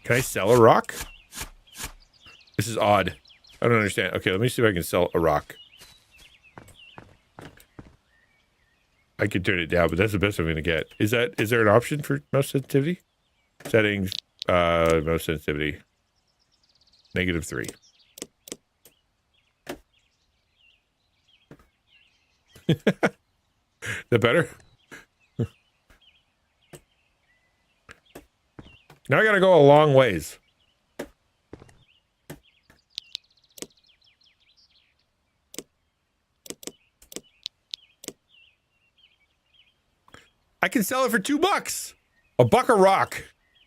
Speaker 1: Can I sell a rock? This is odd. I don't understand. Okay, let me see if I can sell a rock. I could turn it down, but that's the best I'm going to get. Is there an option for mouse sensitivity? Settings, mouse sensitivity. -3. Is that better? Now I got to go a long ways. I can sell it for $2. $1 a rock.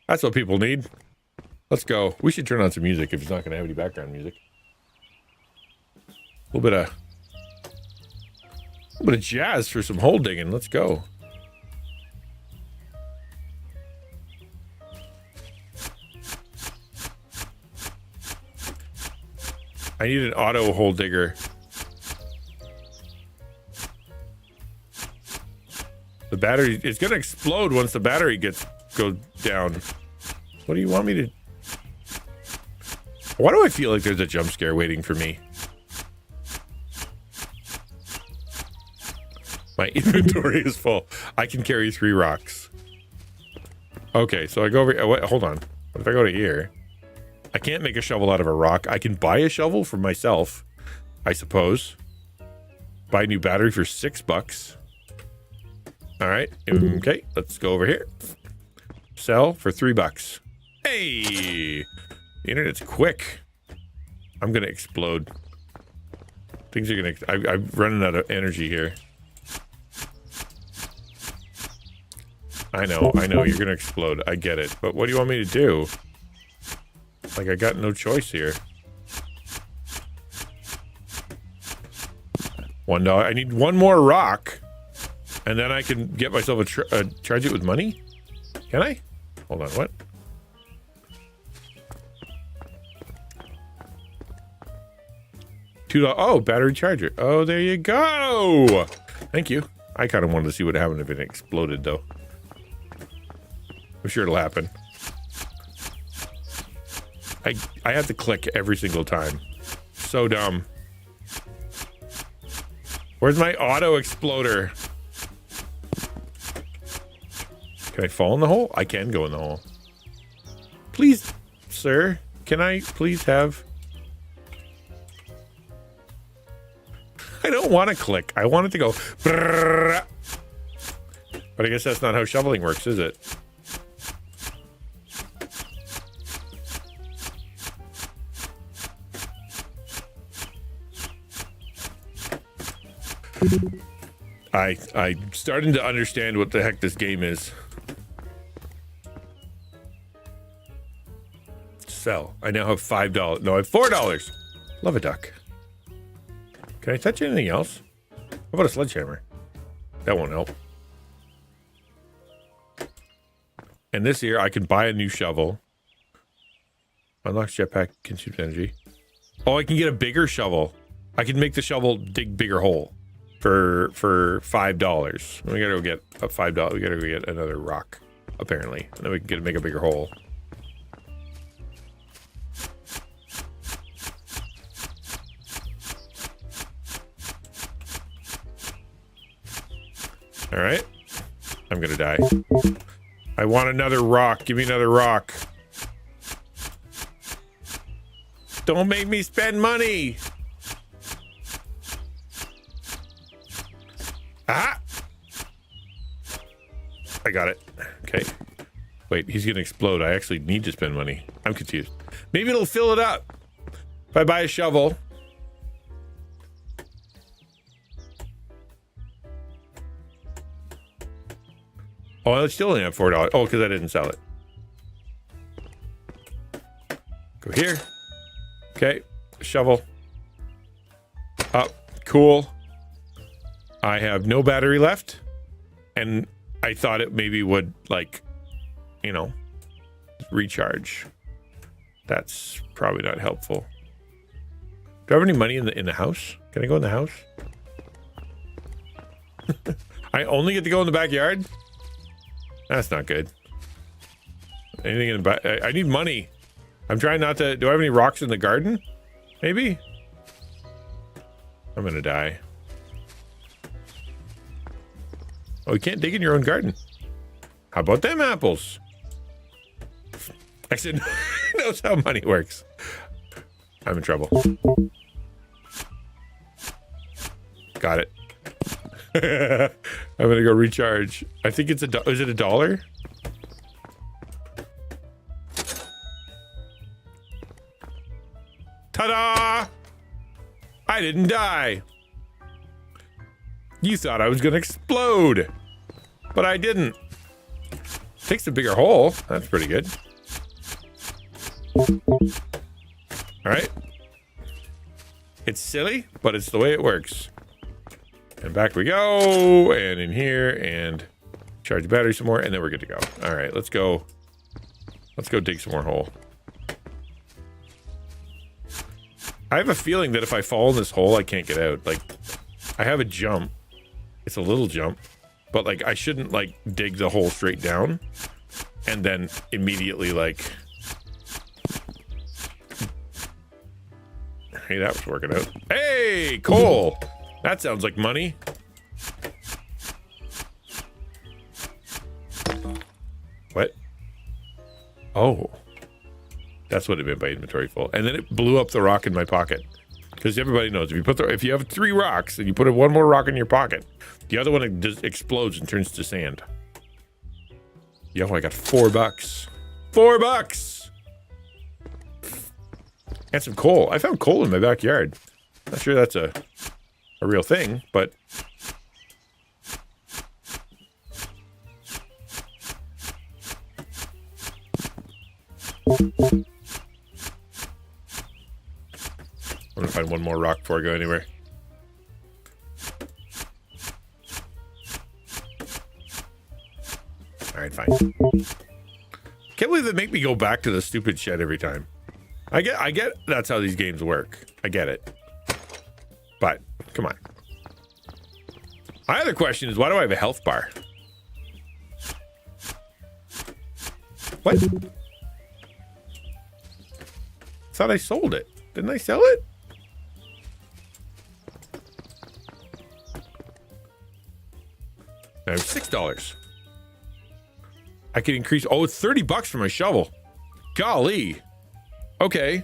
Speaker 1: That's what people need. Let's go. We should turn on some music if it's not going to have any background music. A little bit of jazz for some hole digging. Let's go. I need an auto hole digger. The battery is going to explode once the battery goes down. What do you want me to... Why do I feel like there's a jump scare waiting for me? My inventory is full. I can carry 3 rocks. Okay, so I go over... Wait, hold on. What if I go to here? I can't make a shovel out of a rock. I can buy a shovel for myself, I suppose. Buy a new battery for $6. All right. Okay, let's go over here. Sell for $3. Hey! The internet's quick. I'm going to explode. Things are gonna... I'm running out of energy here. I know, you're gonna explode. I get it. But what do you want me to do? Like, I got no choice here. $1. I need one more rock. And then I can get myself charge it with money? Can I? Hold on, what? $2. Oh, battery charger. Oh, there you go. Thank you. I kind of wanted to see what happened if it exploded, though. I'm sure it'll happen. I have to click every single time. So dumb. Where's my auto exploder? Can I fall in the hole? I can go in the hole. Please, sir, can I please have... I don't want to click. I want it to go... Brrr. But I guess that's not how shoveling works, is it? I'm starting to understand what the heck this game is. Sell. I now have $5. No, I have $4. Love a duck. Can I touch anything else? How about a sledgehammer? That won't help. And this here, I can buy a new shovel. Unlocks jetpack, consumes energy. Oh, I can get a bigger shovel. I can make the shovel dig bigger hole. For $5. We gotta go get a $5. We gotta go get another rock, apparently. And then we can make a bigger hole. Alright. I'm gonna die. I want another rock. Give me another rock. Don't make me spend money! Ah! I got it. Okay. Wait, he's gonna explode. I actually need to spend money. I'm confused. Maybe it'll fill it up. If I buy a shovel. Oh, I still only have $4. Oh, because I didn't sell it. Go here. Okay. Shovel. Up. Cool. I have no battery left, and I thought it maybe would, like, you know, recharge. That's probably not helpful. Do I have any money in the house? Can I go in the house? I only get to go in the backyard? That's not good. Anything in the back? I need money. I'm trying not to... Do I have any rocks in the garden? Maybe? I'm gonna die. Oh, you can't dig in your own garden. How about them apples? I said, knows how money works. I'm in trouble. Got it. I'm gonna go recharge. I think it's is it $1? Ta-da! I didn't die. You thought I was gonna explode, but I didn't. Takes a bigger hole. That's pretty good. All right. It's silly, but it's the way it works. And back we go, and in here, and charge the battery some more, and then we're good to go. All right, let's go. Let's go dig some more hole. I have a feeling that if I fall in this hole, I can't get out. Like, I have a jump. It's a little jump, but like I shouldn't like dig the hole straight down and then immediately like... Hey, that was working out. Hey, coal! That sounds like money. What? Oh. That's what it meant by inventory full. And then it blew up the rock in my pocket. Because everybody knows, if you have 3 rocks and you put one more rock in your pocket, the other one just explodes and turns to sand. Yo, I got $4. $4! And some coal. I found coal in my backyard. Not sure that's a a real thing, but I'm gonna find one more rock before I go anywhere. All right, fine. Can't believe they make me go back to the stupid shed every time. I get that's how these games work. I get it. But come on. My other question is, why do I have a health bar? What? Thought I sold it. Didn't I sell it? I have $6. I could increase. Oh, it's $30 for my shovel. Golly. Okay.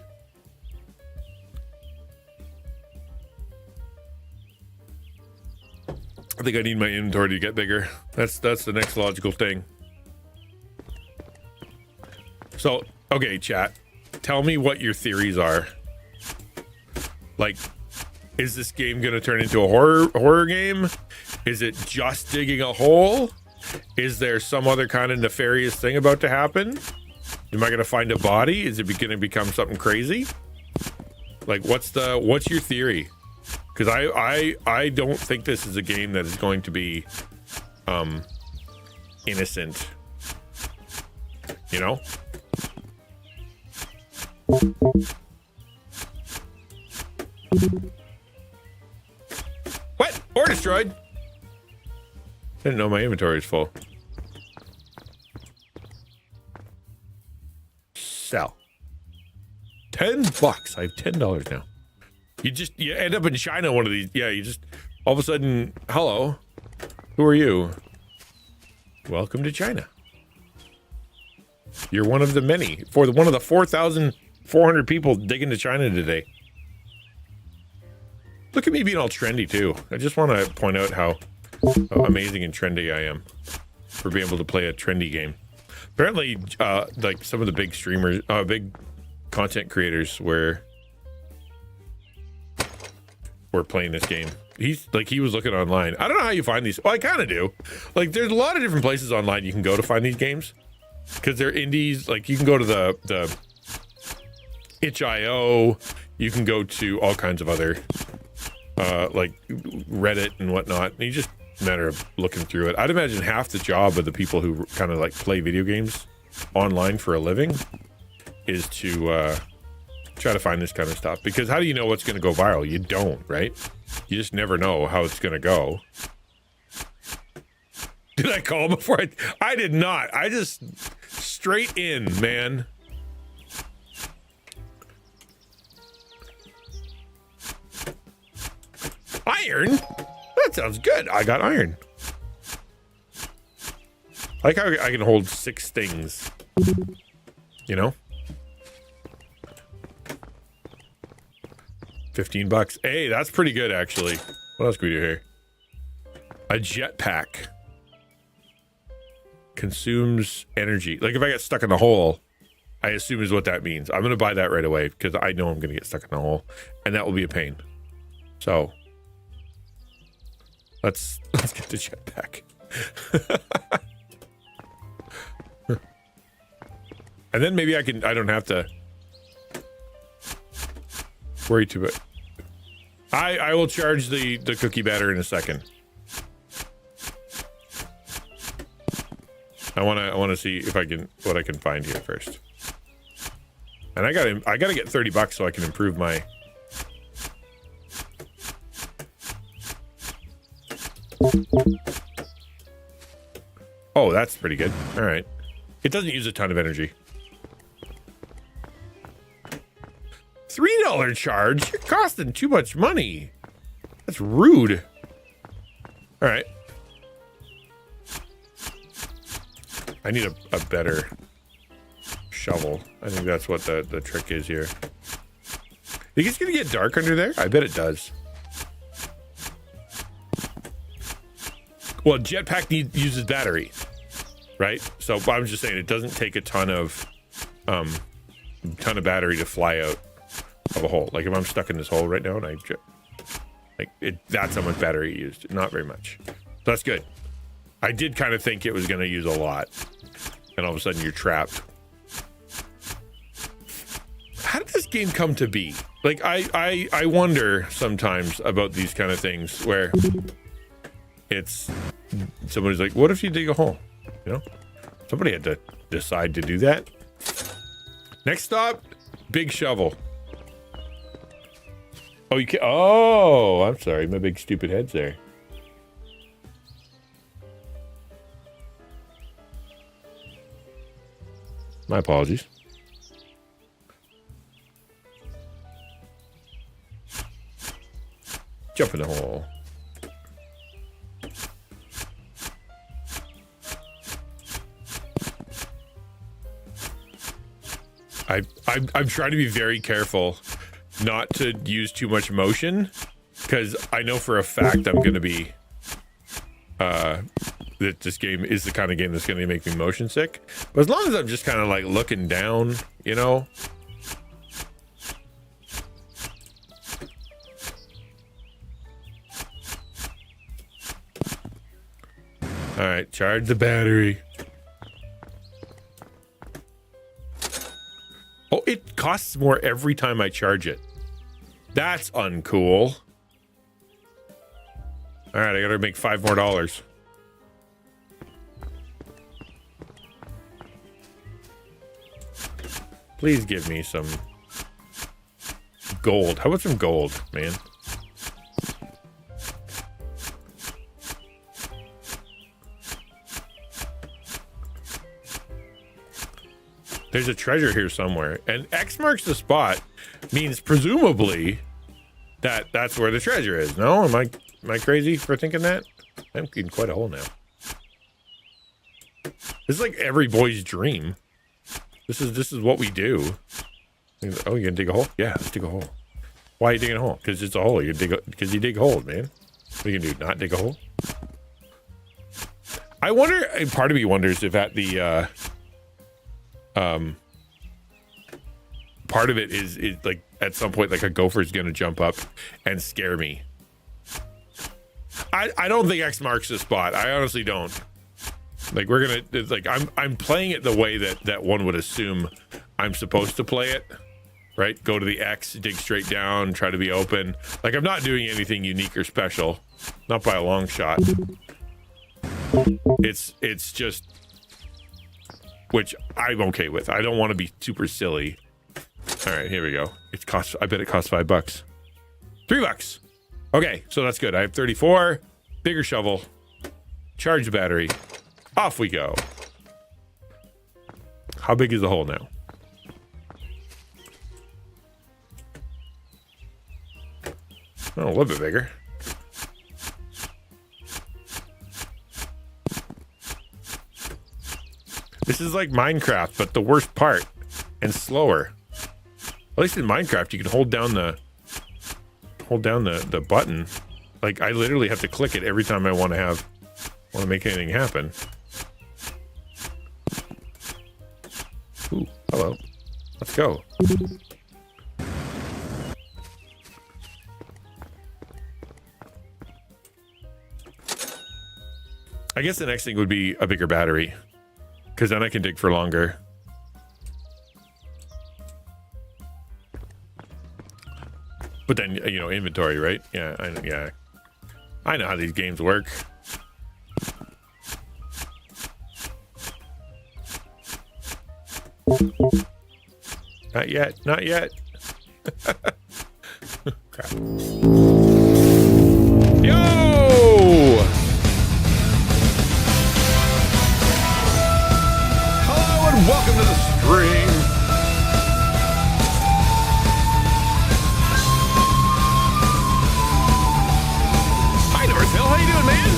Speaker 1: I think I need my inventory to get bigger. That's the next logical thing. So, okay, chat. Tell me what your theories are. Like, is this game going to turn into a horror game? Is it just digging a hole? Is there some other kind of nefarious thing about to happen? Am I going to find a body? Is it going to become something crazy? Like, what's your theory? Because I don't think this is a game that is going to be innocent. You know? What? Or destroyed? Didn't know my inventory is full. Sell. $10. I have $10 now. You end up in China one of these. Yeah, you just all of a sudden, hello. Who are you? Welcome to China. You're one of the many. One of the 4,400 people digging to China today. Look at me being all trendy too. I just want to point out how amazing and trendy I am for being able to play a trendy game. Apparently, like some of the big streamers, big content creators were playing this game. He was looking online. I don't know how you find these. Well, I kind of do. Like, there's a lot of different places online you can go to find these games because they're indies. Like, you can go to the itch.io. You can go to all kinds of other like Reddit and whatnot. And you just matter of looking through it. I'd imagine half the job of the people who kind of like play video games online for a living is to try to find this kind of stuff, because how do you know what's going to go viral? You don't, right? You just never know how it's going to go. Did I call before I did not. I just straight in, man. Iron? That sounds good. I got iron. I like how I can hold 6 things. You know? $15. Hey, that's pretty good, actually. What else can we do here? A jetpack. Consumes energy. Like, if I get stuck in the hole, I assume is what that means. I'm going to buy that right away, because I know I'm going to get stuck in the hole, and that will be a pain. So, let's get the jetpack. And then maybe I don't have to worry too much. I will charge the cookie batter in a second. I want to see if what I can find here first. And I gotta get $30 so I can improve my. Oh, that's pretty good. All right. It doesn't use a ton of energy. $3 charge? You're costing too much money. That's rude. All right. I need a better shovel. I think that's what the trick is here. Think it's gonna get dark under there? I bet it does. Well, jetpack uses battery, right? So I'm just saying it doesn't take a ton of battery to fly out of a hole. Like if I'm stuck in this hole right now and That's how much battery it used. Not very much. So that's good. I did kind of think it was going to use a lot. And all of a sudden you're trapped. How did this game come to be? Like, I wonder sometimes about these kind of things where it's somebody's like, what if you dig a hole? You know, somebody had to decide to do that. Next stop, big shovel. Oh, you can't. Oh, I'm sorry. My big stupid head's there. My apologies. Jump in the hole. I'm trying to be very careful not to use too much motion, because I know for a fact I'm going to be that this game is the kind of game that's going to make me motion sick. But as long as I'm just kind of like looking down, you know. All right, charge the battery. Oh, it costs more every time I charge it. That's uncool. All right, I gotta make $5 more. Please give me some gold. How about some gold, man? There's a treasure here somewhere, and X marks the spot means presumably that that's where the treasure is. No, am I crazy for thinking that? I'm in quite a hole now. This is like every boy's dream. This is what we do. Oh, you gonna dig a hole? Yeah, let's dig a hole. Why are you digging a hole? Because it's a hole. You dig because you dig holes, man. What are you gonna do? Not dig a hole? I wonder. Part of me wonders if at the part of it is like at some point like a gopher is gonna jump up and scare me. I don't think X marks the spot. I honestly don't. Like it's like I'm playing it the way that one would assume I'm supposed to play it, right? Go to the X, dig straight down, try to be open. Like I'm not doing anything unique or special, not by a long shot. It's just, which I'm okay with. I don't want to be super silly. All right, here we go. I bet it costs $5. $3. Okay, so that's good. I have 34. Bigger shovel. Charge the battery. Off we go. How big is the hole now? Oh, a little bit bigger. This is like Minecraft, but the worst part and slower. At least in Minecraft, you can hold down the button. Like I literally have to click it every time I want to make anything happen. Ooh, hello. Let's go. I guess the next thing would be a bigger battery, because then I can dig for longer. But then, you know, inventory, right? Yeah, I know how these games work. Not yet, not yet. Crap. Yo! Hello and welcome to the stream. Hi, Northville. How you doing, man?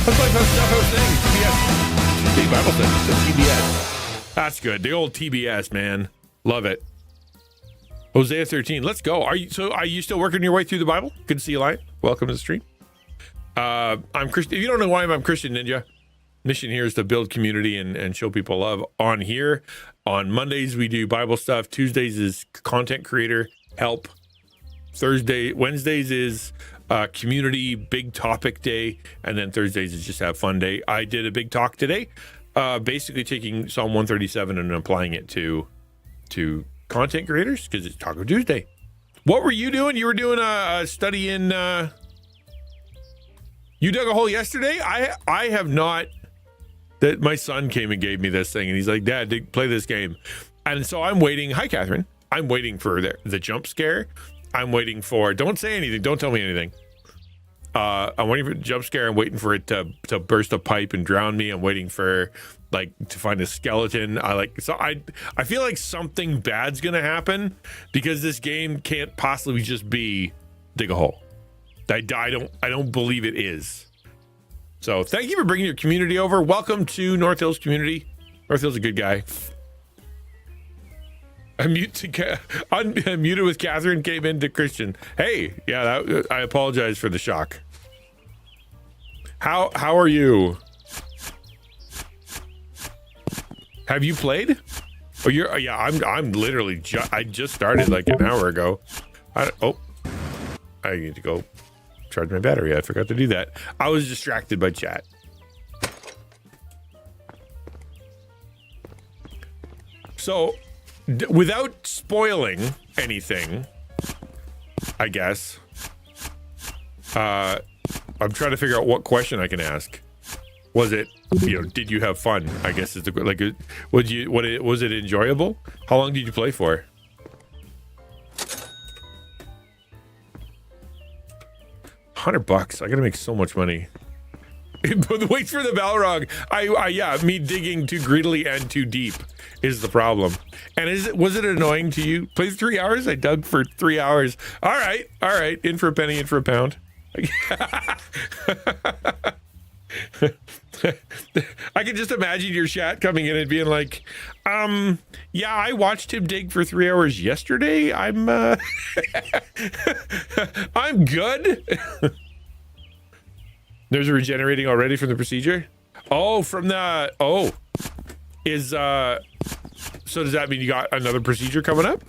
Speaker 1: How's life? How's stuff? How's things? TBS. The Bible says it's TBS. That's good. The old TBS, man. Love it. Hosea 13. Let's go. Are you still working your way through the Bible? Good to see you, Lion. Welcome to the stream. I'm Christian. If you don't know who I am, I'm XtianNinja. Mission here is to build community and show people love on here. On Mondays, we do Bible stuff. Tuesdays is content creator help. Wednesdays is community big topic day, and then Thursdays is just have fun day. I did a big talk today, basically taking Psalm 137 and applying it to content creators because it's Taco Tuesday. What were you doing? You were doing a study in. You dug a hole yesterday. I have not. That my son came and gave me this thing, and he's like, "Dad, play this game," and so I'm waiting. Hi, Catherine. I'm waiting for the jump scare. I'm waiting for. Don't say anything. Don't tell me anything. I'm waiting for the jump scare. I'm waiting for it to burst a pipe and drown me. I'm waiting for to find a skeleton. I feel like something bad's gonna happen because this game can't possibly just be dig a hole. I don't believe it is. So thank you for bringing your community over. Welcome to North Hills community. North Hills a good guy. I'm muted with Catherine, came into Christian. Hey, yeah, I apologize for the shock. How are you? Have you played? Oh, I'm literally I just started like an hour ago. I need to go charge my battery. I forgot to do that. I was distracted by chat. So, without spoiling anything, I guess, I'm trying to figure out what question I can ask. Was it, did you have fun? I guess is the was it enjoyable? How long did you play for? $100. I gotta make so much money. Wait for the Balrog. Me digging too greedily and too deep is the problem. And was it annoying to you? Played 3 hours? I dug for 3 hours. All right. In for a penny, in for a pound. I can just imagine your chat coming in and being like, I watched him dig for 3 hours yesterday. I'm I'm good. There's a regenerating already from the procedure. So does that mean you got another procedure coming up?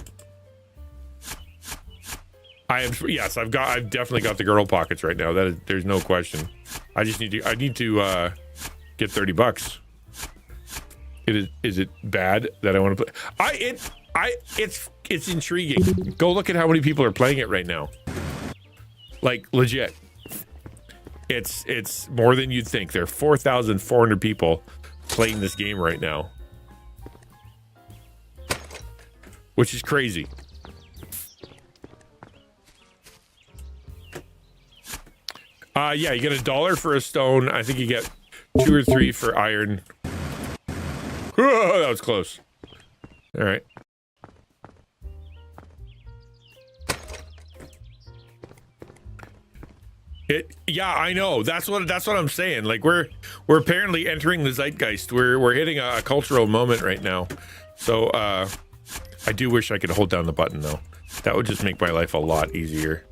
Speaker 1: I've definitely got the girdle pockets right now. There's no question. I need to get $30. Is it bad that I want to play? It's intriguing. Go look at how many people are playing it right now. Like legit. It's more than you'd think. There are 4,400 people playing this game right now, which is crazy. You get $1 for a stone. I think you get 2 or 3 for iron. Oh, that was close. All right. I know. That's what I'm saying. Like we're apparently entering the zeitgeist. We're hitting a cultural moment right now. So I do wish I could hold down the button though. That would just make my life a lot easier.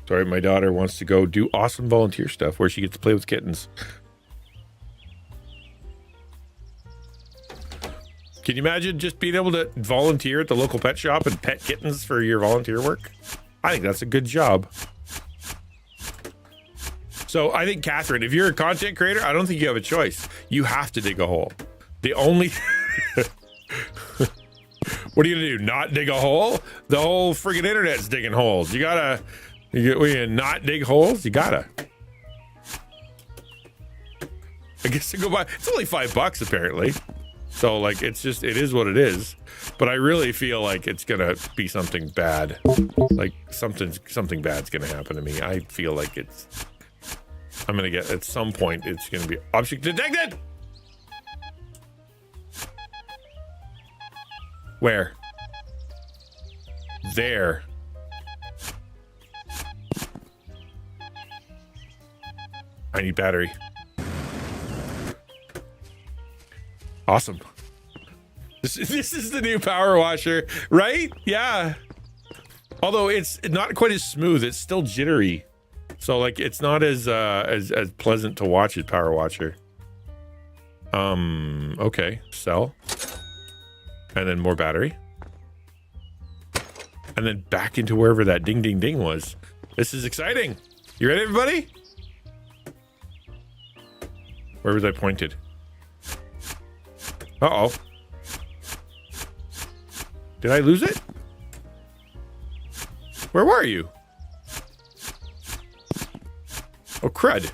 Speaker 1: Sorry, my daughter wants to go do awesome volunteer stuff where she gets to play with kittens. Can you imagine just being able to volunteer at the local pet shop and pet kittens for your volunteer work? I think that's a good job. So I think, Catherine, if you're a content creator, I don't think you have a choice. You have to dig a hole. The only... What are you gonna do? Not dig a hole? The whole friggin' internet's digging holes. You gotta not dig holes? You gotta. I guess to go buy... It's only $5 apparently. So like it is what it is, but I really feel like it's gonna be something bad. Like something bad's gonna happen to me. I feel like I'm gonna get at some point it's gonna be object detected. Where? There. I need battery. Awesome. This is the new power washer, right? Yeah. Although it's not quite as smooth, it's still jittery. So like it's not as pleasant to watch as power washer. Okay, sell. And then more battery. And then back into wherever that ding, ding, ding was. This is exciting. You ready, everybody? Where was I pointed? Uh-oh. Did I lose it? Where were you? Oh, crud.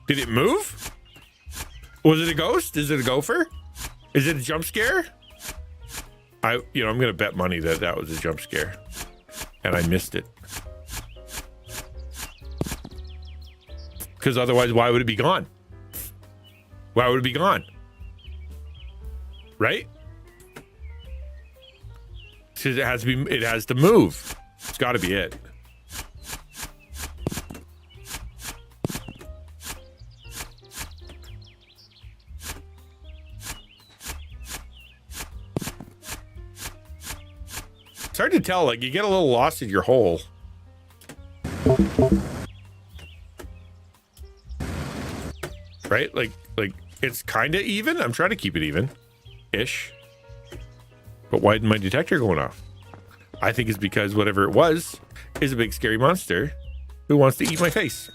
Speaker 1: Did it move? Was it a ghost? Is it a gopher? Is it a jump scare? I'm going to bet money that that was a jump scare. And I missed it. Because otherwise, why would it be gone? Why would it be gone? Right? Because it has to move. It's got to be it. It's hard to tell. Like, you get a little lost in your hole. Right? Like it's kind of even. I'm trying to keep it even-ish. But why isn't my detector going off? I think it's because whatever it was is a big scary monster who wants to eat my face.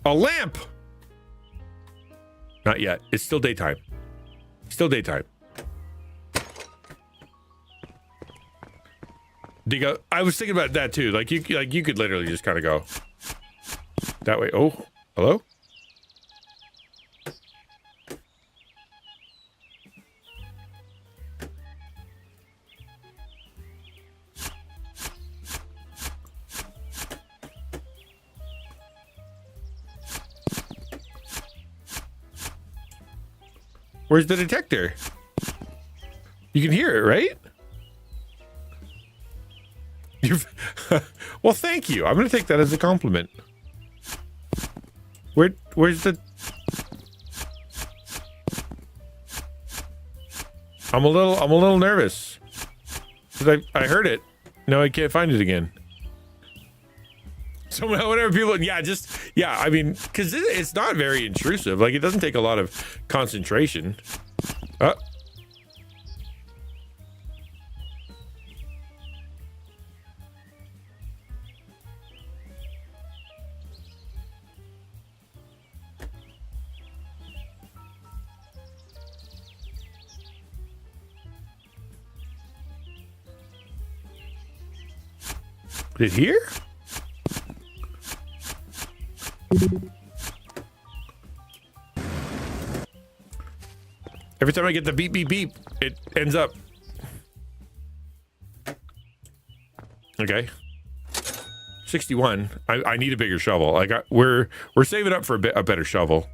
Speaker 1: A lamp! Not yet. It's still daytime. Still daytime. I was thinking about that too. Like you could literally just kind of go that way. Oh, hello? Where's the detector? You can hear it, right? Well, thank you. I'm going to take that as a compliment. Where's the... I'm a little nervous. 'Cause I heard it. No, I can't find it again. So whenever people... Yeah, I mean, because it's not very intrusive. Like, it doesn't take a lot of concentration. Is it here? Every time I get the beep, beep, beep, it ends up. Okay. 61. I need a bigger shovel. Like we're saving up for a better shovel.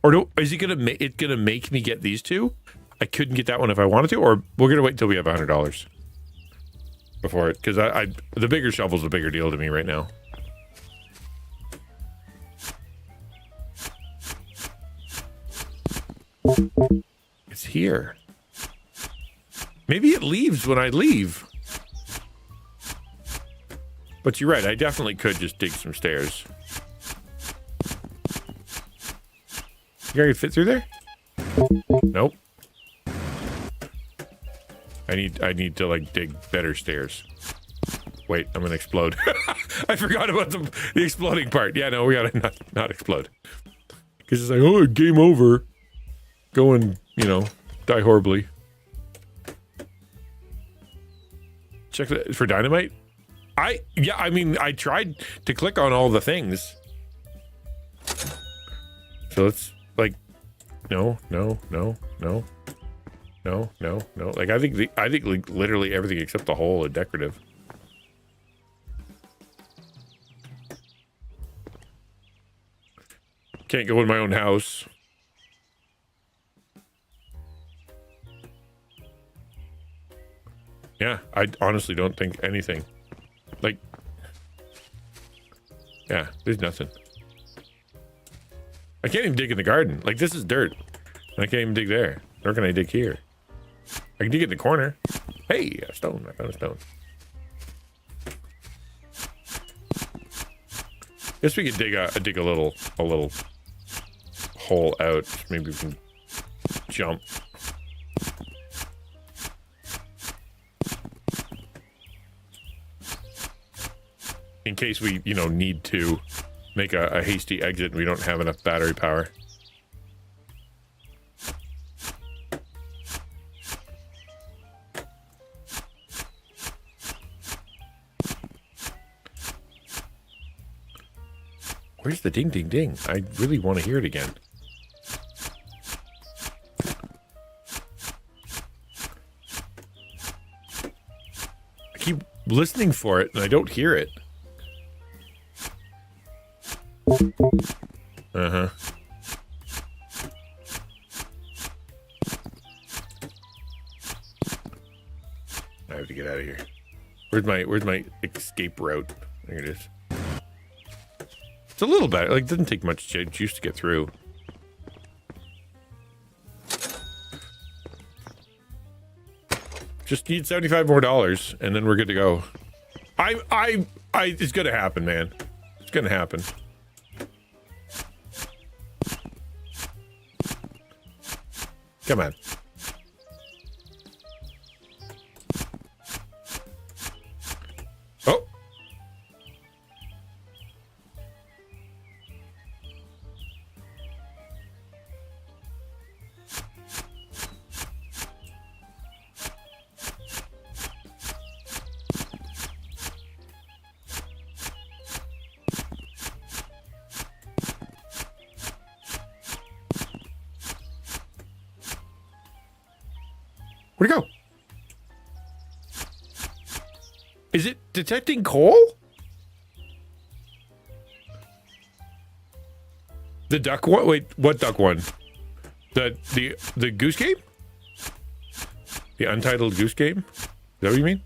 Speaker 1: Or is it gonna make me get these two? I couldn't get that one if I wanted to, or we're gonna wait until we have $100 before it, because the bigger shovel's a bigger deal to me right now. It's here. Maybe it leaves when I leave. But you're right, I definitely could just dig some stairs. You think I could fit through there? Nope. I need to like dig better stairs. Wait, I'm gonna explode. I forgot about the exploding part. Yeah, no, we gotta not explode. Because it's like, oh, game over. Go and, die horribly. Check that for dynamite. I tried to click on all the things. So it's like, no. Like I think like literally everything except the hole is decorative. Can't go in my own house. Yeah, I honestly don't think anything. Like, yeah, there's nothing. I can't even dig in the garden. Like, this is dirt. And I can't even dig there. Nor can I dig here. I can dig in the corner. Hey, a stone. I found a stone. Guess we could dig a little hole out. Maybe we can jump. In case we, need to make a hasty exit and we don't have enough battery power. Where's the ding, ding, ding? I really want to hear it again. I keep listening for it and I don't hear it. Uh-huh. I have to get out of here. Where's my escape route? There it is. It's a little better. Like, it doesn't take much juice to get through. Just need $75 more, and then we're good to go. It's gonna happen, man. It's gonna happen. Come on. Oh. Where'd it go? Is it detecting coal? The duck one? Wait, what duck one? The goose game? The untitled goose game? Is that what you mean?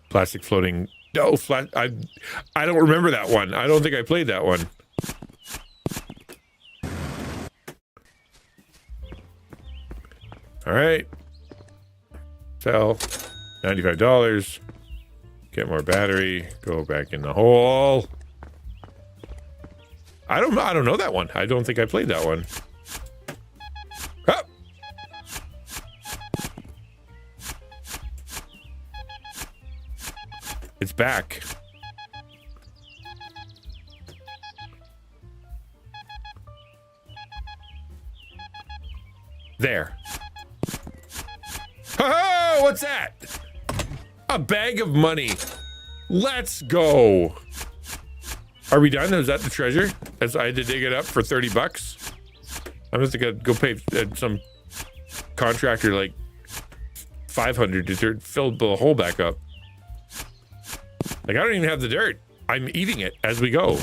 Speaker 1: Plastic floating. No, flat. I don't remember that one. I don't think I played that one. All right. Sell. $95. Get more battery. Go back in the hole. I don't know that one. I don't think I played that one. Ah! It's back. There. Oh, what's that? A bag of money. Let's go. Are we done? Is that the treasure? As I had to dig it up for $30. I'm just gonna go pay some contractor like $500 to fill the hole back up. Like, I don't even have the dirt. I'm eating it as we go.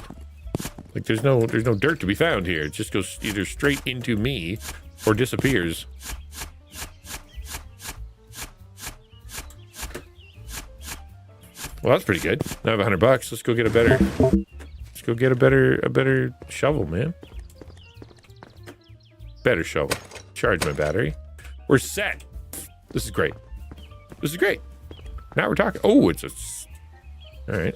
Speaker 1: Like, there's no dirt to be found here. It just goes either straight into me or disappears. Well, that's pretty good. Now I have $100. Let's go get a better. Let's go get a better shovel, man. Better shovel. Charge my battery. We're set. This is great. This is great. Now we're talking. Oh, it's a. All right.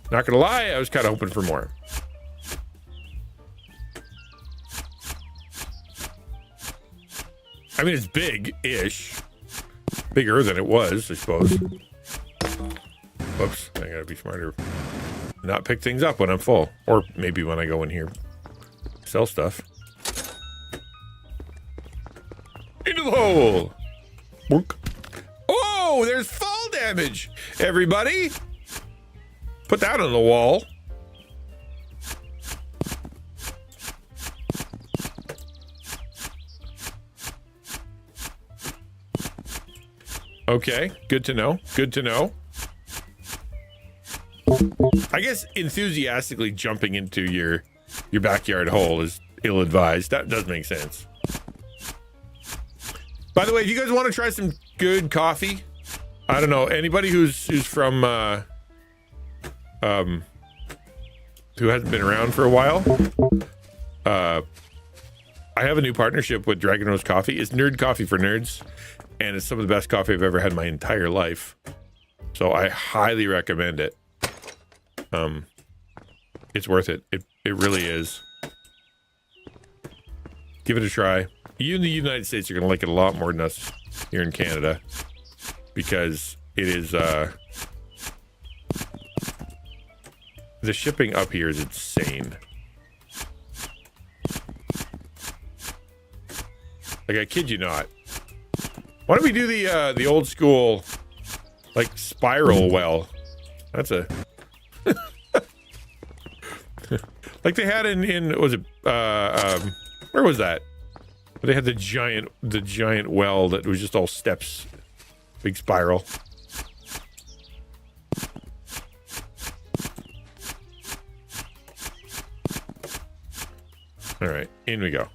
Speaker 1: Not gonna lie, I was kind of hoping for more. I mean, it's big-ish. Bigger than it was, I suppose. Whoops, I gotta be smarter. Not pick things up when I'm full. Or maybe when I go in here. Sell stuff. Into the hole! Boink. Oh, there's fall damage, everybody! Put that on the wall. Okay, good to know. Good to know. I guess enthusiastically jumping into your backyard hole is ill-advised. That does make sense. By the way, if you guys want to try some good coffee, I don't know. Anybody who's from who hasn't been around for a while, I have a new partnership with Dragon Rose Coffee. It's nerd coffee for nerds, and it's some of the best coffee I've ever had in my entire life. So I highly recommend it. It's worth it. It really is. Give it a try. You in the United States are going to like it a lot more than us here in Canada, because it is the shipping up here is insane. Like, I kid you not. Why don't we do the old school, like, spiral well? That's a like they had in was it where was that? They had the giant well that was just all steps, big spiral. All right, in we go.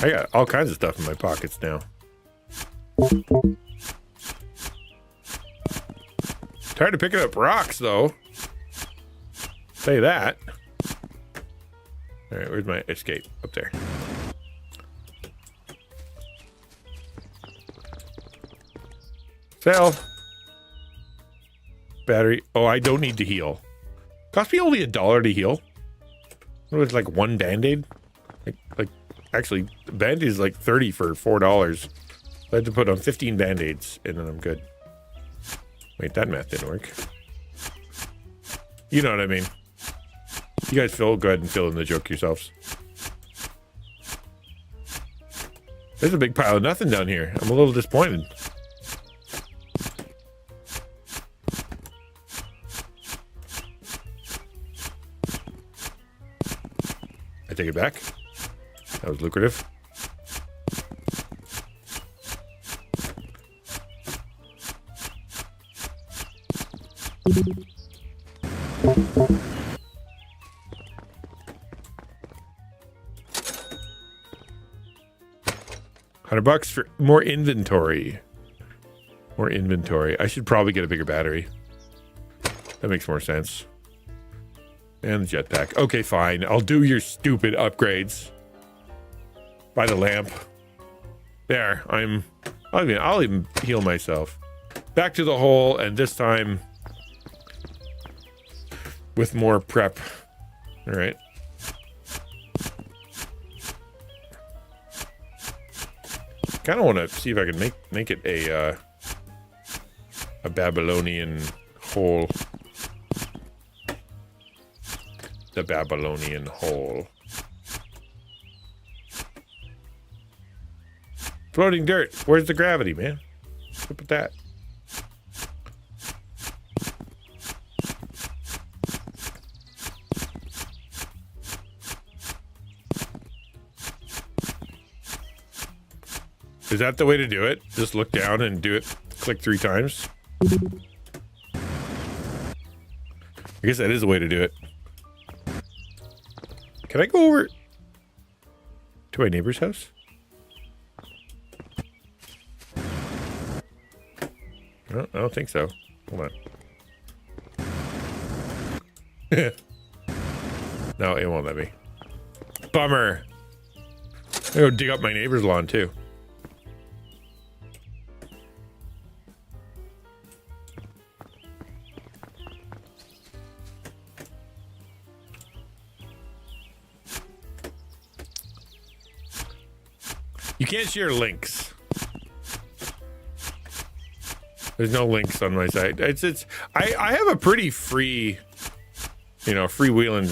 Speaker 1: I got all kinds of stuff in my pockets now. Tired of picking up rocks, though. Say that. All right, where's my escape? Up there. Sell. Battery. Oh, I don't need to heal. Cost me only $1 to heal. It was like one Band-Aid. Like actually, Band-Aid is like 30 for $4. I had to put on 15 Band-Aids, and then I'm good. Wait, that math didn't work. You know what I mean. You guys feel good and fill in the joke yourselves. There's a big pile of nothing down here. I'm a little disappointed. I take it back. That was lucrative. $100 for more inventory. More inventory. I should probably get a bigger battery. That makes more sense. And the jetpack. Okay, fine. I'll do your stupid upgrades. Buy the lamp. There. I'll even heal myself. Back to the hole, and this time with more prep. All right. Kind of want to see if I can make it a Babylonian hole. The Babylonian hole. Floating dirt. Where's the gravity, man? Look at that. Is that the way to do it? Just look down and do it. Click 3 times. I guess that is the way to do it. Can I go over to my neighbor's house? No, I don't think so. Hold on. No, it won't let me. Bummer. I go dig up my neighbor's lawn too. You can't share links. There's no links on my site. I have a pretty free, freewheeling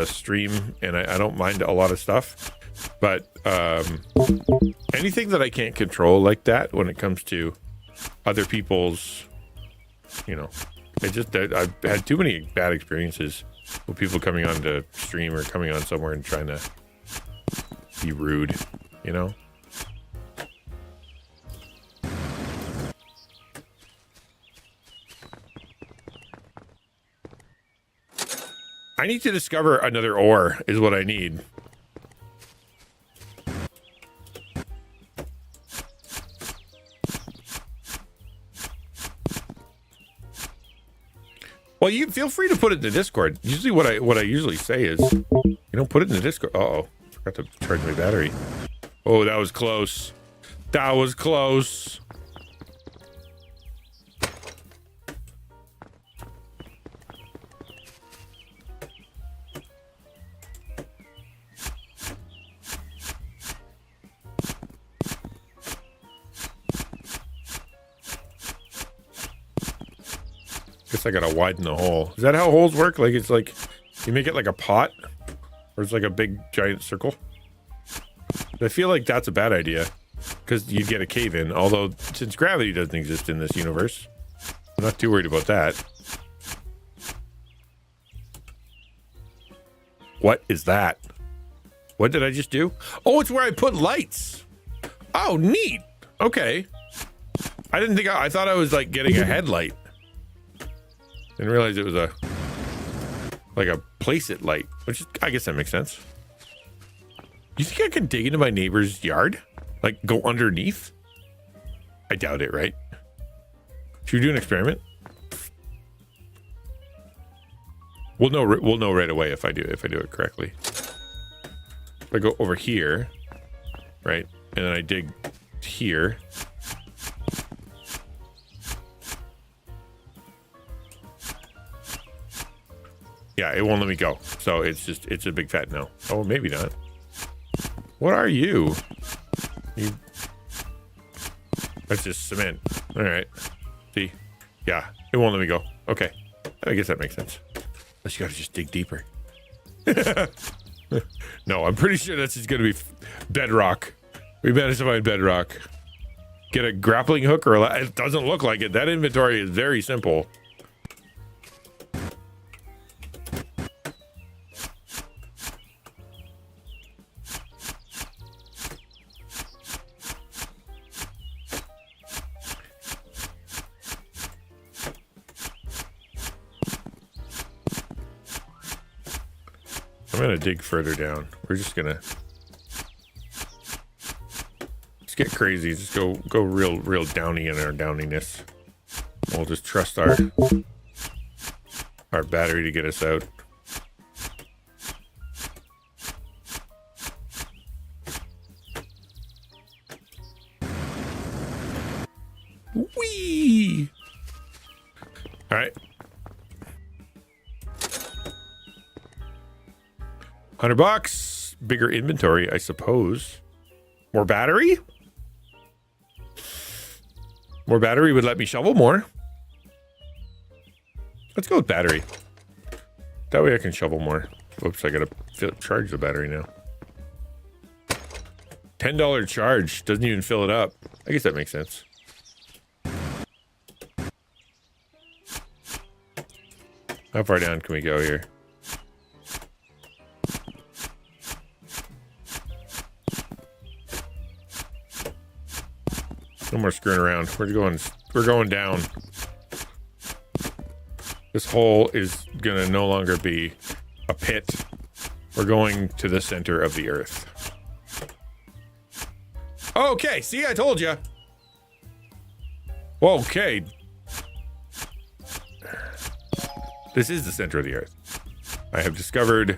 Speaker 1: stream, and I don't mind a lot of stuff. But anything that I can't control like that, when it comes to other people's, I've had too many bad experiences with people coming on to stream or coming on somewhere and trying to be rude, I need to discover another ore is what I need. Well, you feel free to put it in the Discord. Usually what I usually say is, you know, put it in the Discord. Uh-oh. Forgot to charge my battery. Oh, that was close. That was close. Guess I gotta widen the hole. Is that how holes work? Like it's like you make it like a pot, or it's like a big giant circle. I feel like that's a bad idea because you get a cave in. Although since gravity doesn't exist in this universe, I'm not too worried about that. What is that? What did I just do? Oh, it's where I put lights. Oh, neat. Okay. I didn't think I thought I was like getting a headlight. Didn't realize it was like a place it light, which is, I guess that makes sense. You think I can dig into my neighbor's yard? Like go underneath? I doubt it, right? Should we do an experiment? We'll know right away if I do it correctly. If I go over here, right, and then I dig here. Yeah, it won't let me go. So it's a big fat no. Oh, maybe not. What are you? That's just cement. All right. See? Yeah, it won't let me go. Okay. I guess that makes sense. Unless you gotta just dig deeper. No, I'm pretty sure that's just gonna be bedrock. We managed to find bedrock. Get a grappling hook or it doesn't look like it. That inventory is very simple. I'm gonna dig further down. We're just gonna get crazy. Just go real downy in our downiness. We'll just trust our battery to get us out. Whee! All right. $100, bigger inventory, I suppose. More battery? More battery would let me shovel more. Let's go with battery. That way I can shovel more. Whoops, I gotta charge the battery now. $10 charge, doesn't even fill it up. I guess that makes sense. How far down can we go here? No more screwing around. We're going down. This hole is gonna no longer be a pit. We're going to the center of the earth. Okay, see, I told you. Okay. This is the center of the earth. I have discovered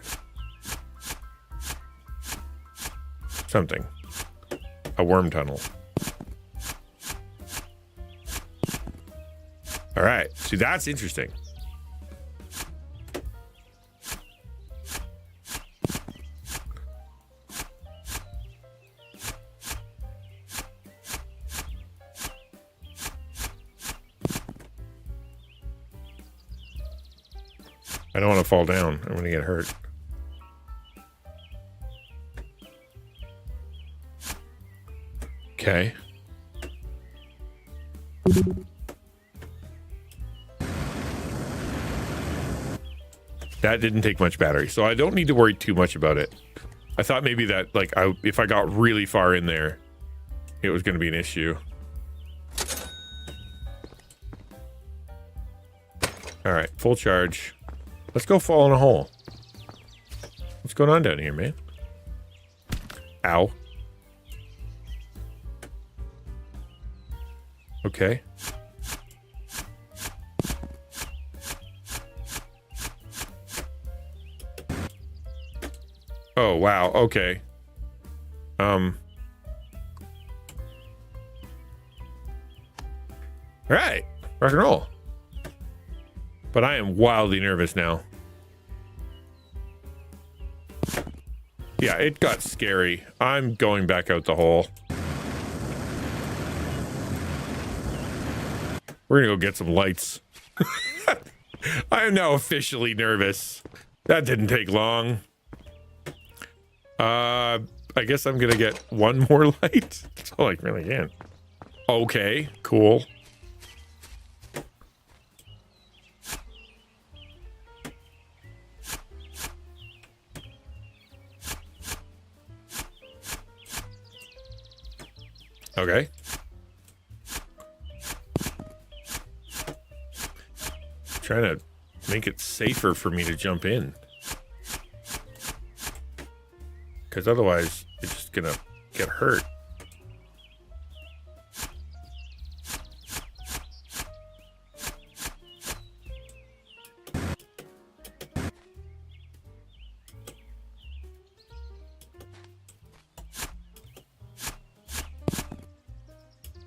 Speaker 1: something. A worm tunnel. All right, see, that's interesting. I don't want to fall down. I'm going to get hurt. Okay. That didn't take much battery, so I don't need to worry too much about it. I thought maybe that, like, if I got really far in there, it was going to be an issue. All right, full charge. Let's go fall in a hole. What's going on down here, man? Ow. Okay. Oh, wow. Okay. All right. Rock and roll. But I am wildly nervous now. Yeah, it got scary. I'm going back out the hole. We're gonna go get some lights. I am now officially nervous. That didn't take long. I guess I'm gonna get one more light. That's all I really can. Okay, cool. Okay. Trying to make it safer for me to jump in. Because otherwise, it's just gonna get hurt.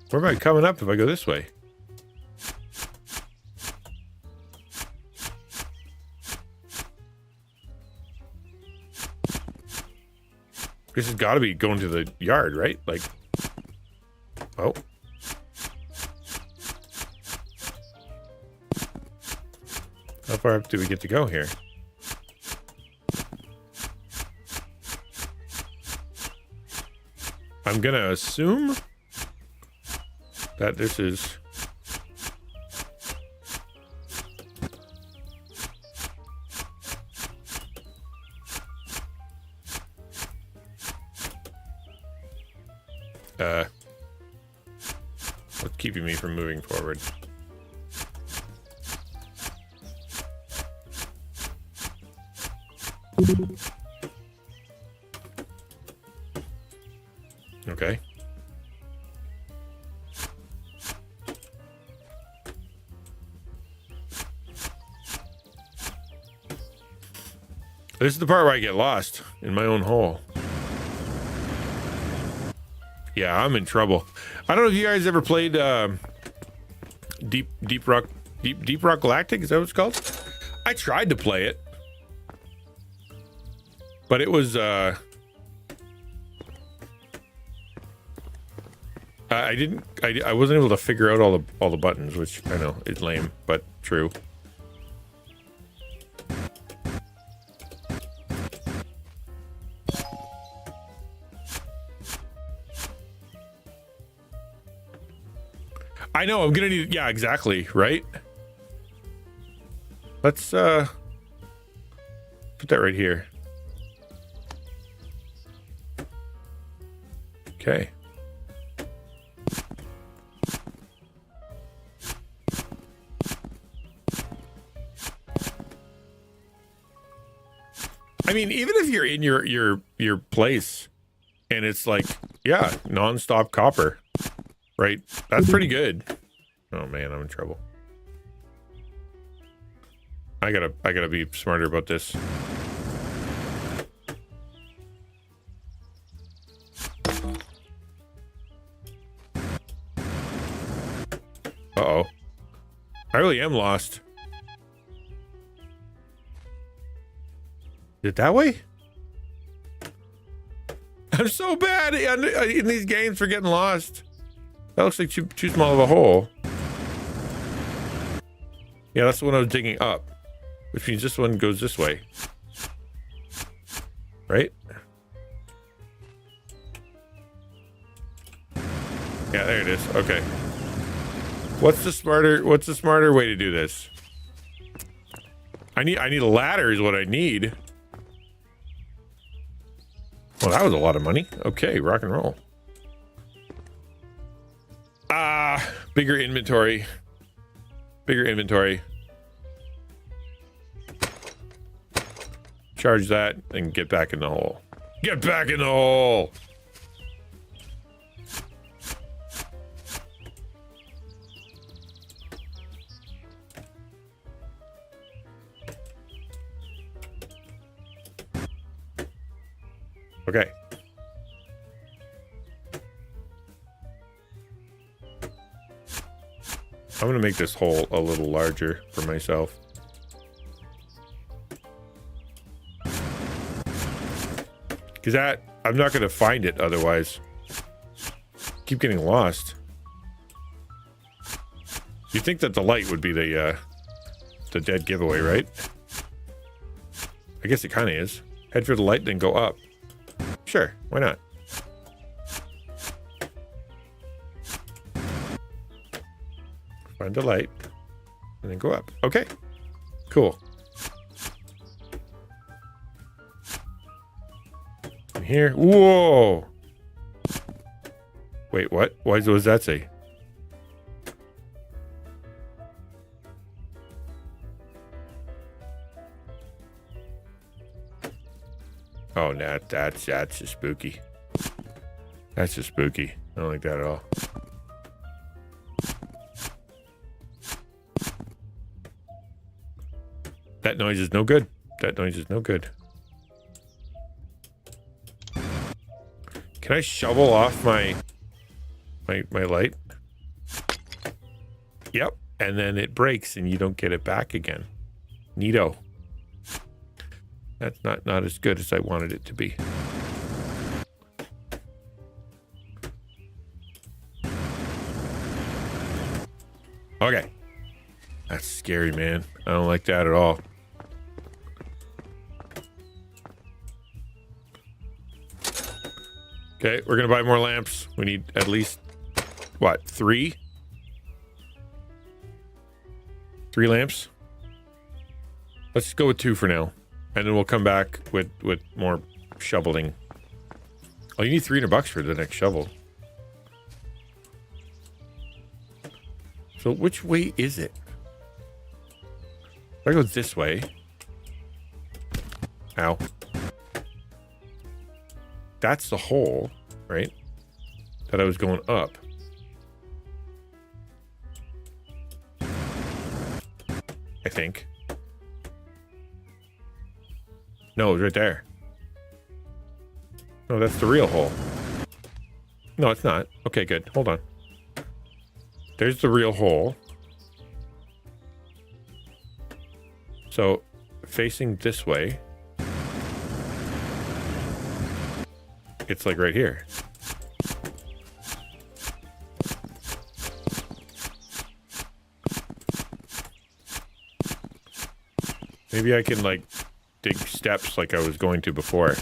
Speaker 1: Where am I coming up if I go this way? This has got to be going to the yard, right? Like, oh. How far up do we get to go here? I'm gonna assume that this is... what's keeping me from moving forward? Okay. This is the part where I get lost in my own hole. Yeah, I'm in trouble. I don't know if you guys ever played Deep Rock Galactic. Is that what it's called? I tried to play it, but it was I wasn't able to figure out all the buttons, which I know is lame, but true. I know, I'm gonna need... Yeah, exactly, right? Let's, put that right here. Okay. I mean, even if you're in your place and it's like, yeah, non-stop copper. Right, that's pretty good. Oh man, I'm in trouble. I gotta be smarter about this. Uh-oh. I really am lost. Is it that way? I'm so bad in these games for getting lost. That looks like too small of a hole. Yeah, that's the one I was digging up. Which means this one goes this way. Right? Yeah, there it is. Okay. What's the smarter way to do this? I need a ladder is what I need. Well, that was a lot of money. Okay, rock and roll. Bigger inventory. Bigger inventory. Charge that and get back in the hole. Get back in the hole! Okay. I'm going to make this hole a little larger for myself. Because I'm not going to find it otherwise. Keep getting lost. You'd think that the light would be the dead giveaway, right? I guess it kind of is. Head for the light, then go up. Sure, why not? Find the light, and then go up. Okay, cool. And here, whoa! Wait, what? What does that say? Oh, that's just spooky. That's just spooky. I don't like that at all. That noise is no good. That noise is no good. Can I shovel off my light? Yep. And then it breaks and you don't get it back again. Neato. That's not as good as I wanted it to be. Okay. That's scary, man. I don't like that at all. Okay, we're gonna buy more lamps. We need at least, what, 3? 3 lamps? Let's go with 2 for now. And then we'll come back with more shoveling. Oh, you need $300 for the next shovel. So which way is it? If I go this way. Ow. That's the hole, right? That I was going up. I think. No, it's right there. No, that's the real hole. No, it's not. Okay, good. Hold on. There's the real hole. So, facing this way, it's like right here. Maybe I can, like, dig steps like I was going to before.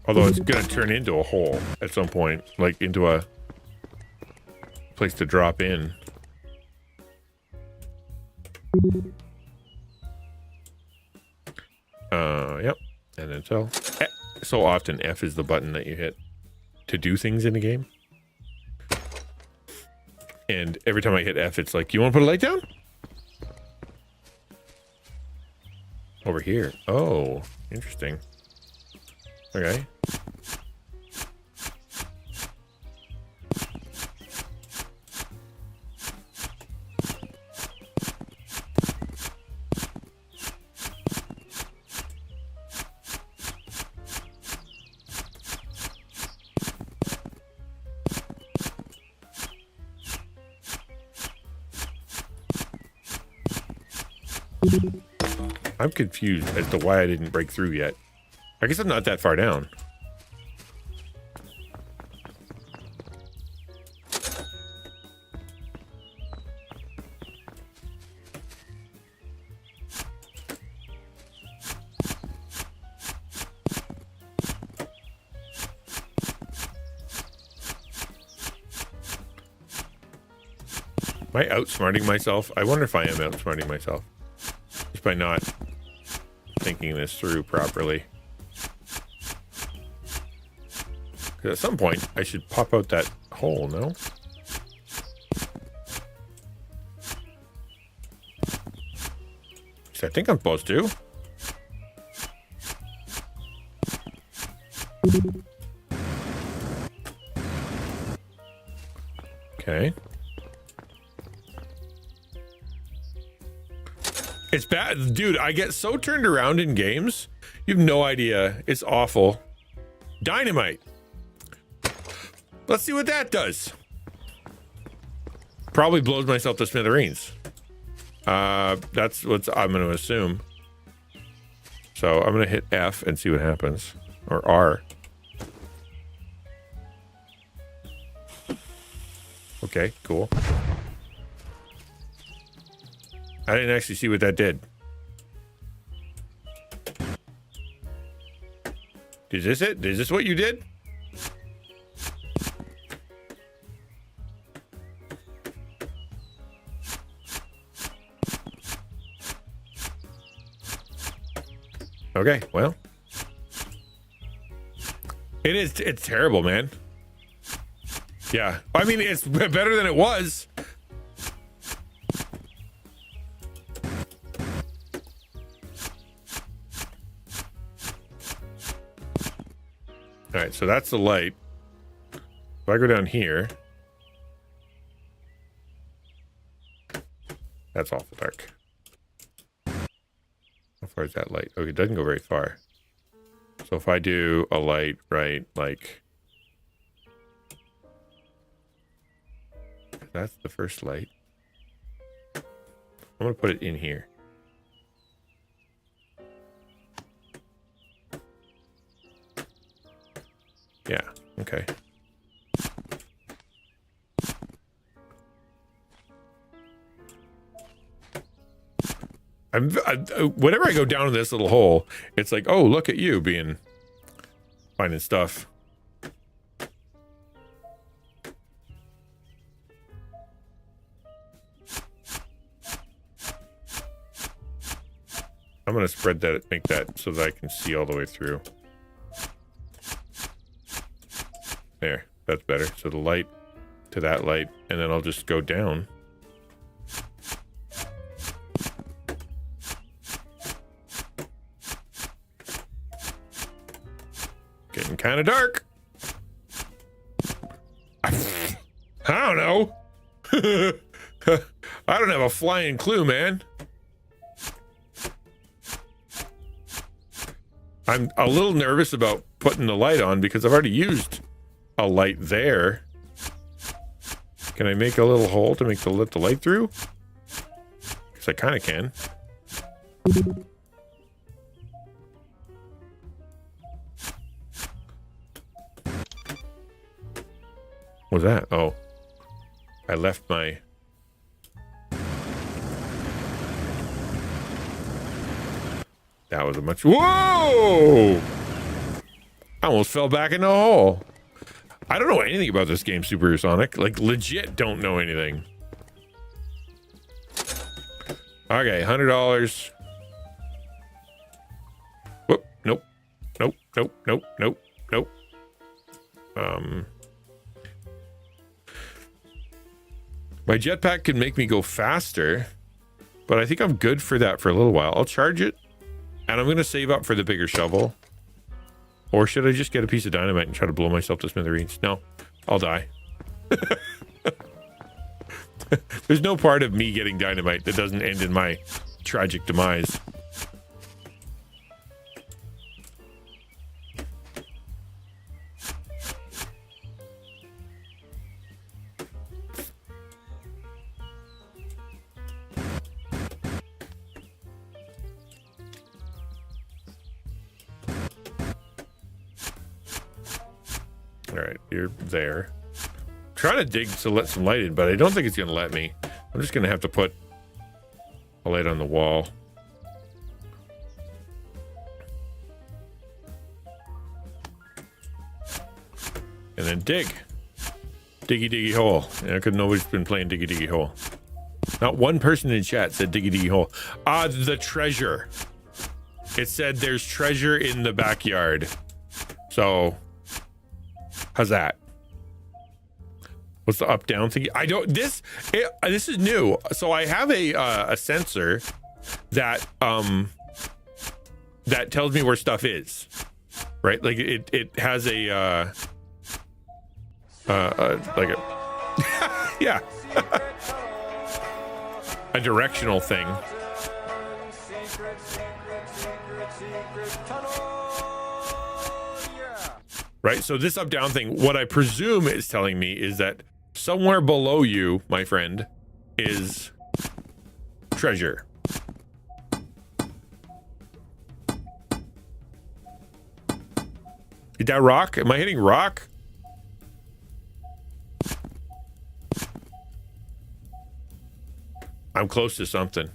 Speaker 1: Although it's gonna turn into a hole at some point, like into a place to drop in. Yep. And then so often F is the button that you hit to do things in the game. And every time I hit F, it's like, you want to put a light down? Over here. Oh, interesting. Okay. I'm confused as to why I didn't break through yet. I guess I'm not that far down. Am I outsmarting myself? I wonder if I am outsmarting myself. Just by not thinking this through properly. Because at some point, I should pop out that hole, no? I think I'm supposed to. Okay. It's bad. Dude, I get so turned around in games. You have no idea. It's awful. Dynamite. Let's see what that does. Probably blows myself to smithereens. That's what I'm going to assume. So I'm going to hit F and see what happens. Or R. Okay, cool. I didn't actually see what that did. Is this it? Is this what you did? Okay, well. It's terrible, man. Yeah. I mean, it's better than it was. All right, so that's the light. If I go down here, that's awful dark. How far is that light? Okay, it doesn't go very far. So if I do a light right, like, that's the first light. I'm gonna put it in here. Yeah, okay. Whenever I go down in this little hole, it's like, oh, look at you finding stuff. I'm going to spread that, make that so that I can see all the way through. There, that's better. So the light to that light, and then I'll just go down. Getting kind of dark. I don't know. I don't have a flying clue, man. I'm a little nervous about putting the light on because I've already used a light there. Can I make a little hole to let the light through? Because I kind of can. What's that? Oh, I left my... That was a much... Whoa! I almost fell back in the hole. I don't know anything about this game, Supersonic. Like, legit don't know anything. Okay, $100. Whoop, nope. Nope, nope, nope, nope, nope. My jetpack can make me go faster, but I think I'm good for that for a little while. I'll charge it, and I'm going to save up for the bigger shovel. Or should I just get a piece of dynamite and try to blow myself to smithereens? No, I'll die. There's no part of me getting dynamite that doesn't end in my tragic demise. All right, you're there. Trying to dig to let some light in, but I don't think it's going to let me. I'm just going to have to put a light on the wall. And then dig. Diggy diggy hole. Yeah, because nobody's been playing diggy diggy hole. Not one person in chat said diggy diggy hole. Ah, the treasure. It said there's treasure in the backyard. So, how's that? What's the up down thing? I don't. This is new. So I have a sensor that that tells me where stuff is. Right? Like it has a like a Yeah. A directional thing. Right, so this up-down thing, what I presume it's telling me is that somewhere below you, my friend, is treasure. Hit that rock? Am I hitting rock? I'm close to something.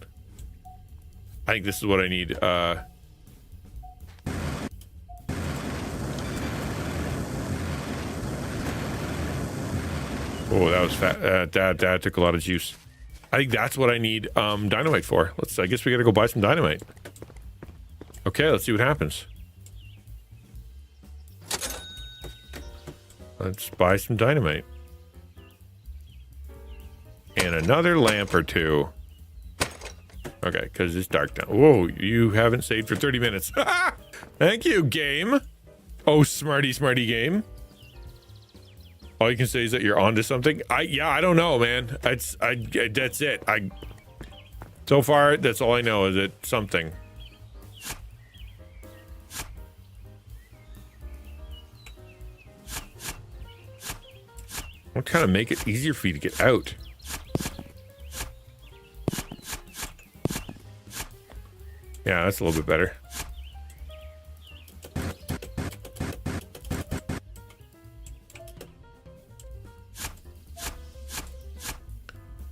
Speaker 1: I think this is what I need. Oh, that was fat. That took a lot of juice. I think that's what I need dynamite for. I guess we gotta go buy some dynamite. Okay, let's see what happens. Let's buy some dynamite. And another lamp or two. Okay, because it's dark now. Whoa, you haven't saved for 30 minutes. Thank you, game. Oh, smarty game. All you can say is that you're onto something. I don't know, man. That's it. So far, that's all I know is it's something. I'll kind of make it easier for you to get out. Yeah, that's a little bit better.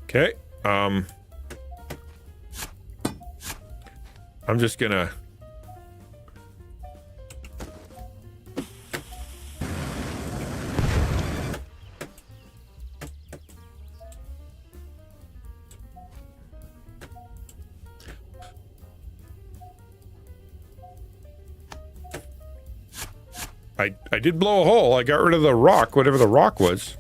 Speaker 1: Okay. I'm just gonna I did blow a hole. I got rid of the rock, whatever the rock was.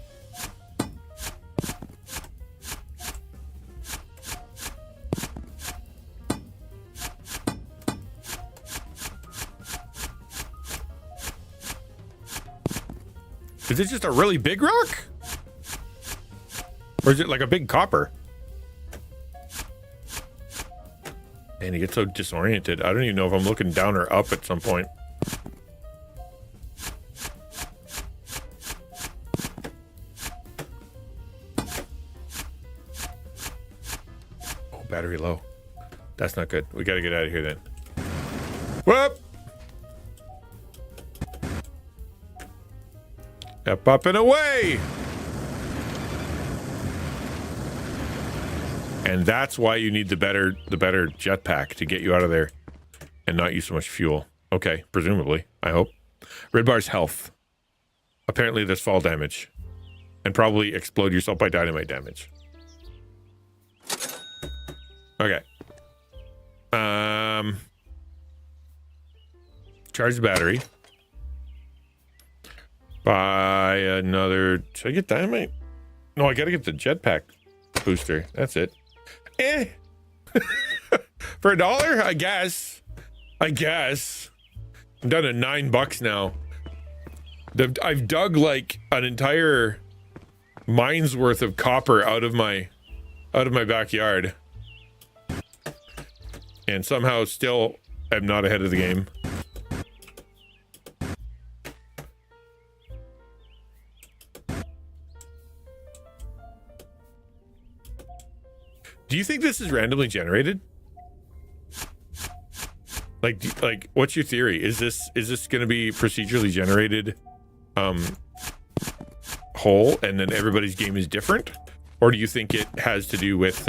Speaker 1: Is it just a really big rock? Or is it like a big copper? Man, he gets so disoriented. I don't even know if I'm looking down or up at some point. Oh, battery low. That's not good. We gotta get out of here then. Whoop! Up and away! And that's why you need the better jetpack to get you out of there and not use so much fuel. Okay, presumably, I hope. Red bar's health. Apparently there's fall damage. And probably explode yourself by dynamite damage. Okay. Charge the battery. Buy another... Should I get dynamite? No, I gotta get the jetpack booster. That's it. For $1, I guess. I'm down to $9 now. I've dug like an entire mine's worth of copper out of my backyard. And somehow still am not ahead of the game. Do you think this is randomly generated? Like, what's your theory? Is this going to be procedurally generated whole, and then everybody's game is different, or do you think it has to do with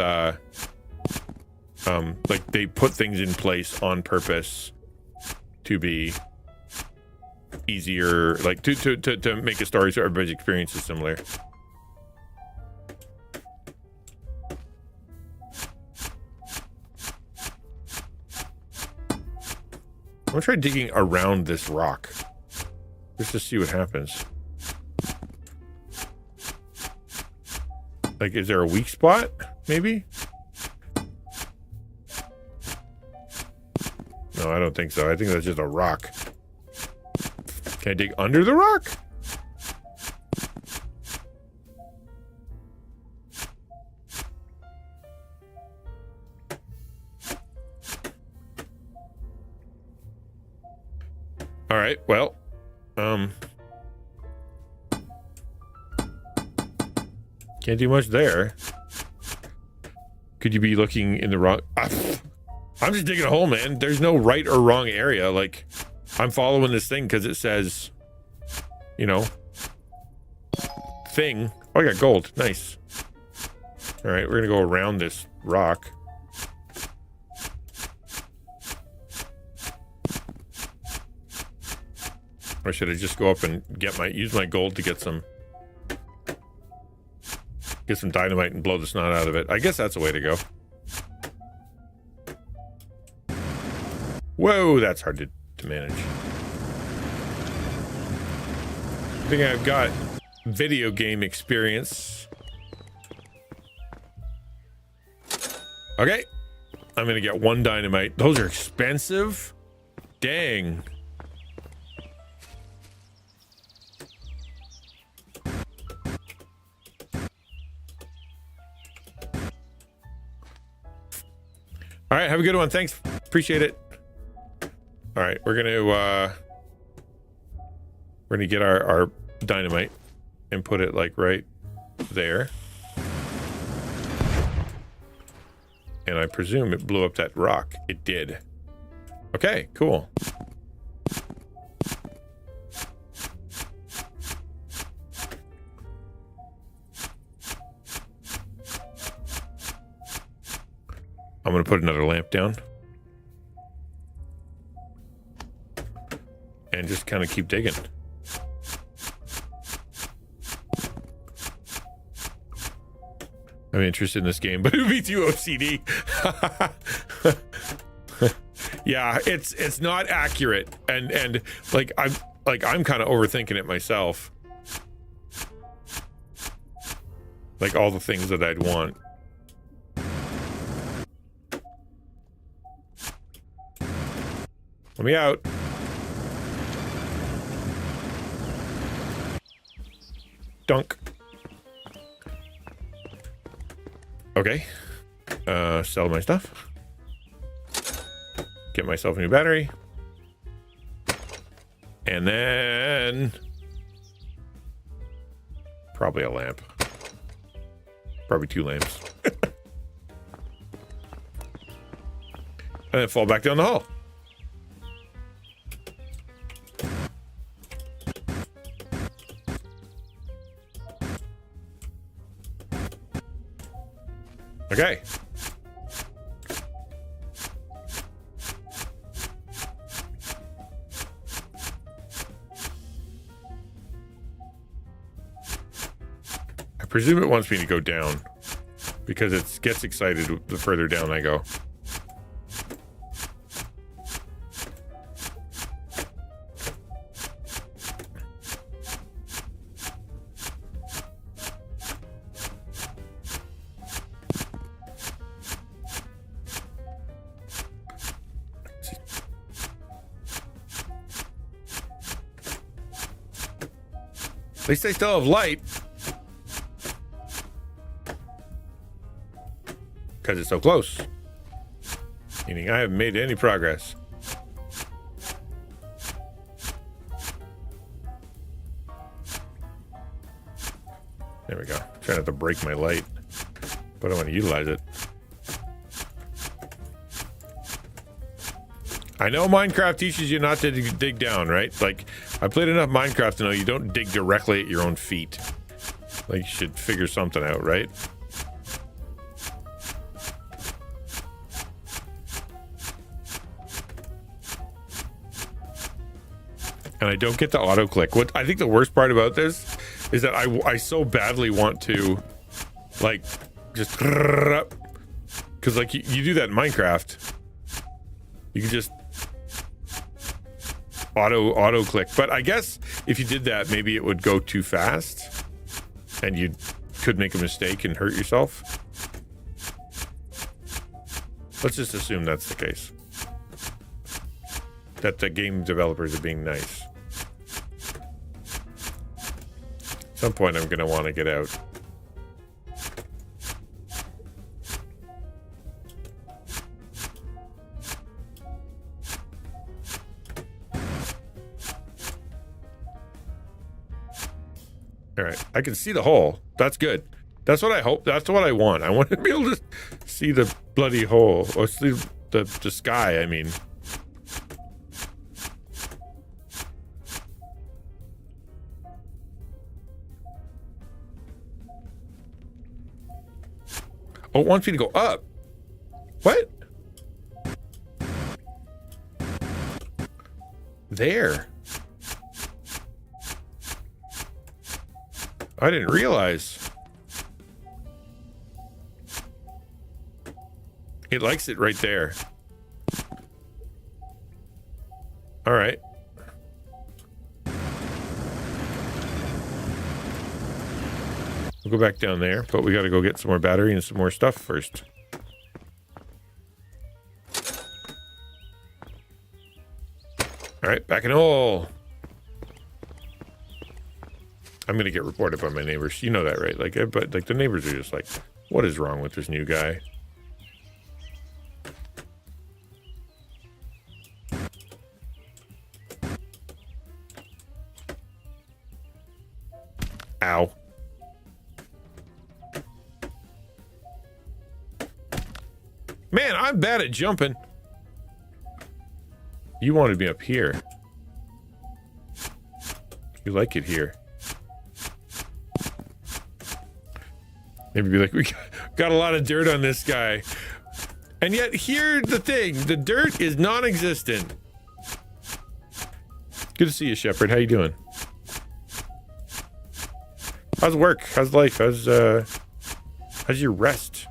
Speaker 1: like they put things in place on purpose to be easier, like to make a story so everybody's experience is similar? I'm gonna try digging around this rock just to see what happens. Like, is there a weak spot? Maybe? No, I don't think so. I think that's just a rock. Can I dig under the rock? All right. Well, can't do much there. Could you be looking in the wrong? I'm just digging a hole, man. There's no right or wrong area. Like, I'm following this thing because it says, you know, thing. Oh, I got gold. Nice. All right, we're gonna go around this rock. Or should I just go up and use my gold to get some dynamite and blow the snot out of it? I guess that's the way to go. Whoa, that's hard to manage. I think I've got video game experience. Okay, I'm gonna get 1 dynamite. Those are expensive. Dang. All right, have a good one. Thanks. Appreciate it. All right, we're gonna get our dynamite and put it like right there. And I presume it blew up that rock. It did. Okay, cool. I'm gonna put another lamp down. And just kind of keep digging. I'm interested in this game, but it would be too OCD. Yeah, it's not accurate, and like I'm kind of overthinking it myself. Like all the things that I'd want. Let me out. Dunk. Okay. Sell my stuff. Get myself a new battery. And then probably a lamp. Probably 2 lamps. And then fall back down the hall. Okay. I presume it wants me to go down because it gets excited the further down I go. At least they still have light. Because it's so close. Meaning I haven't made any progress. There we go. Trying not to break my light. But I want to utilize it. I know Minecraft teaches you not to dig down, right? Like, I played enough Minecraft to know you don't dig directly at your own feet. Like, you should figure something out, right? And I don't get the auto click. What I think the worst part about this is that I so badly want to, like, just, because like you do that in Minecraft, you can just auto click. But I guess if you did that, maybe it would go too fast and you could make a mistake and hurt yourself. Let's just assume that's the case, that the game developers are being nice. At some point I'm gonna want to get out. I can see the hole. That's good. That's what I hope. That's what I want. I want to be able to see the bloody hole, or see the sky, I mean. Oh, it wants me to go up. What? There. I didn't realize. It likes it right there. All right. We'll go back down there, but we got to go get some more battery and some more stuff first. All right, back in the hole. I'm gonna get reported by my neighbors. You know that, right? Like, but like the neighbors are just like, "What is wrong with this new guy?" Ow. Man, I'm bad at jumping. You wanted me up here. You like it here. Maybe be like, we got a lot of dirt on this guy. And yet, here's the thing. The dirt is non-existent. Good to see you, Shepard. How you doing? How's work? How's life? How's your rest?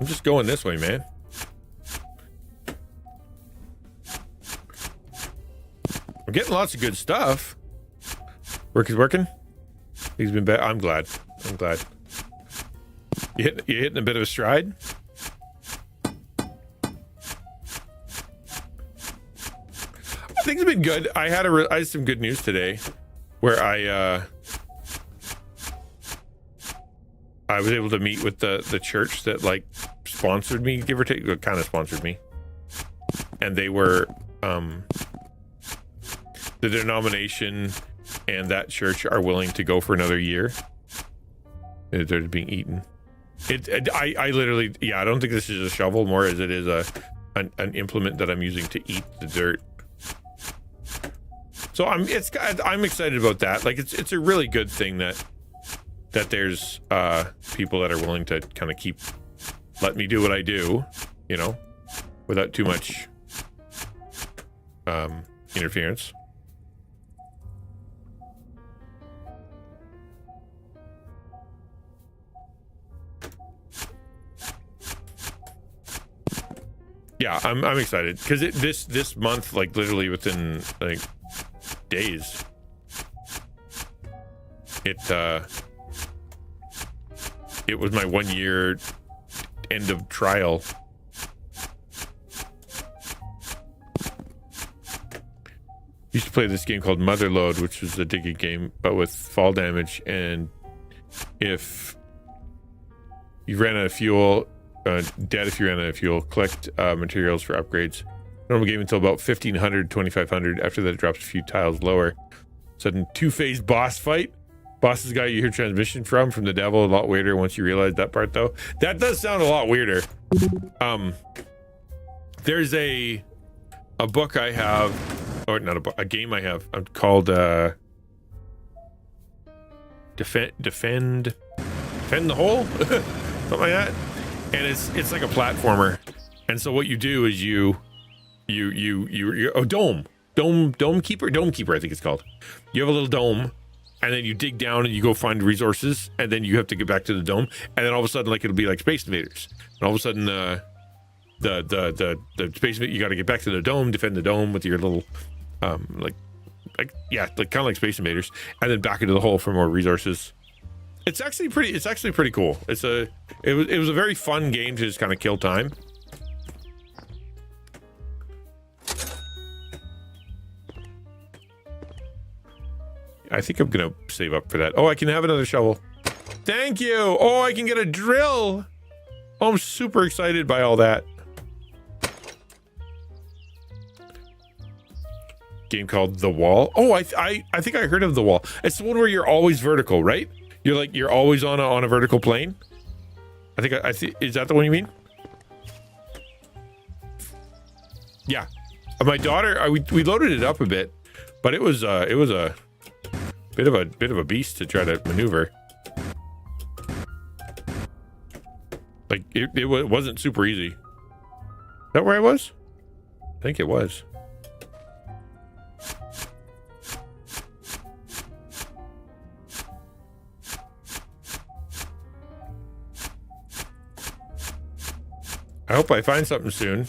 Speaker 1: I'm just going this way, man. We're getting lots of good stuff. Work is working. He's been bad. I'm glad. I'm glad. You hitting a bit of a stride? Things have been good. I had some good news today, where I was able to meet with the church that like sponsored me, give or take, kind of sponsored me, and they were the denomination and that church are willing to go for another year. They're being eaten. I literally, yeah, I don't think this is a shovel more as it is an implement that I'm using to eat the dirt. So I'm excited about that. Like it's a really good thing that there's people that are willing to kind of let me do what I do, you know, without too much interference. Yeah, I'm excited because this month, like literally within like days, it was my 1 year end of trial. Used to play this game called Motherload, which was a digging game, but with fall damage. And if you ran out of fuel, dead if you ran out of fuel, collect materials for upgrades. Normal game until about 1500, 2500. After that, it drops a few tiles lower. Sudden two-phase boss fight. Boss is the guy you hear transmission from the devil. A lot weirder once you realize that part, though. That does sound a lot weirder. There's a book I have, or not a book, a game I have called Defend the Hole, something like that. And it's like a platformer. And so what you do is you dome keeper, I think it's called. You have a little dome. And then you dig down and you go find resources, and then you have to get back to the dome, and then all of a sudden, like, it'll be like Space Invaders, and all of a sudden, the Space Invaders, you got to get back to the dome, defend the dome with your little, like kind of like Space Invaders, and then back into the hole for more resources. It's actually pretty cool. It was a very fun game to just kind of kill time. I think I'm gonna save up for that. Oh, I can have another shovel. Thank you. Oh, I can get a drill. Oh, I'm super excited by all that. Game called The Wall. Oh, I think I heard of The Wall. It's the one where you're always vertical, right? You're always on a vertical plane. I think I see. Is that the one you mean? Yeah. My daughter, we loaded it up a bit, but it was a bit of a beast to try to maneuver. Like it wasn't super easy. Is that where I was? I think it was. I hope I find something soon.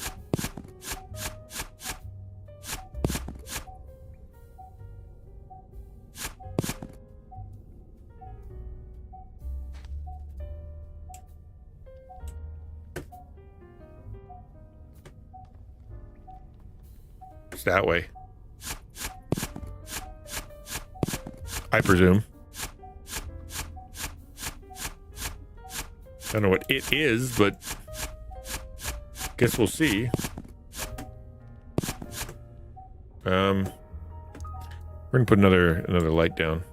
Speaker 1: It's that way, I presume. I don't know what it is, but guess we'll see. We're gonna put another light down.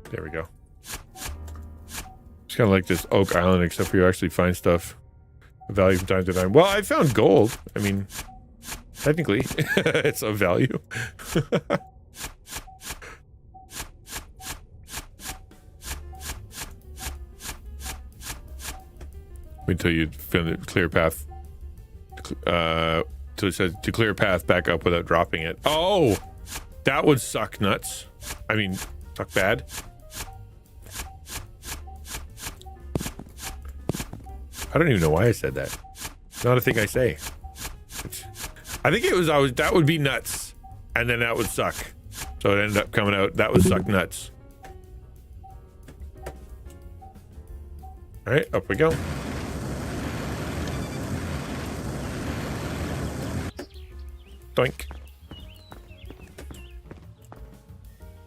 Speaker 1: There we go. It's kind of like this Oak Island, except for you actually find stuff of value from time to time. Well, I found gold. I mean, technically, it's of value. Until you found a clear path. So it says to clear a path back up without dropping it. Oh, that would suck nuts. I mean, suck bad. I don't even know why I said that. It's not a thing I say. I think it was that would be nuts, and then that would suck. So it ended up coming out that would suck nuts. All right, up we go. Doink.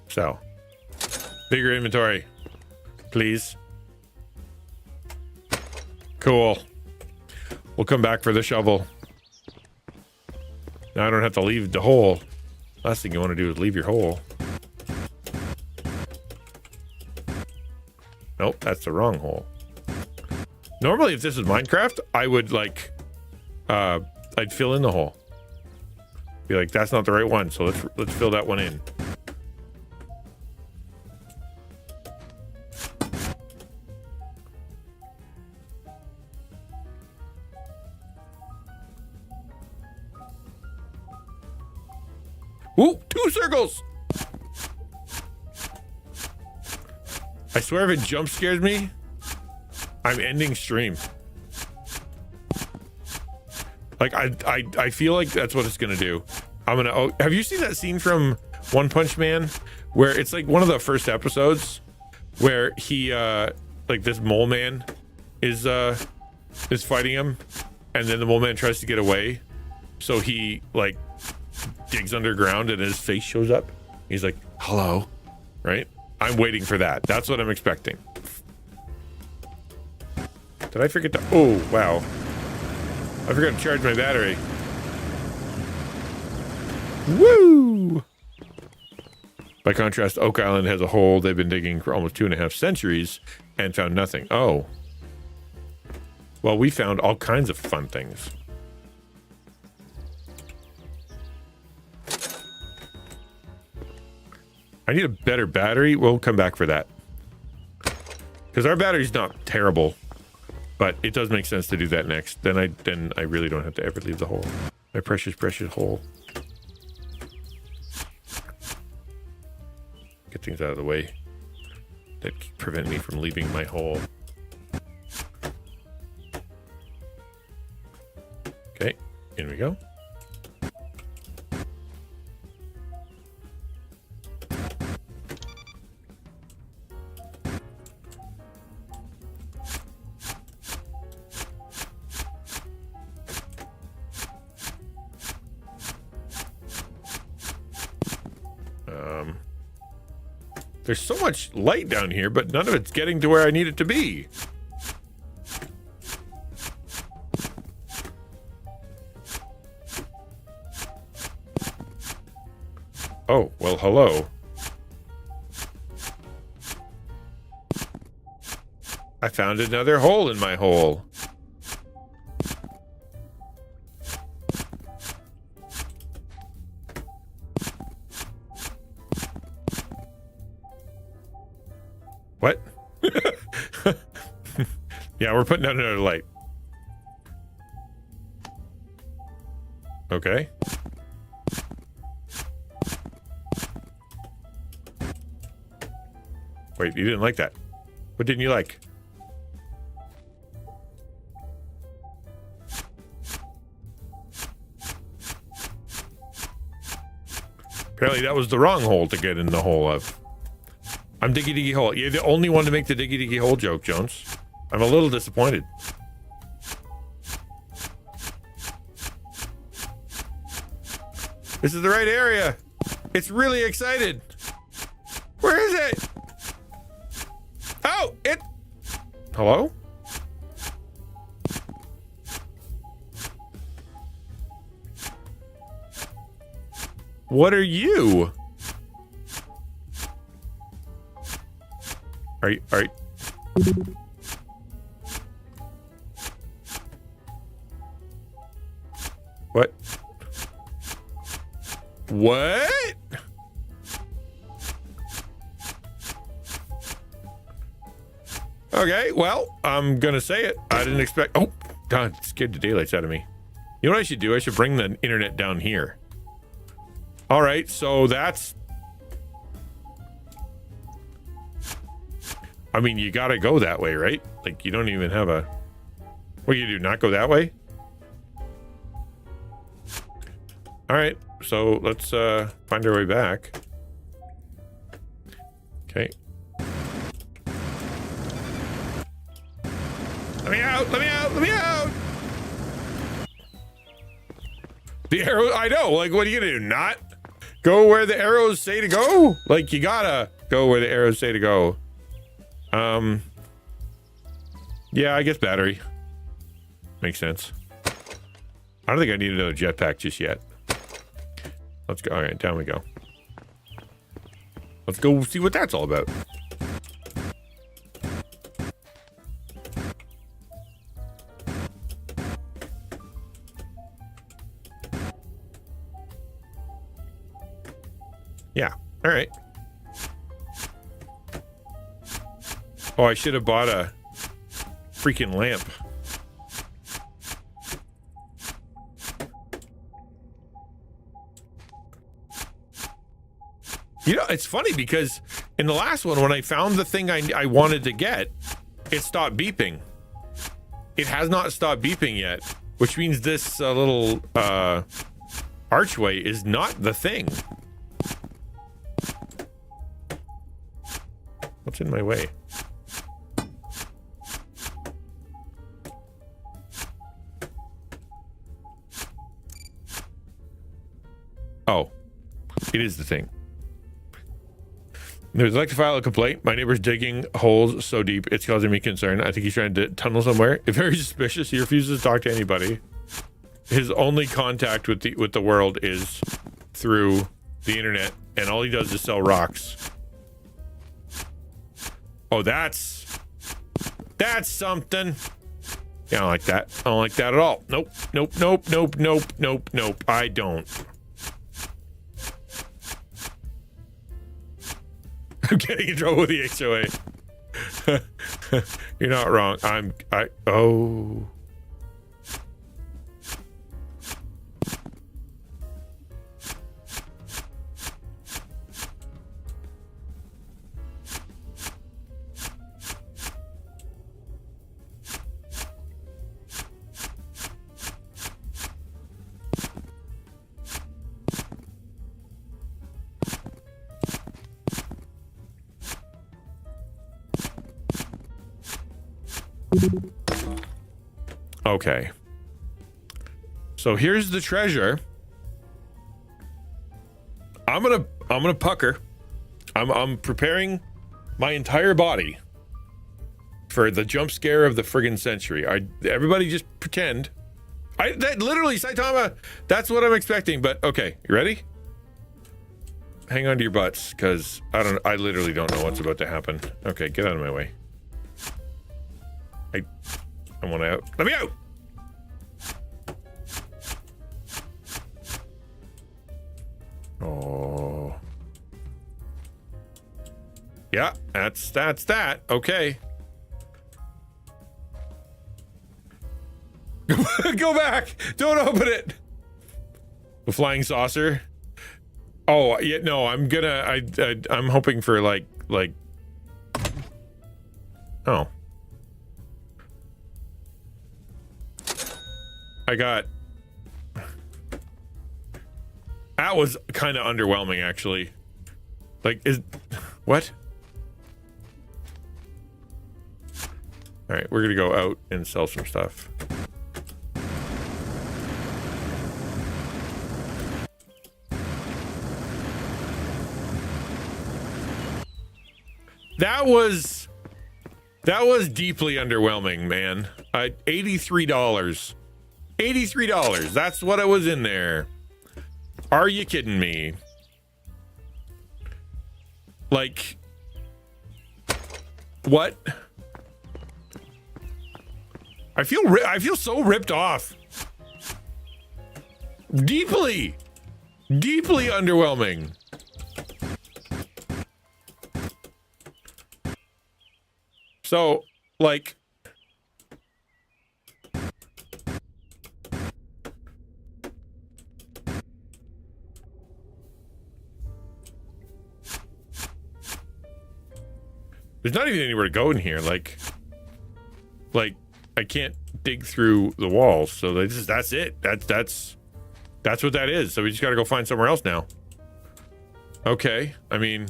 Speaker 1: So, bigger inventory, please. Cool. We'll come back for the shovel. Now I don't have to leave the hole. Last thing you want to do is leave your hole. Nope, that's the wrong hole. Normally, if this is Minecraft, I would I'd fill in the hole. Be like, that's not the right one, so let's fill that one in. Ooh, 2 circles! I swear if it jump scares me, I'm ending stream. Like, I feel like that's what it's gonna do. Have you seen that scene from One Punch Man? Where it's like one of the first episodes where he, like this mole man is fighting him, and then the mole man tries to get away. So he, like, digs underground and his face shows up. He's like, hello, right? I'm waiting for that. That's what I'm expecting. Did I forget to, oh, wow. I forgot to charge my battery. Woo! By contrast, Oak Island has a hole they've been digging for almost 2.5 centuries and found nothing. Oh. Well, we found all kinds of fun things. I need a better battery. We'll come back for that. Because our battery's not terrible. But it does make sense to do that next. Then I really don't have to ever leave the hole. My precious, precious hole. Get things out of the way that prevent me from leaving my hole. Okay, in we go. There's so much light down here, but none of it's getting to where I need it to be. Oh, well, hello. I found another hole in my hole. What? Yeah, we're putting out another light. Okay. Wait, you didn't like that. What didn't you like? Apparently that was the wrong hole to get in the hole of. I'm Diggy Diggy Hole. You're the only one to make the Diggy Diggy Hole joke, Jones. I'm a little disappointed. This is the right area. It's really excited. Where is it? Oh, it... Hello? What are you? Are you... What? What? Okay, well, I'm gonna say it. I didn't expect... Oh, God, it scared the daylights out of me. You know what I should do? I should bring the internet down here. All right, so that's... I mean, you gotta go that way, right? Like, you don't even have a... What do you do, not go that way? All right, so let's find our way back. Okay. Let me out, let me out, let me out! The arrow, I know, like, what are you gonna do, not go where the arrows say to go? Like, you gotta go where the arrows say to go. Yeah, I guess battery. Makes sense. I don't think I need another jetpack just yet. Let's go. All right, down we go. Let's go see what that's all about. Yeah. All right. Oh, I should have bought a freaking lamp. You know, it's funny because in the last one, when I found the thing I wanted to get, it stopped beeping. It has not stopped beeping yet, which means this little archway is not the thing. What's in my way? Oh, it is the thing. I'd like to file a complaint. My neighbor's digging holes so deep it's causing me concern. I think he's trying to tunnel somewhere. It's very suspicious. He refuses to talk to anybody. His only contact with the world is through the internet, and all he does is sell rocks. Oh, that's something. Yeah, I don't like that. I don't like that at all. Nope, nope, nope, nope, nope, nope, nope. I don't. I'm getting in trouble with the HOA. You're not wrong. Oh. Okay. So here's the treasure. I'm gonna pucker. I'm preparing my entire body for the jump scare of the friggin' century. Everybody just pretend. That literally, Saitama, that's what I'm expecting. But okay, you ready? Hang on to your butts, because I literally don't know what's about to happen. Okay, get out of my way. I want out. Let me out! Oh. Yeah, that's that. Okay. Go back! Don't open it! The flying saucer. Oh, yeah, no, I'm hoping for like, oh. That was kind of underwhelming, actually. Like, what? All right, we're gonna go out and sell some stuff. That was deeply underwhelming, man. $83. $83. That's what it was in there. Are you kidding me? Like, what? I feel so ripped off. Deeply underwhelming. So, like, there's not even anywhere to go in here. Like I can't dig through the walls. So that's it. That's what that is. So we just got to go find somewhere else now. Okay. I mean,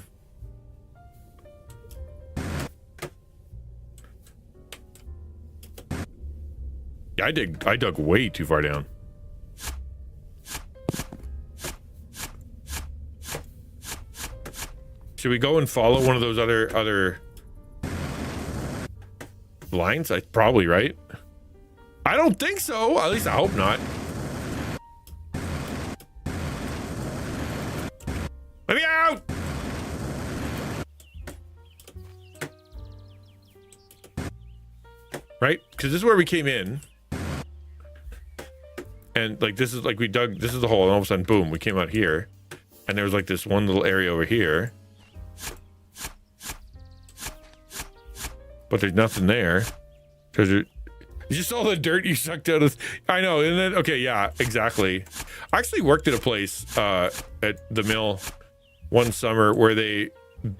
Speaker 1: I dug way too far down. Should we go and follow one of those other lines? Probably, right? I don't think so. At least I hope not. Let me out! Right? Because this is where we came in. And like this is like this is the hole, and all of a sudden, boom, we came out here. And there was like this one little area over here. But there's nothing there. Because you just all the dirt you sucked out of. I know, and then okay, yeah, exactly. I actually worked at a place at the mill one summer where they,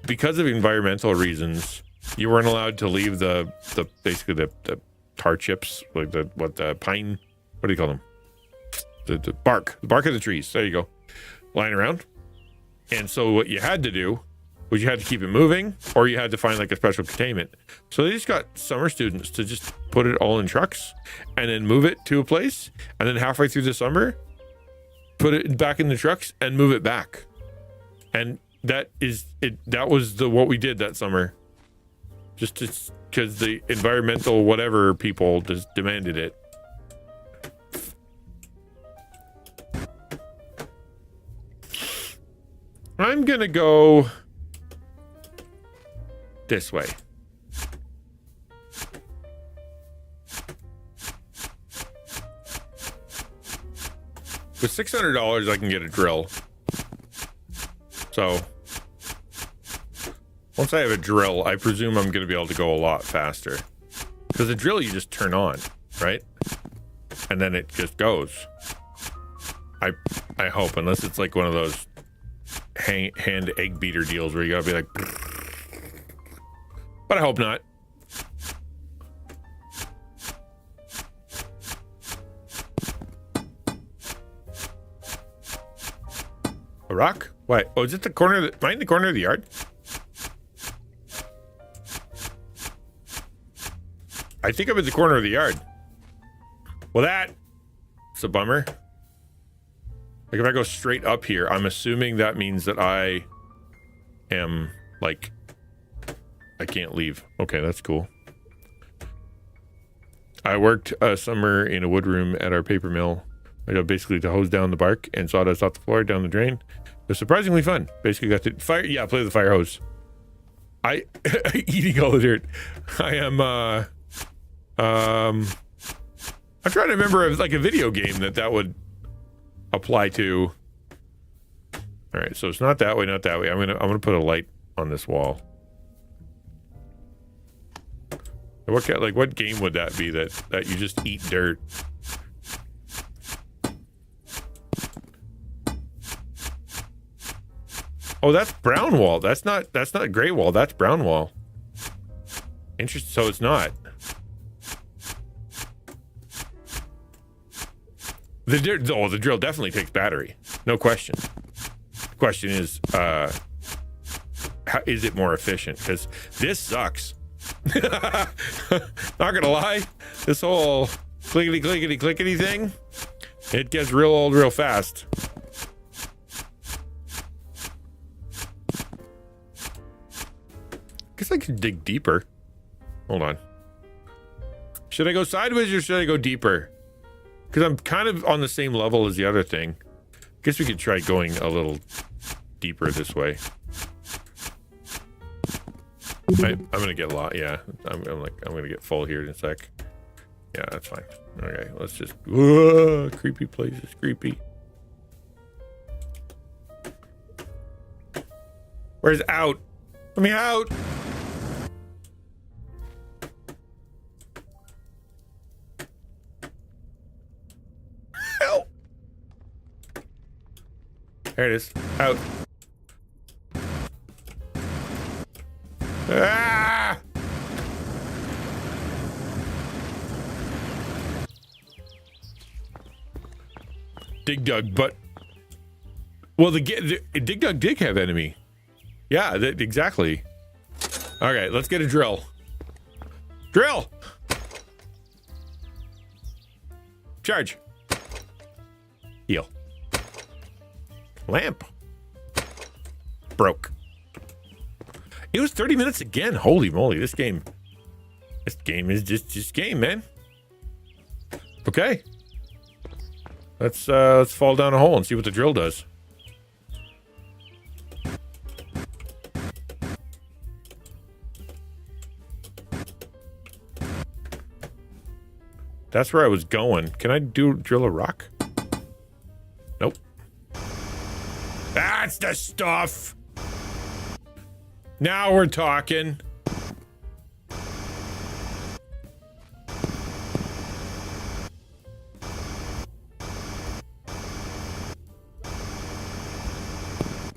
Speaker 1: because of environmental reasons, you weren't allowed to leave the basically the tar chips, like the pine, what do you call them? The bark of the trees. There you go, lying around. And so what you had to do was you had to keep it moving, or you had to find like a special containment. So they just got summer students to just put it all in trucks and then move it to a place, and then halfway through the summer, put it back in the trucks and move it back. And that is it. That was what we did that summer, just because the environmental whatever people just demanded it. I'm gonna go this way. With $600, I can get a drill. So once I have a drill, I presume I'm going to be able to go a lot faster. Because the drill you just turn on, right? And then it just goes. I hope, unless it's like one of those hand egg beater deals where you gotta be like, but I hope not. A rock? What? Oh, is it the corner of the, am I in the corner of the yard? I think I'm in the corner of the yard. Well, that's a bummer. Like if I go straight up here, I'm assuming that means that I am like, I can't leave. Okay, that's cool. I worked a summer in a wood room at our paper mill. I got basically to hose down the bark and sawdust off the floor down the drain. It was surprisingly fun. Basically got to play with the fire hose. Eating all the dirt. I am, I'm trying to remember like a video game that would apply to. All right, so it's not that way, not that way. I'm gonna put a light on this wall. What game would that be that you just eat dirt? Oh, that's brown wall. That's not gray wall. That's brown wall. Interesting. So it's not. The drill definitely takes battery. No question. The question is, how is it more efficient? Because this sucks. Not gonna lie, this whole clickety thing, it gets real old real fast. Guess I could dig deeper. Hold on. Should I go sideways or should I go deeper? Because I'm kind of on the same level as the other thing. Guess we could try going a little deeper this way. I'm gonna get a lot. Yeah, I'm gonna get full here in a sec. Yeah, that's fine. Okay, let's just. Whoa, creepy place is creepy. Where's out? Let me out. Help. There it is. Out. Ah! Dig Dug, but well, the Dig Dug did have enemy. Yeah, exactly. Okay, let's get a drill. Drill. Charge. Heal. Lamp. Broke. It was 30 minutes again. Holy moly, this game is just game, man. Okay. Let's fall down a hole and see what the drill does. That's where I was going. Can I drill a rock? Nope. That's the stuff. Now we're talking.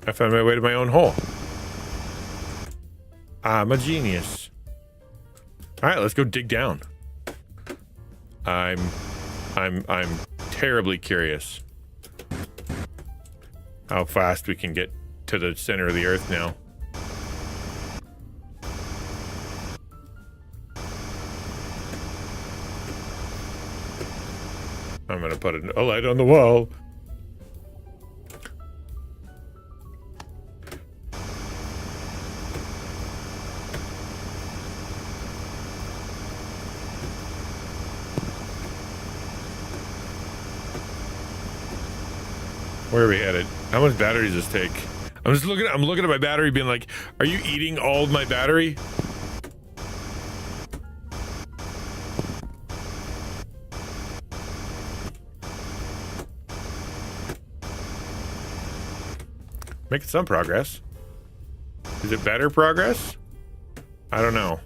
Speaker 1: I found my way to my own hole. I'm a genius. All right, let's go dig down. I'm terribly curious how fast we can get to the center of the earth now. I'm gonna put a light on the wall. Where are we headed? How much battery does this take? I'm looking at my battery being like, are you eating all of my battery? Making some progress. Is it better progress? I don't know.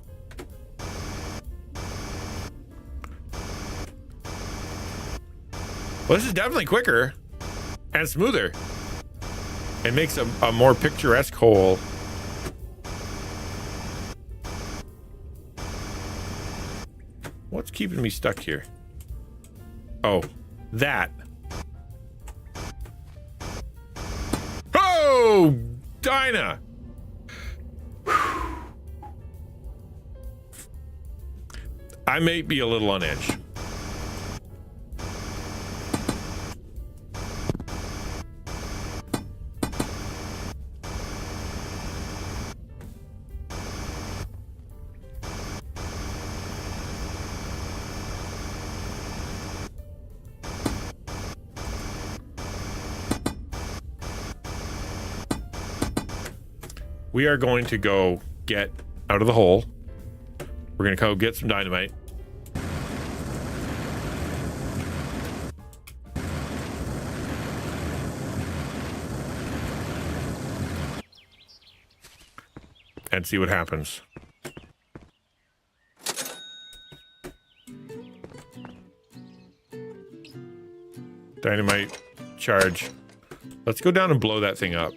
Speaker 1: Well, this is definitely quicker and smoother. It makes a more picturesque hole. What's keeping me stuck here? Oh, that. Oh, Dinah. I may be a little on edge. we are going to go get out of the hole. We're going to go get some dynamite. And see what happens. Dynamite charge. Let's go down and blow that thing up.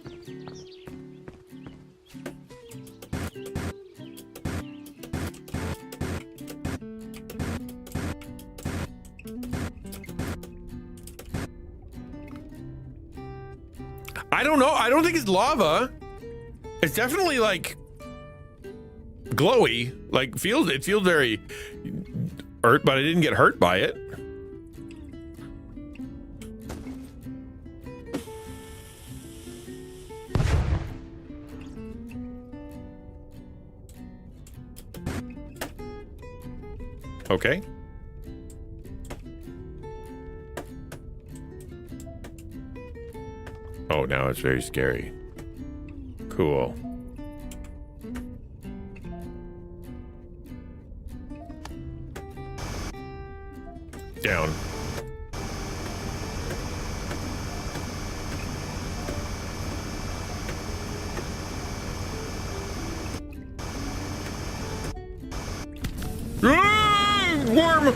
Speaker 1: I don't know. I don't think it's lava. It's definitely like glowy. Like it feels very hurt, but I didn't get hurt by it. Okay. Oh, now it's very scary. Cool. Down. Worm!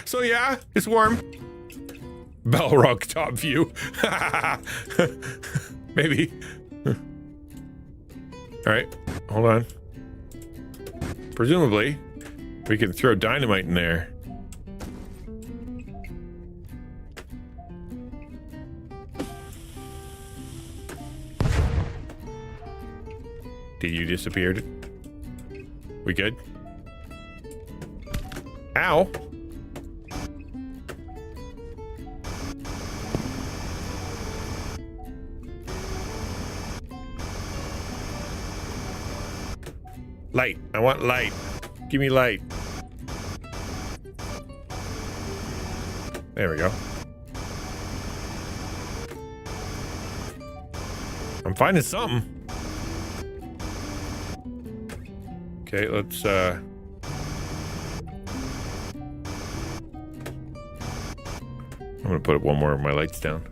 Speaker 1: So yeah, it's warm. Balrog top view. Maybe. All right, hold on. Presumably, we can throw dynamite in there. Did you disappear? We good? Ow. Light. I want light. Give me light. There we go. I'm finding something. Okay, let's I'm gonna put one more of my lights down.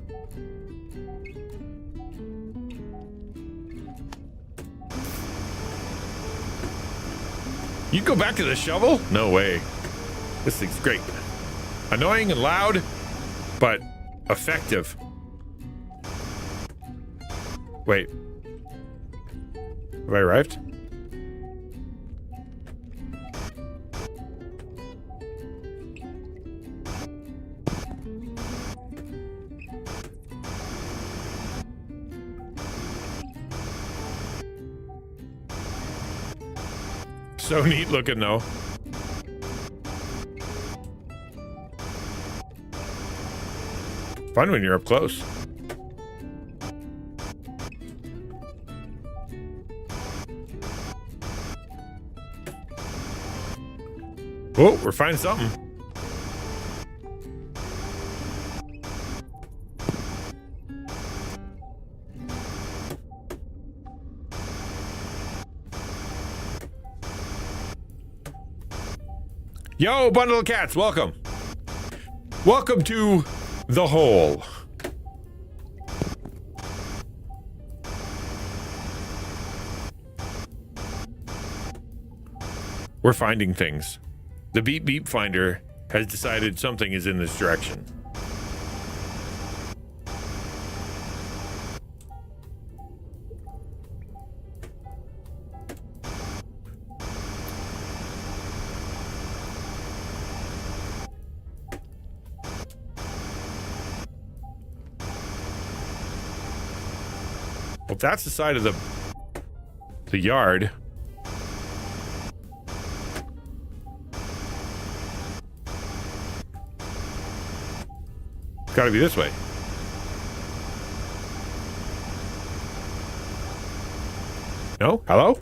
Speaker 1: You go back to the shovel? No way. This thing's great. Annoying and loud, but effective. Wait. Have I arrived? So neat looking though. Fun when you're up close. Oh, we're finding something. Yo, bundle of cats, welcome. Welcome to the hole. We're finding things. The beep beep finder has decided something is in this direction. Well, if that's the side of the yard. Gotta be this way. No? Hello?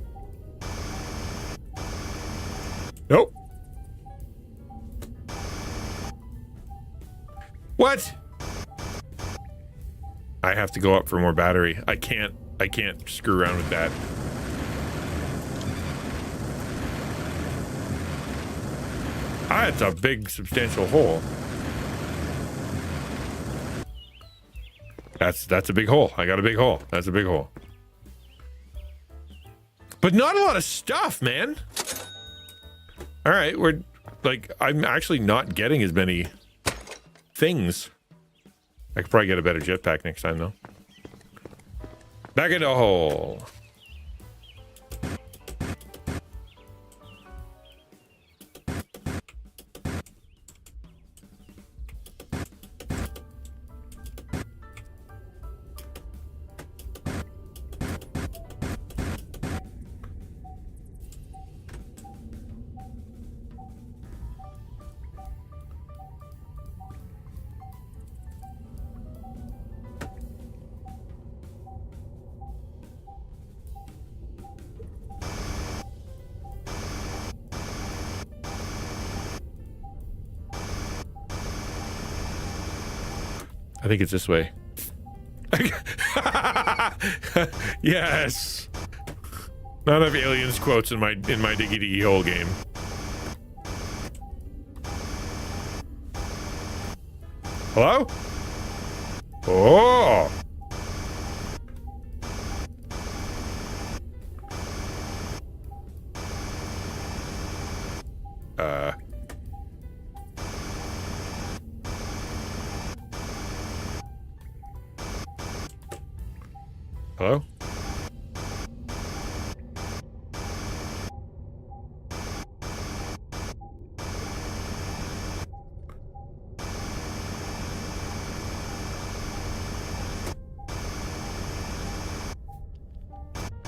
Speaker 1: Nope. What? I have to go up for more battery. I can't screw around with that. Ah, it's a big, substantial hole. That's a big hole. I got a big hole. That's a big hole. But not a lot of stuff, man. All right, we're like, I'm actually not getting as many things. I could probably get a better jetpack next time, though. Back in the hole. I think it's this way. Yes. Not enough aliens quotes in my diggy diggy hole game. Hello? Oh. Hello?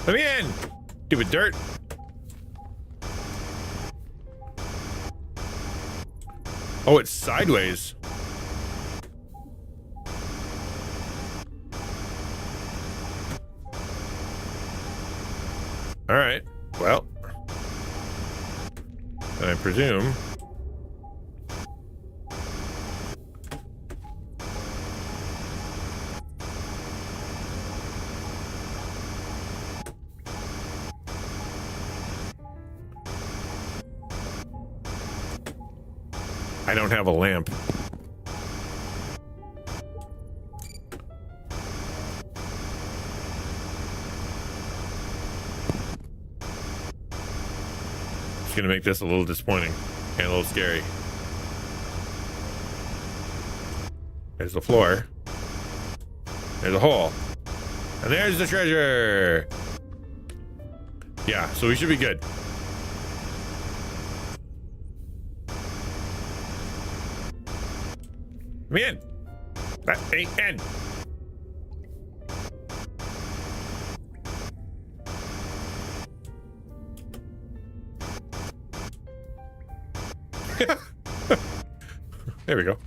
Speaker 1: Let me in! Stupid dirt. Oh, it's sideways. All right. Well, then I presume. I don't have a lamp. Gonna make this a little disappointing and a little scary. There's the floor. There's a hole. And there's the treasure. Yeah, so we should be good. Come in. That ain't in. There we go.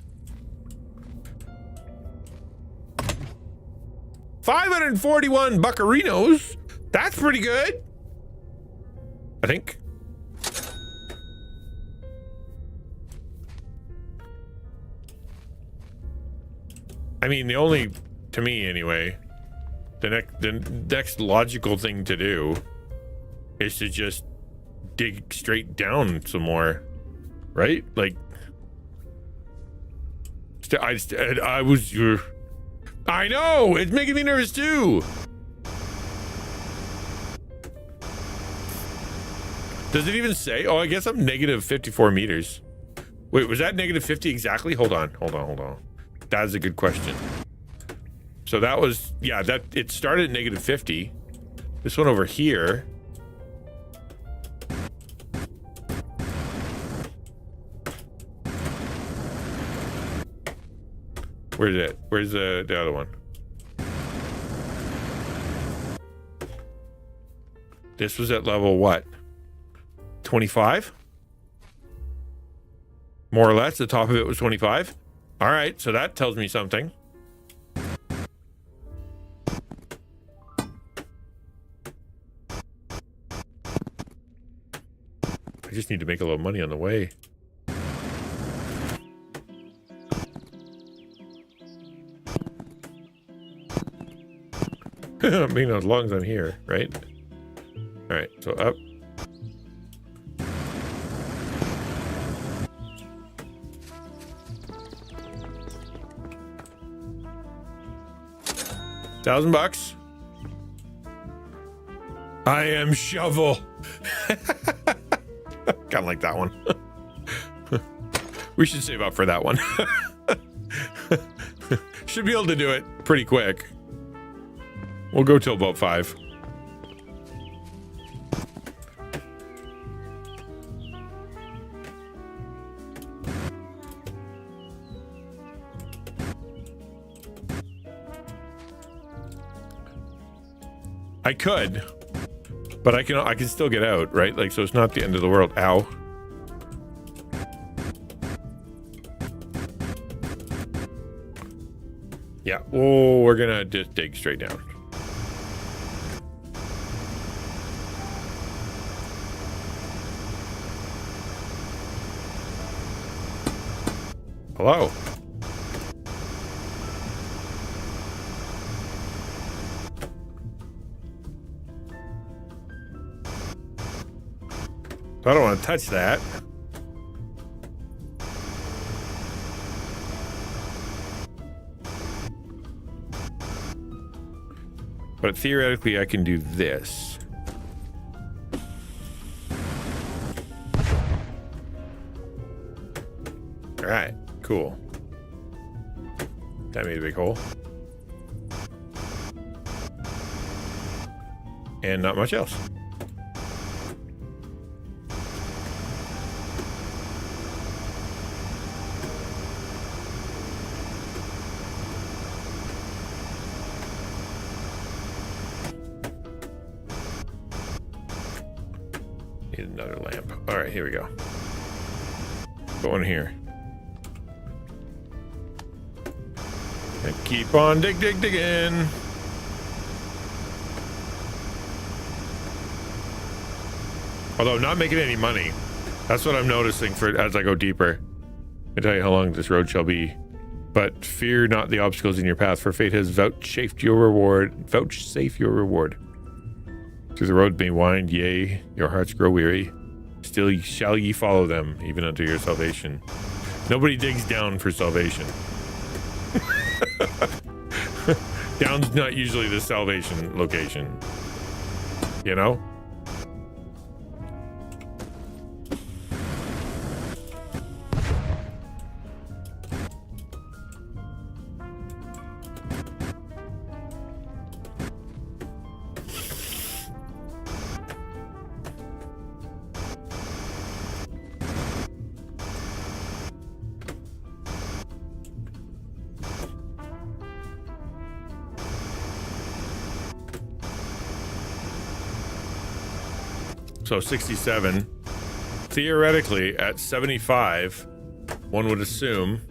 Speaker 1: 541 buccarinos. That's pretty good. I think. I mean, the only, to me anyway, the next logical thing to do is to just dig straight down some more, right? Like, I know, it's making me nervous too. Does it even say? Oh, I guess I'm negative 54 meters. Wait, was that negative 50 exactly? Hold on. That is a good question. So that was, yeah, that it started at negative 50. This one over here. Where's it? Where's the other one? This was at level what? 25? More or less, the top of it was 25. All right, so that tells me something. I just need to make a little money on the way. I mean, as long as I'm here, right? All right, so up. $1,000. I am shovel. Kind of like that one. We should save up for that one. Should be able to do it pretty quick. We'll go till about 5. I could, but I can still get out, right? Like, so it's not the end of the world. Ow. Yeah. Oh, we're gonna just dig straight down. Hello. I don't want to touch that. But theoretically, I can do this. All right, cool. That made a big hole. And not much else. Another lamp. All right, here we go. Go in here. And keep on digging. Although not making any money. That's what I'm noticing as I go deeper. I tell you how long this road shall be. But fear not the obstacles in your path, for fate has vouchsafed your reward. Vouchsafe your reward. Through the road may wind, yea, your hearts grow weary. Still shall ye follow them, even unto your salvation. Nobody digs down for salvation. Down's not usually the salvation location. You know? So 67. Theoretically, at 75, one would assume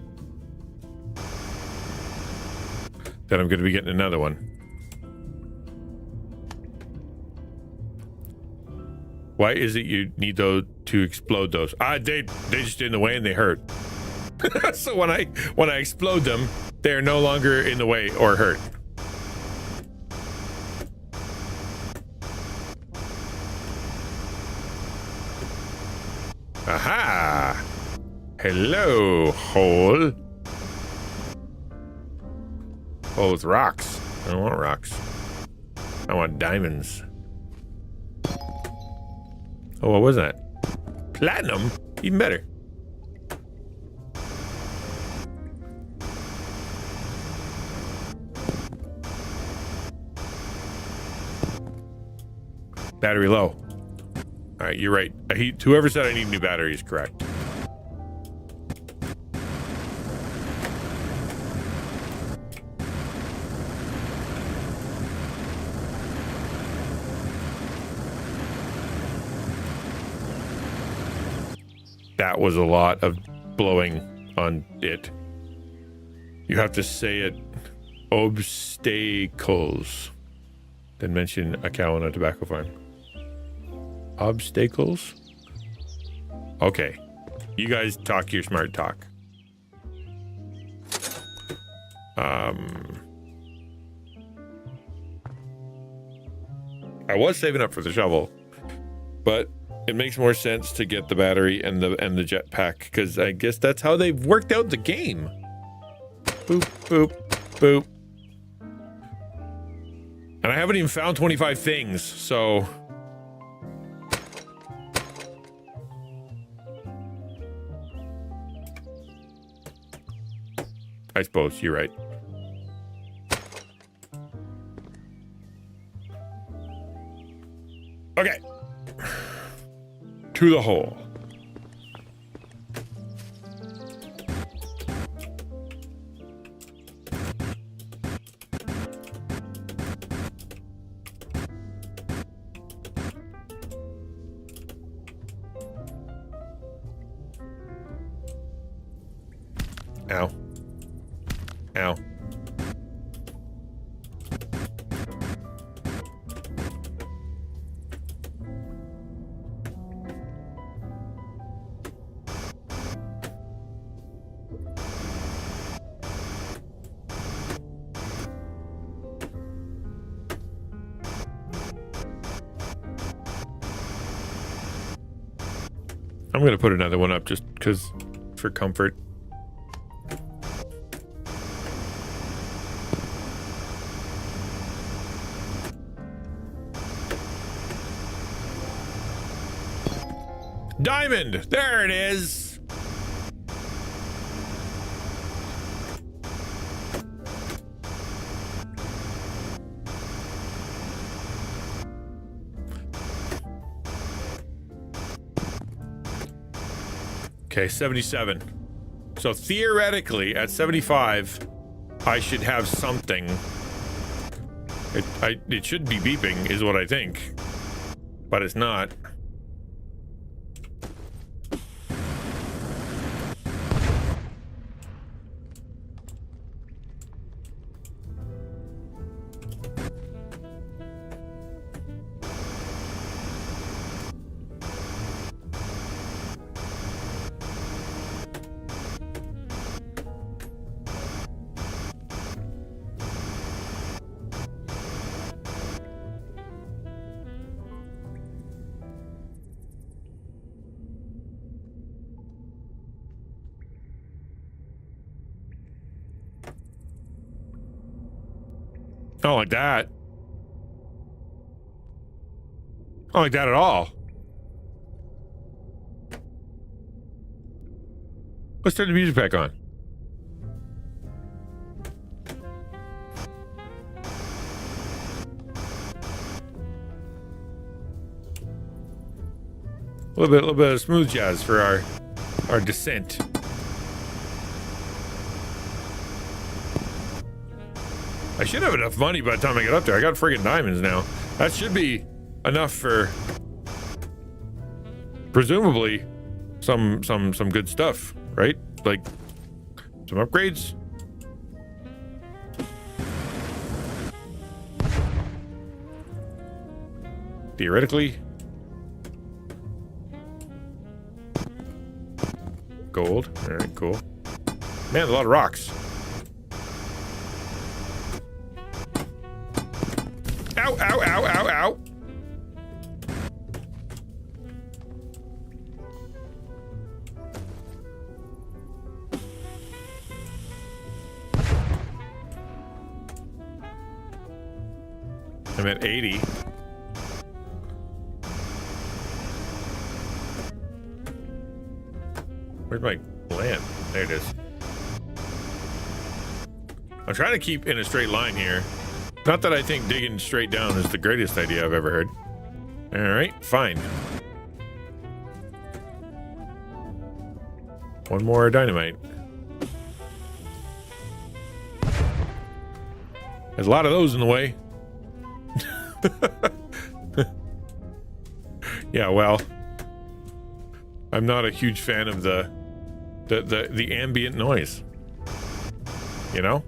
Speaker 1: that I'm going to be getting another one. Why is it you need those to explode those? They just in the way and they hurt. So when I explode them, they are no longer in the way or hurt. Aha! Hello, hole. Oh, it's rocks. I don't want rocks. I want diamonds. Oh, what was that? Platinum? Even better. Battery low. All right, you're right. Whoever said I need new batteries is correct. That was a lot of blowing on it. You have to say it. Obstacles. Then mention a cow on a tobacco farm. Obstacles? Okay. You guys talk your smart talk. I was saving up for the shovel, but it makes more sense to get the battery and the jetpack, because I guess that's how they've worked out the game. Boop, boop, boop. And I haven't even found 25 things, so... I suppose you're right. Okay. To the hole. Ow. Ow. I'm gonna put another one up just because, for comfort. Diamond! There it is! Okay, 77. So theoretically, at 75, I should have something. It should be beeping, is what I think. But it's not. I don't like that. I don't like that at all. Let's turn the music back on. A little bit of smooth jazz for our descent. I should have enough money by the time I get up there. I got friggin' diamonds now. That should be enough for presumably some good stuff, right? Like some upgrades. Theoretically. Gold. All right, cool. Man, a lot of rocks. Ow, ow, ow, ow, ow. I'm at 80. Where's my land? There it is. I'm trying to keep in a straight line here. Not that I think digging straight down is the greatest idea I've ever heard. All right, fine. One more dynamite. There's a lot of those in the way. Yeah, well, I'm not a huge fan of the ambient noise. You know?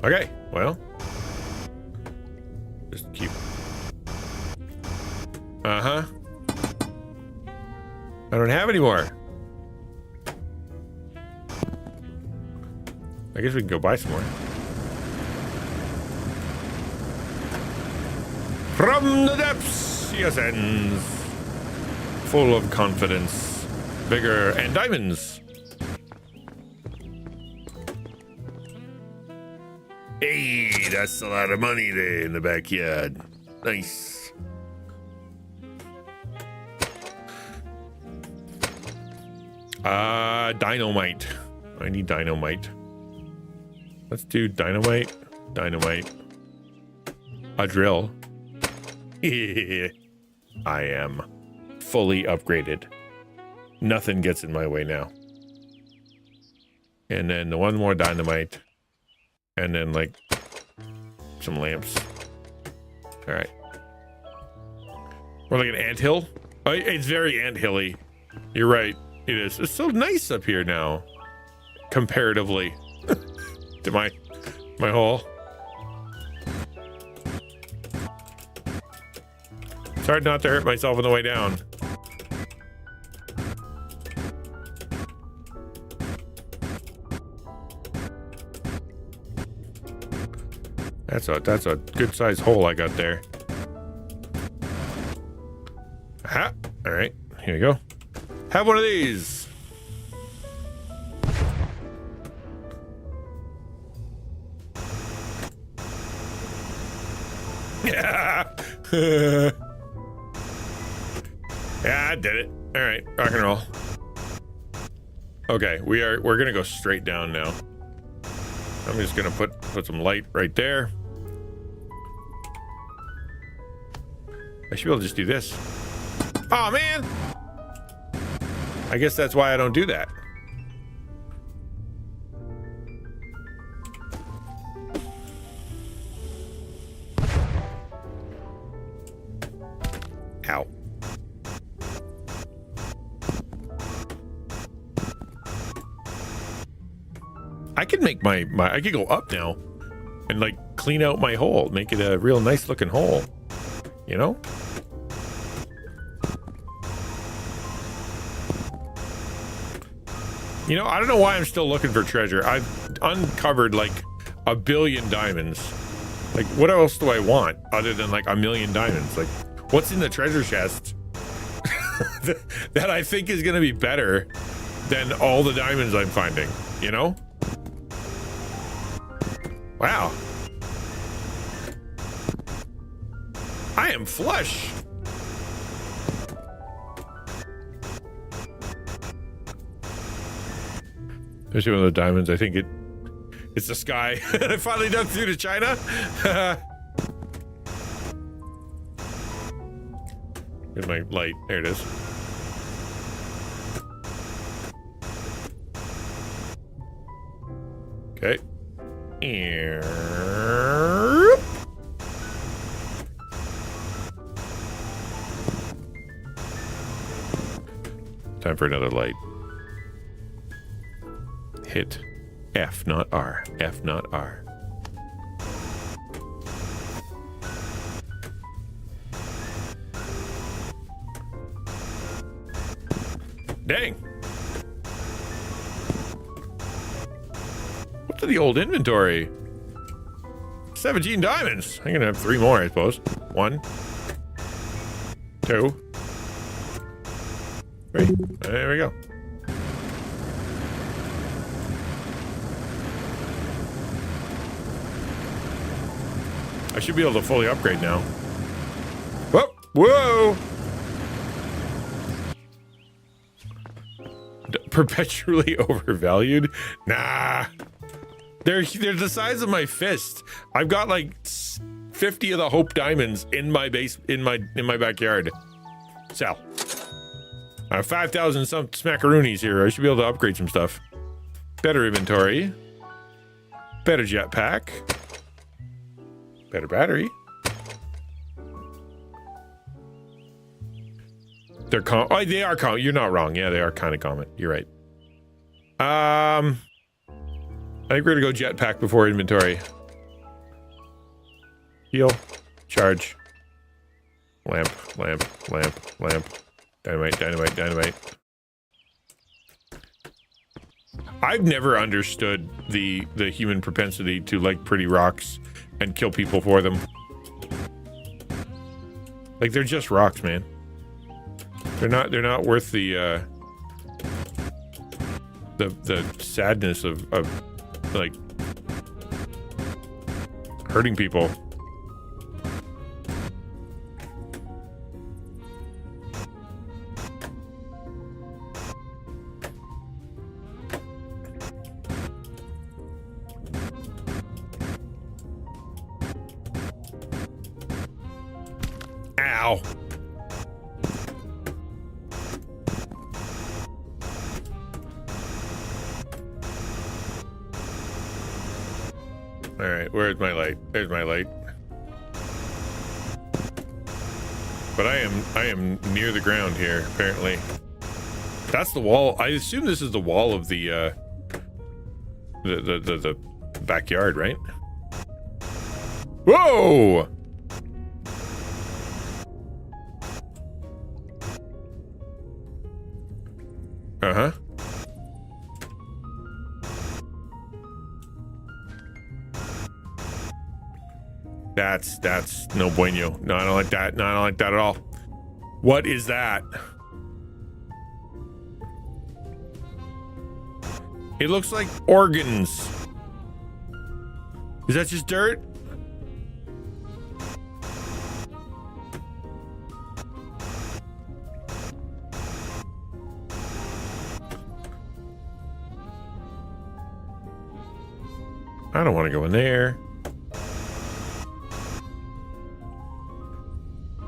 Speaker 1: Okay, well, just keep Uh-huh. I don't have any more. I guess we can go buy some more. From the depths, he ascends. Full of confidence, vigor, and diamonds. Hey, that's a lot of money there in the backyard. Nice. Dynamite. I need dynamite. Let's do dynamite. Dynamite. A drill. I am fully upgraded. Nothing gets in my way now. And then the one more dynamite. And then like some lamps. All right. We're like an anthill. Oh, it's very anthilly. You're right. It is. It's so nice up here now, comparatively to my hole. It's hard not to hurt myself on the way down. That's a good sized hole I got there. Aha. All right, here we go. Have one of these. Yeah. Yeah, I did it. All right, rock and roll. Okay, we're gonna go straight down now. I'm just gonna put some light right there. I should be able to just do this. Oh man! I guess that's why I don't do that. Ow. I could make my I could go up now and like clean out my hole, make it a real nice looking hole, you know? You know, I don't know why I'm still looking for treasure. I've uncovered like 1 billion diamonds. Like, what else do I want other than like 1 million diamonds? Like, what's in the treasure chest that I think is going to be better than all the diamonds I'm finding, you know? Wow. I am flush. Especially one of the diamonds. I think it's the sky. I finally dug through to China. Here's my light. There it is. Okay. Time for another light. Hit F, not R. F, not R. Dang. What's in the old inventory? 17 diamonds. I'm gonna have 3 more, I suppose. 1, 2, 3. There we go. I should be able to fully upgrade now. Whoa! Whoa! Perpetually overvalued? Nah. They're the size of my fist. I've got like 50 of the Hope diamonds in my base in my backyard. Sell. I have 5,000 some smackaroonies here. I should be able to upgrade some stuff. Better inventory. Better jetpack. Better battery. They're they are common. You're not wrong. Yeah, they are kind of common. You're right. I think we're gonna go jetpack before inventory. Heal. Charge. Lamp, lamp, lamp, lamp. Dynamite, dynamite, dynamite. I've never understood the human propensity to like pretty rocks and kill people for them. Like, they're just rocks, man. They're not worth the sadness of like hurting people. Ow. All right, where's my light? There's my light. But I am near the ground here, apparently. That's the wall. I assume this is the wall of the backyard, right? Whoa! Uh-huh. That's no bueno. No, I don't like that. No, I don't like that at all. What is that? It looks like organs. Is that just dirt? I don't want to go in there.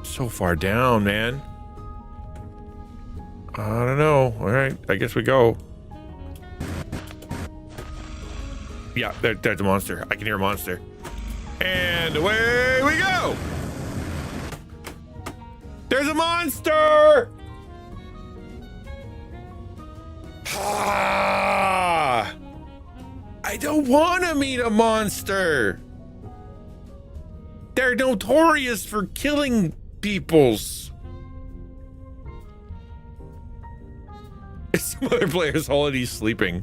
Speaker 1: So far down, man. I don't know. All right, I guess we go. Yeah, there's a monster. I can hear a monster. And away we go. There's a monster. Ah! I don't want to meet a monster. They're notorious for killing peoples. Some other player's already sleeping.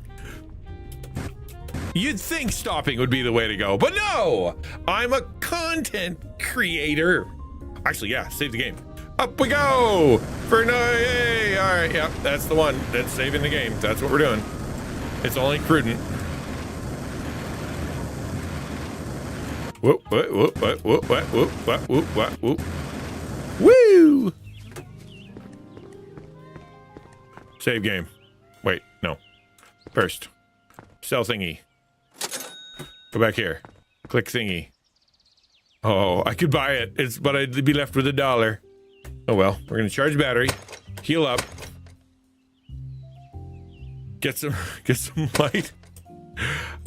Speaker 1: You'd think stopping would be the way to go, but no! I'm a content creator. Actually, yeah, save the game. Up we go! For no, yay! All right, yeah, that's the one. That's saving the game. That's what we're doing. It's only prudent. Whoop, whoop, whoop, whoop, whoop, whoop, whoop, whoop, whoop, whoop. Woo! Save game. Wait, no. First, sell thingy. Go back here. Click thingy. Oh, I could buy it. But I'd be left with $1. Oh well, we're gonna charge battery, heal up, get some light.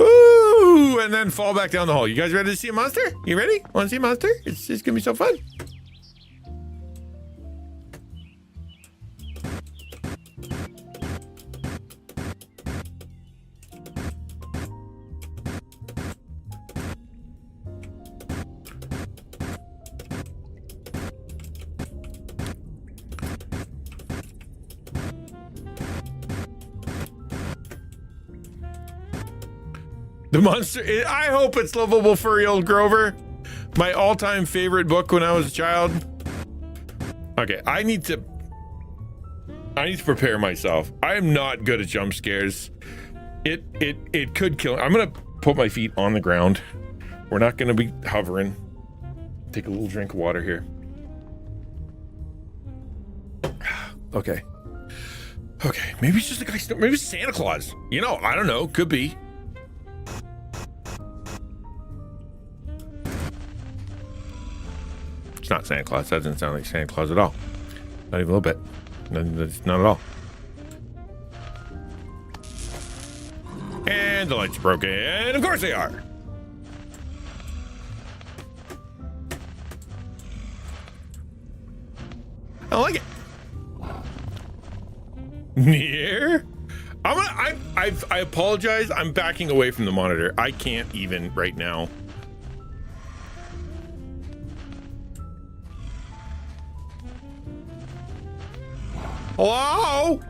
Speaker 1: Ooh, and then fall back down the hole. You guys ready to see a monster? You ready? Want to see a monster? It's gonna be so fun. The monster, I hope it's Lovable Furry Old Grover. My all-time favorite book when I was a child. Okay, I need to prepare myself. I am not good at jump scares. It could kill. I'm gonna put my feet on the ground. We're not gonna be hovering. Take a little drink of water here. Okay. Okay, maybe it's just a guy. Maybe it's Santa Claus. You know, I don't know. Could be. It's not Santa Claus. That doesn't sound like Santa Claus at all. Not even a little bit. Not at all. And the lights broken. And of course they are. I like it. Near. I apologize. I'm backing away from the monitor. I can't even right now. Hello?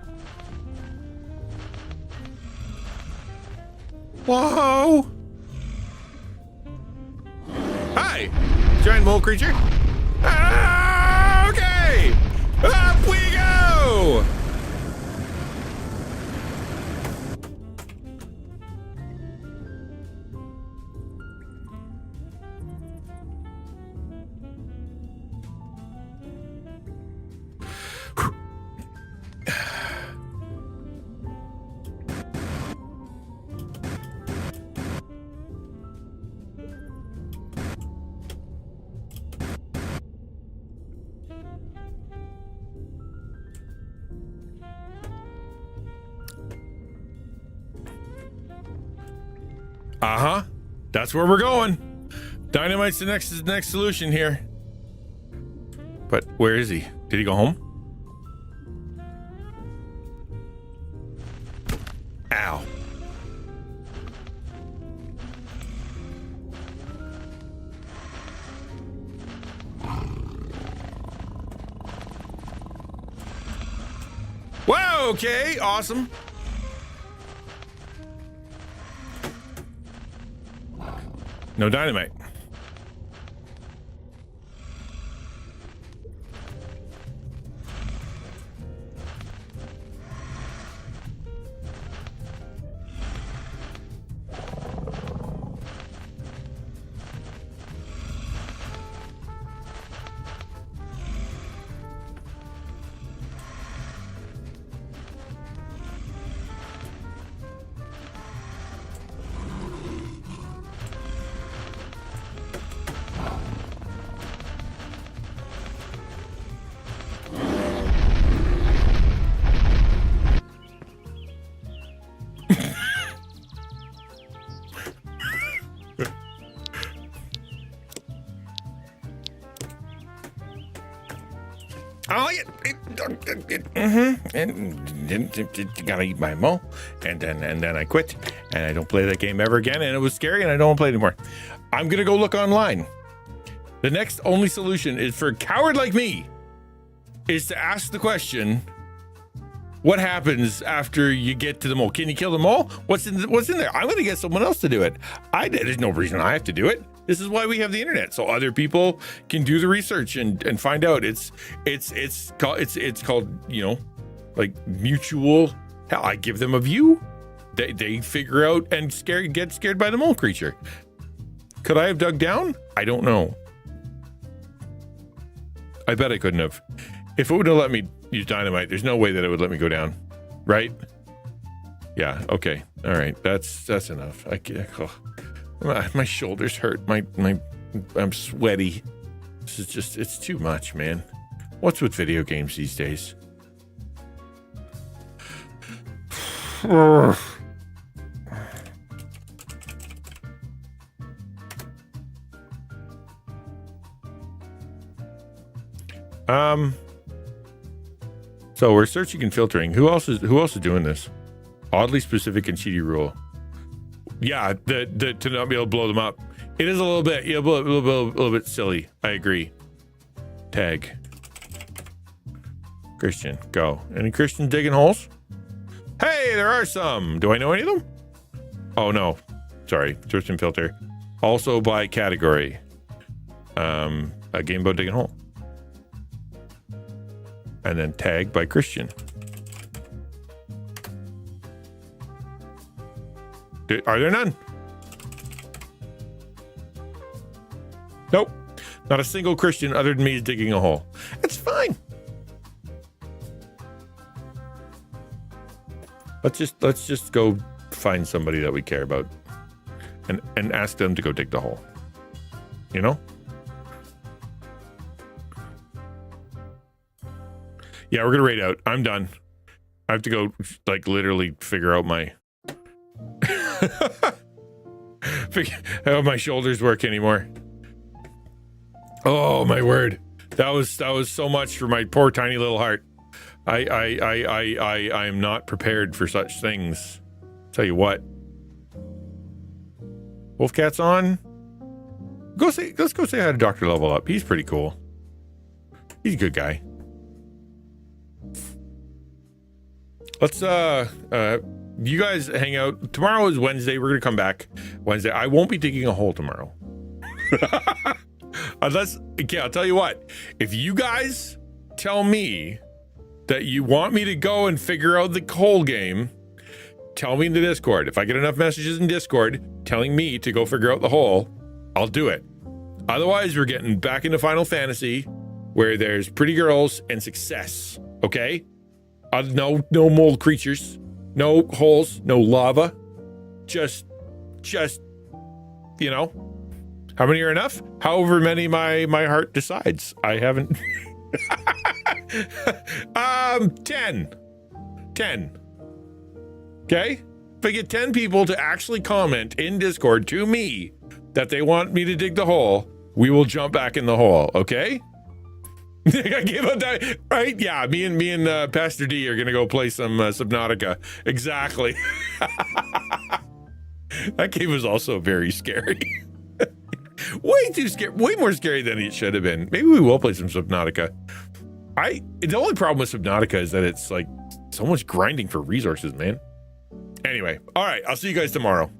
Speaker 1: Whoa! Hi, giant mole creature. Ah, okay, up we go. Uh-huh. That's where we're going. Dynamite's the next solution here. But where is he? Did he go home? Ow. Whoa, okay, awesome. No dynamite. Oh, and gotta eat my mole, and then I quit, and I don't play that game ever again, and it was scary, and I don't want to play anymore. I'm gonna go look online. The next only solution is for a coward like me is to ask the question: what happens after you get to the mole? Can you kill the mole? What's in there? I'm gonna get someone else to do it. There's no reason I have to do it. This is why we have the internet, so other people can do the research and find out. It's called, you know, like mutual. Hell, I give them a view. They figure out and get scared by the mole creature. Could I have dug down? I don't know. I bet I couldn't have. If it would have let me use dynamite, there's no way that it would let me go down, right? Yeah. Okay. All right. That's enough. My shoulders hurt. I'm sweaty. This is just, it's too much, man. What's with video games these days? So we're searching and filtering. Who else is doing this? Oddly specific and cheaty rule. Yeah, to not be able to blow them up. It is a little bit, a little bit silly. I agree. Tag. Christian, go. Any Christians digging holes? Hey, there are some. Do I know any of them? Oh no, sorry. Search and filter. Also by category. A game about digging hole. And then tag by Christian. Are there none? Nope. Not a single Christian other than me is digging a hole. It's fine. Let's just go find somebody that we care about and ask them to go dig the hole. You know? Yeah, we're gonna raid out. I'm done. I have to go, like, literally figure out my how my shoulders work anymore. Oh my word, that was so much for my poor tiny little heart. I am not prepared for such things. Tell you what, Wolfcat's on. Let's go say hi to Dr. Level Up. He's pretty cool. He's a good guy. let's you guys hang out. Tomorrow is Wednesday. We're gonna come back Wednesday. I won't be digging a hole tomorrow. Unless, okay, I'll tell you what. If you guys tell me that you want me to go and figure out the hole game, tell me in the Discord. If I get enough messages in Discord telling me to go figure out the hole, I'll do it. Otherwise, we're getting back into Final Fantasy where there's pretty girls and success, okay? No mold creatures, no holes, no lava. Just, you know, how many are enough? However many my heart decides. I haven't. 10. Okay? If I get 10 people to actually comment in Discord to me that they want me to dig the hole, we will jump back in the hole, okay? I gave up that, right? Yeah, me and Pastor D are gonna go play some Subnautica. Exactly. That game was also very scary. Way too scary, way more scary than it should have been. Maybe we will play some Subnautica. The only problem with Subnautica is that it's like so much grinding for resources, man. Anyway, all right, I'll see you guys tomorrow.